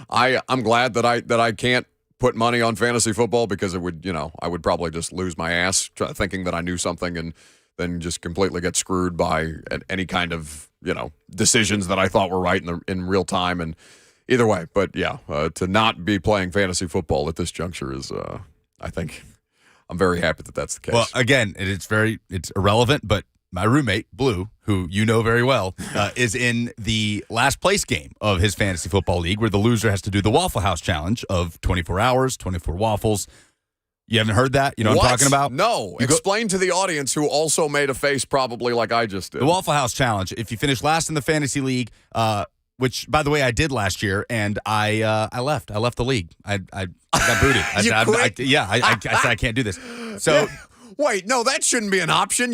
I'm glad that I can't put money on fantasy football, because it would, I would probably just lose my ass thinking that I knew something and then just completely get screwed by any kind of, decisions that I thought were right in real time. And either way, but yeah, to not be playing fantasy football at this juncture is, I think, I'm very happy that that's the case. Well, again, it's irrelevant, but my roommate, Blue, who you know very well, is in the last place game of his fantasy football league, where the loser has to do the Waffle House challenge of 24 hours, 24 waffles. You haven't heard that? You know what I'm talking about? No. Explain to the audience, who also made a face probably like I just did. The Waffle House challenge. If you finish last in the fantasy league, which, by the way, I did last year, and I left. I left the league. I got booted. I said I can't do this. So wait, no, that shouldn't be an option.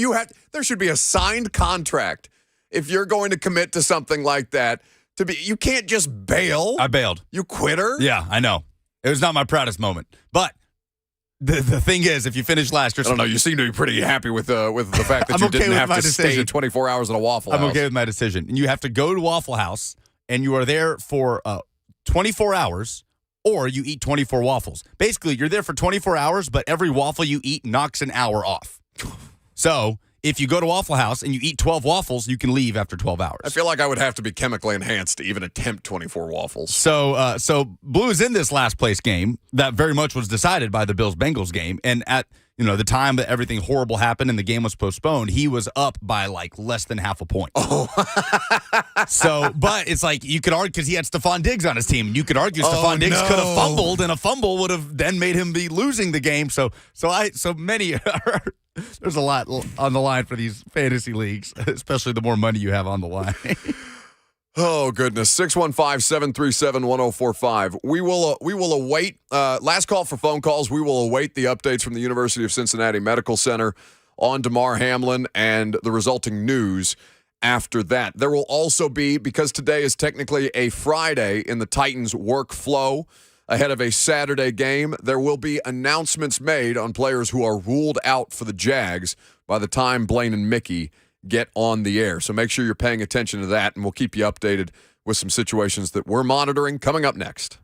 There should be a signed contract if you're going to commit to something like that. You can't just bail. I bailed. You quitter? Yeah, I know. It was not my proudest moment, but the thing is, if you finish last, I don't know. You seem to be pretty happy with the fact that you didn't have to stay 24 hours at a Waffle House. I'm okay with my decision. And you have to go to Waffle House, and you are there for 24 hours, or you eat 24 waffles. Basically, you're there for 24 hours, but every waffle you eat knocks an hour off. So if you go to Waffle House and you eat 12 waffles, you can leave after 12 hours. I feel like I would have to be chemically enhanced to even attempt 24 waffles. So Blue is in this last place game that very much was decided by the Bills-Bengals game. And at the time that everything horrible happened and the game was postponed, he was up by like less than half a point. Oh. But it's like you could argue because he had Stephon Diggs on his team. You could argue Stephon Diggs could have fumbled, and a fumble would have then made him be losing the game. So many there's a lot on the line for these fantasy leagues, especially the more money you have on the line. Oh, goodness. 615-737-1045. We will await, last call for phone calls. We will await the updates from the University of Cincinnati Medical Center on Damar Hamlin and the resulting news after that. There will also be, because today is technically a Friday in the Titans workflow ahead of a Saturday game, there will be announcements made on players who are ruled out for the Jags by the time Blaine and Mickey get on the air. So make sure you're paying attention to that, and we'll keep you updated with some situations that we're monitoring coming up next.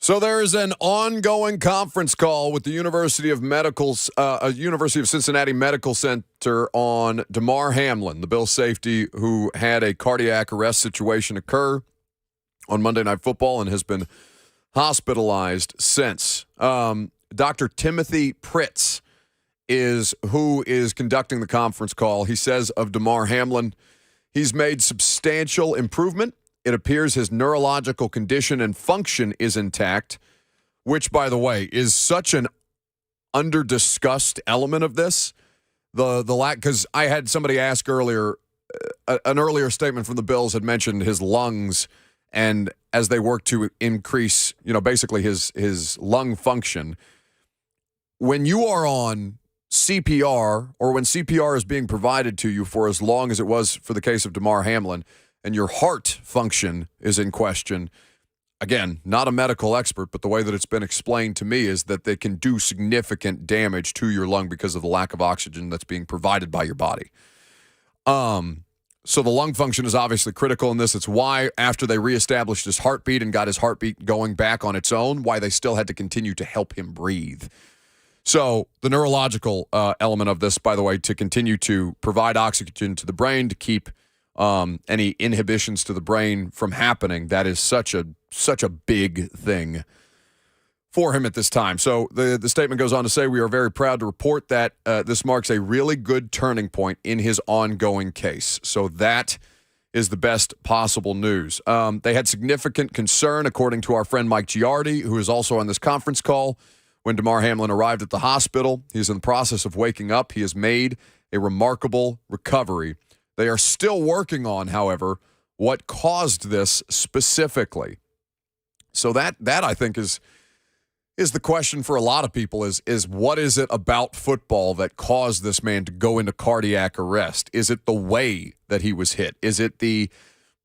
So there is an ongoing conference call with the University of Cincinnati Medical Center on Damar Hamlin, the Bills safety who had a cardiac arrest situation occur on Monday Night Football and has been hospitalized since. Dr. Timothy Pritz is who is conducting the conference call. He says of Damar Hamlin, he's made substantial improvement. It appears his neurological condition and function is intact, which, by the way, is such an under-discussed element of this. The lack, because I had somebody ask earlier, an earlier statement from the Bills had mentioned his lungs, and as they work to increase, basically his lung function. When you are on CPR, or when CPR is being provided to you for as long as it was for the case of Damar Hamlin, and your heart function is in question, again, not a medical expert, but the way that it's been explained to me is that they can do significant damage to your lung because of the lack of oxygen that's being provided by your body. So the lung function is obviously critical in this. It's why after they reestablished his heartbeat and got his heartbeat going back on its own, why they still had to continue to help him breathe. So the neurological element of this, by the way, to continue to provide oxygen to the brain, to keep any inhibitions to the brain from happening, that is such a big thing for him at this time. So the statement goes on to say, we are very proud to report that this marks a really good turning point in his ongoing case. So that is the best possible news. They had significant concern, according to our friend Mike Giardi, who is also on this conference call, when Damar Hamlin arrived at the hospital. He's in the process of waking up. He has made a remarkable recovery. They are still working on, however, what caused this specifically. So that I think is the question for a lot of people is what is it about football that caused this man to go into cardiac arrest? Is it the way that he was hit? Is it the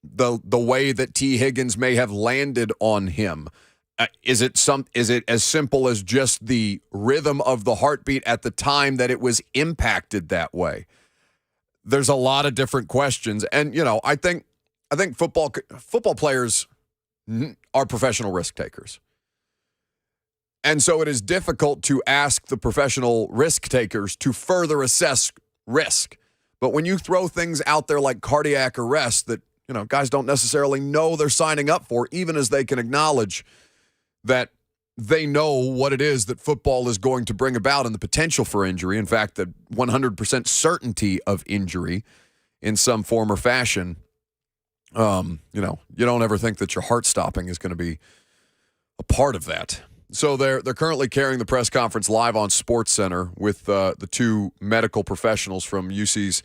way that T. Higgins may have landed on him? Is it as simple as just the rhythm of the heartbeat at the time that it was impacted that way? There's a lot of different questions, and I think football players are professional risk takers, and so it is difficult to ask the professional risk takers to further assess risk. But when you throw things out there like cardiac arrest that guys don't necessarily know they're signing up for, even as they can acknowledge that they know what it is that football is going to bring about and the potential for injury. In fact, the 100% certainty of injury in some form or fashion. You don't ever think that your heart stopping is going to be a part of that. So they're currently carrying the press conference live on SportsCenter with the two medical professionals from UC's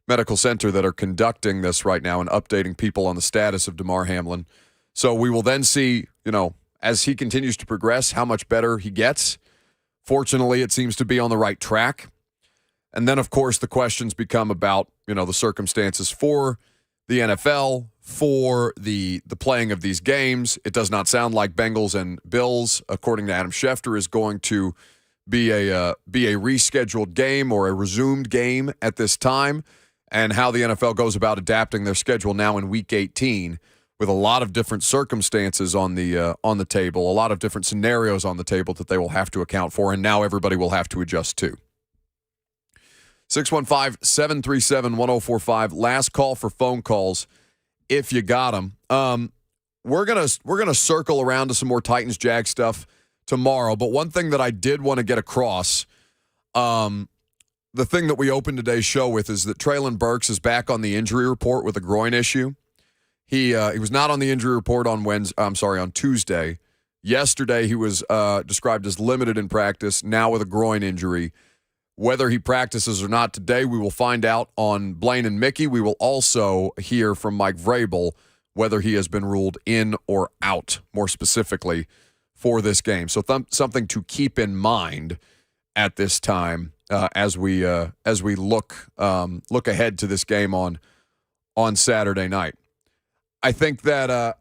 Medical Center that are conducting this right now and updating people on the status of Damar Hamlin. So we will then see, as he continues to progress, how much better he gets. Fortunately, it seems to be on the right track. And then, of course, the questions become about, the circumstances for the NFL, for the playing of these games. It does not sound like Bengals and Bills, according to Adam Schefter, is going to be a rescheduled game or a resumed game at this time, and how the NFL goes about adapting their schedule now in Week 18. With a lot of different circumstances on the table, a lot of different scenarios on the table that they will have to account for, and now everybody will have to adjust to. 615-737-1045. Last call for phone calls, if you got them. We're gonna circle around to some more Titans Jags stuff tomorrow, but one thing that I did want to get across, the thing that we opened today's show with, is that Treylon Burks is back on the injury report with a groin issue. He was not on the injury report on Tuesday. Yesterday, he was described as limited in practice, now with a groin injury. Whether he practices or not today, we will find out on Blaine and Mickey. We will also hear from Mike Vrabel whether he has been ruled in or out, more specifically, for this game. So something to keep in mind at this time as we look ahead to this game on Saturday night. I think that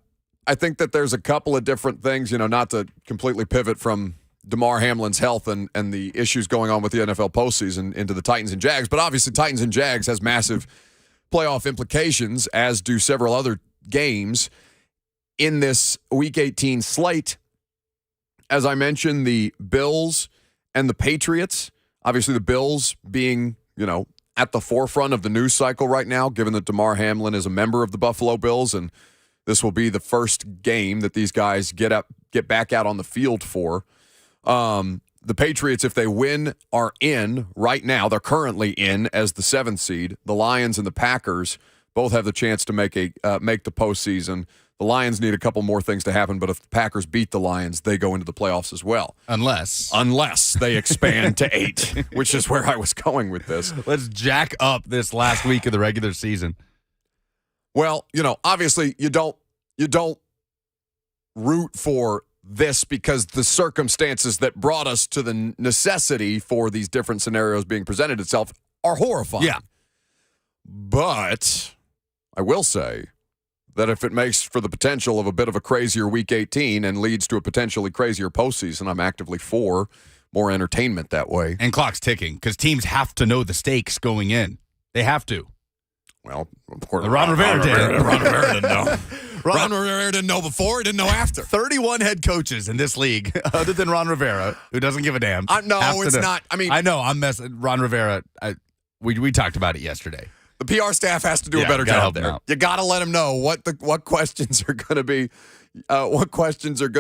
there's a couple of different things, not to completely pivot from Damar Hamlin's health and the issues going on with the NFL postseason into the Titans and Jags, but obviously Titans and Jags has massive playoff implications, as do several other games in this Week 18 slate. as I mentioned, the Bills and the Patriots. Obviously, the Bills being, at the forefront of the news cycle right now, given that Damar Hamlin is a member of the Buffalo Bills, and this will be the first game that these guys get back out on the field for. The Patriots, if they win, are in right now. They're currently in as the 7th seed. The Lions and the Packers both have the chance to make the postseason. The Lions need a couple more things to happen, but if the Packers beat the Lions, they go into the playoffs as well. Unless they expand to 8, which is where I was going with this. Let's jack up this last week of the regular season. Well, obviously you don't root for this because the circumstances that brought us to the necessity for these different scenarios being presented itself are horrifying. Yeah. But I will say that if it makes for the potential of a bit of a crazier Week 18 and leads to a potentially crazier postseason, I'm actively for more entertainment that way. And clock's ticking because teams have to know the stakes going in. They have to. Well, of course. Ron Rivera did. Ron Rivera didn't know. Ron Rivera didn't know before, didn't know after. 31 head coaches in this league, other than Ron Rivera, who doesn't give a damn. No, it's not. I mean, I know. I'm messing. Ron Rivera, we talked about it yesterday. The PR staff has to do a better job there. You got to let them know what questions are going to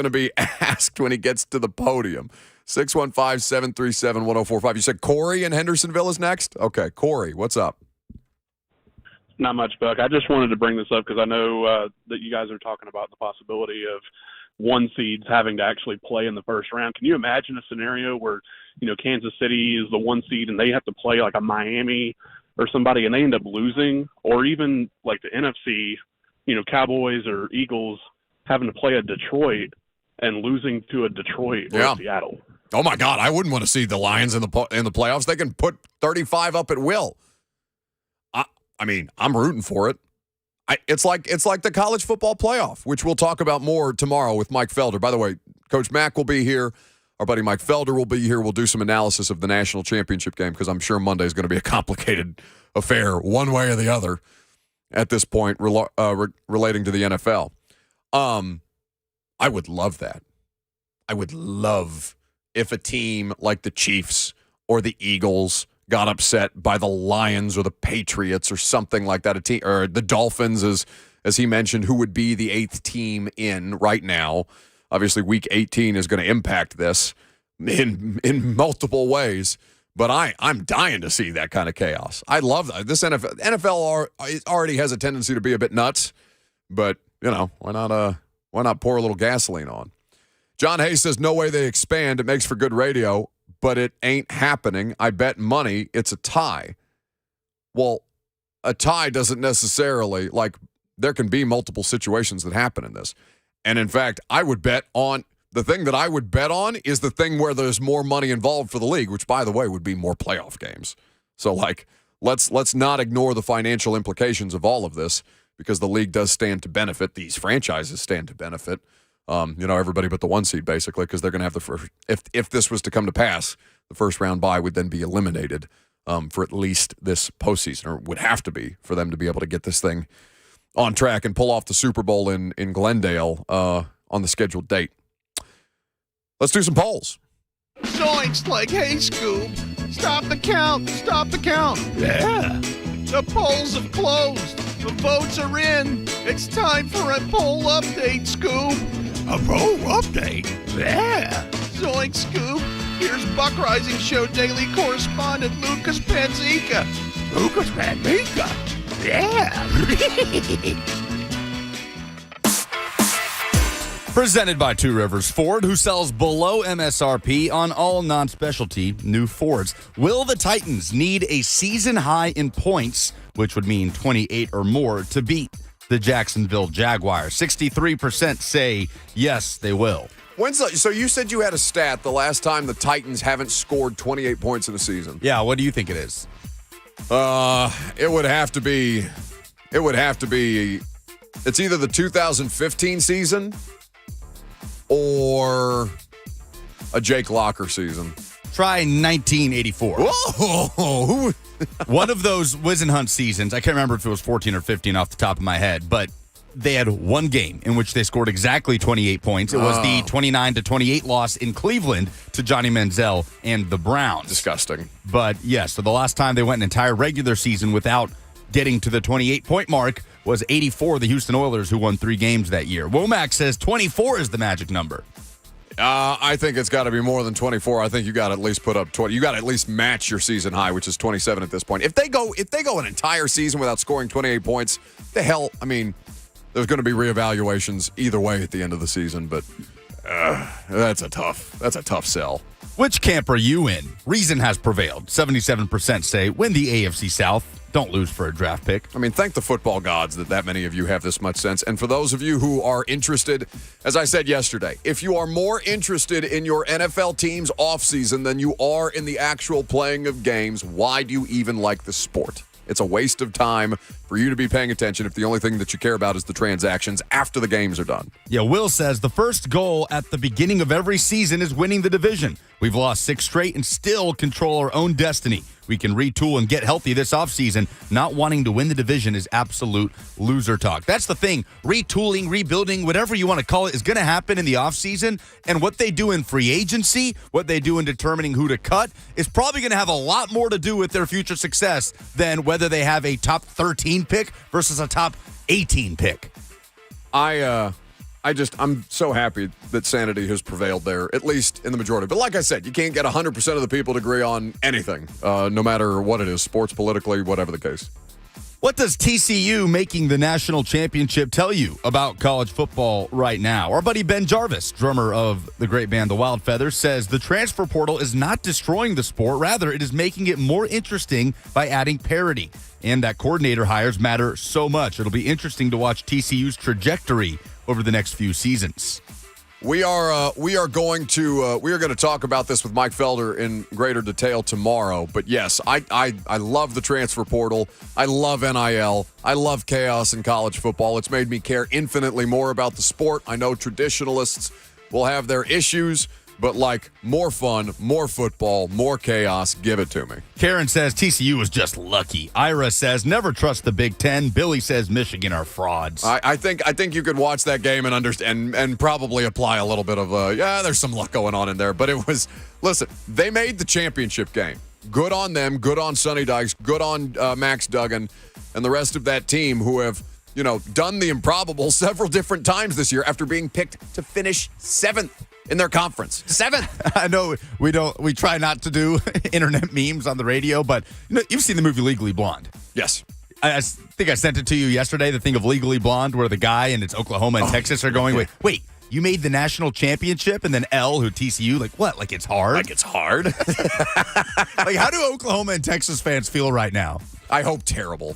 be asked when he gets to the podium. 615-737-1045. You said Corey in Hendersonville is next? Okay, Corey, what's up? Not much, Buck. I just wanted to bring this up because I know that you guys are talking about the possibility of 1 seeds having to actually play in the first round. Can you imagine a scenario where, Kansas City is the 1 seed and they have to play like a Miami or somebody and they end up losing, or even like the NFC, Cowboys or Eagles having to play a Detroit and losing to a Detroit or Seattle? Oh my God, I wouldn't want to see the Lions in the playoffs. They can put 35 up at will. I mean, I'm rooting for it. It's like the college football playoff, which we'll talk about more tomorrow with Mike Felder. By the way, Coach Mack will be here. Our buddy Mike Felder will be here. We'll do some analysis of the national championship game because I'm sure Monday is going to be a complicated affair one way or the other at this point relating to the NFL. I would love that. I would love if a team like the Chiefs or the Eagles got upset by the Lions or the Patriots or something like that. A team, or the Dolphins, as he mentioned, who would be the 8th team in right now. Obviously, Week 18 is going to impact this in multiple ways. But I'm dying to see that kind of chaos. I love that. This NFL already has a tendency to be a bit nuts, but why not pour a little gasoline on? John Hayes says no way they expand. It makes for good radio, but it ain't happening. I bet money it's a tie. Well, a tie doesn't necessarily, there can be multiple situations that happen in this. And in fact, I would bet on the thing that I would bet on is the thing where there's more money involved for the league, which, by the way, would be more playoff games. So, let's not ignore the financial implications of all of this because the league does stand to benefit. These franchises stand to benefit. Everybody but the 1 seed, basically, because they're going to have the first. If this was to come to pass, the first round bye would then be eliminated for at least this postseason, or would have to be for them to be able to get this thing on track and pull off the Super Bowl in Glendale on the scheduled date. Let's do some polls. Zoinks, like, hey, Scoop, stop the count, Yeah. The polls have closed. The votes are in. It's time for a poll update, Scoop. A poll update? Yeah. Zoinks, Scoop. Here's Buck Rising Show daily correspondent Lucas Panzica. Yeah. Presented by Two Rivers Ford, who sells below MSRP on all non-specialty new Fords. Will the Titans need a season high in points, which would mean 28 or more, to beat the Jacksonville Jaguars? 63% say yes, they will. So you said you had a stat the last time the Titans haven't scored 28 points in a season. Yeah, what do you think it is? It would have to be. It's either the 2015 season or a Jake Locker season. Try 1984. Whoa! One of those Wisenhunt seasons. I can't remember if it was 14 or 15 off the top of my head, but they had one game in which they scored exactly 28 points. It was the 29-28 loss in Cleveland to Johnny Manziel and the Browns. Disgusting. But, yes, so the last time they went an entire regular season without getting to the 28-point mark was 84, the Houston Oilers, who won 3 games that year. Womack says 24 is the magic number. I think it's got to be more than 24. I think you got to at least put up 20. You got to at least match your season high, which is 27 at this point. If they go an entire season without scoring 28 points, the hell, I mean, there's going to be reevaluations either way at the end of the season, but that's a tough sell. Which camp are you in? Reason has prevailed. 77% say win the AFC South. Don't lose for a draft pick. I mean, thank the football gods that many of you have this much sense. And for those of you who are interested, as I said yesterday, if you are more interested in your NFL team's offseason than you are in the actual playing of games, why do you even like the sport? It's a waste of time for you to be paying attention if the only thing that you care about is the transactions after the games are done. Yeah, Will says the first goal at the beginning of every season is winning the division. We've lost 6 straight and still control our own destiny. We can retool and get healthy this offseason. Not wanting to win the division is absolute loser talk. That's the thing. Retooling, rebuilding, whatever you want to call it, is going to happen in the offseason. And what they do in free agency, what they do in determining who to cut, is probably going to have a lot more to do with their future success than whether they have a top 13 pick versus a top 18 pick. I'm so happy that sanity has prevailed there, at least in the majority. But like I said, you can't get 100% of the people to agree on anything, no matter what it is, sports, politically, whatever the case. What does TCU making the national championship tell you about college football right now? Our buddy Ben Jarvis, drummer of the great band The Wild Feathers, says the transfer portal is not destroying the sport. Rather, it is making it more interesting by adding parity. And that coordinator hires matter so much. It'll be interesting to watch TCU's trajectory over the next few seasons. We are going to talk about this with Mike Felder in greater detail tomorrow. But yes, I love the transfer portal. I love NIL. I love chaos in college football. It's made me care infinitely more about the sport. I know traditionalists will have their issues, but like more fun, more football, more chaos, give it to me. Karen says TCU was just lucky. Ira says never trust the Big Ten. Billy says Michigan are frauds. I think you could watch that game and understand and probably apply a little bit of there's some luck going on in there. But it was, listen, they made the championship game. Good on them. Good on Sonny Dykes. Good on Max Duggan and the rest of that team who have done the improbable several different times this year after being picked to finish 7th. In their conference. 7th. I know we try not to do internet memes on the radio, but you've seen the movie Legally Blonde. Yes. I think I sent it to you yesterday, the thing of Legally Blonde, where the guy and it's Oklahoma and Texas are going, wait, you made the national championship? And then L, who TCU, like what? Like it's hard? Like it's hard? Like how do Oklahoma and Texas fans feel right now? I hope terrible.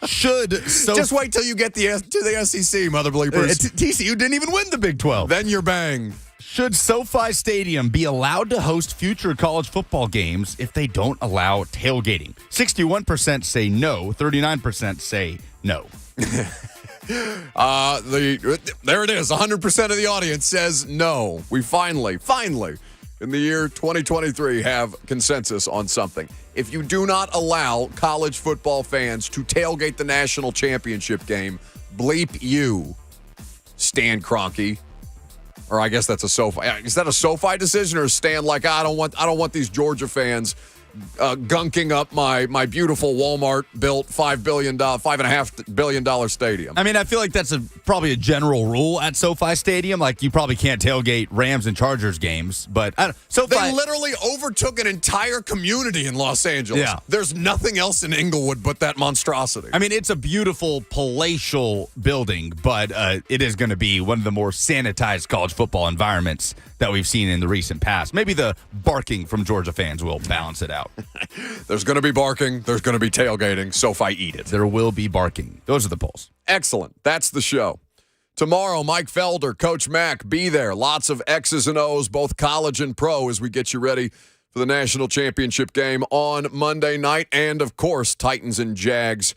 Just wait till you get to the SEC, mother bleepers. TCU didn't even win the Big 12. Then you're banged. Should SoFi Stadium be allowed to host future college football games if they don't allow tailgating? 61% say no, 39% say no. There it is. 100% of the audience says no. We finally, in the year 2023, have consensus on something. If you do not allow college football fans to tailgate the national championship game, bleep you, Stan Kroenke. Or I guess that's a SoFi. Is that a SoFi decision, or is Stan like, I don't want these Georgia fans gunking up my beautiful Walmart-built $5.5 billion stadium? I mean, I feel like that's probably a general rule at SoFi Stadium. Like, you probably can't tailgate Rams and Chargers games, but SoFi. They literally overtook an entire community in Los Angeles. Yeah. There's nothing else in Inglewood but that monstrosity. I mean, it's a beautiful palatial building, but it is going to be one of the more sanitized college football environments that we've seen in the recent past. Maybe the barking from Georgia fans will balance it out. There's going to be barking. There's going to be tailgating. SoFi eat it. There will be barking. Those are the polls. Excellent. That's the show. Tomorrow, Mike Felder, Coach Mack, be there. Lots of X's and O's, both college and pro, as we get you ready for the national championship game on Monday night. And, of course, Titans and Jags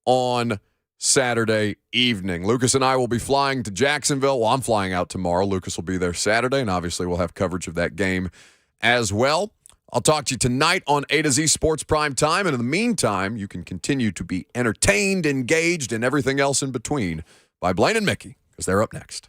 on Saturday evening. Lucas and I will be flying to Jacksonville. Well, I'm flying out tomorrow. Lucas will be there Saturday, and obviously we'll have coverage of that game as well. I'll talk to you tonight on A to Z Sports Prime Time. And in the meantime, you can continue to be entertained, engaged, and everything else in between by Blaine and Mickey, because they're up next.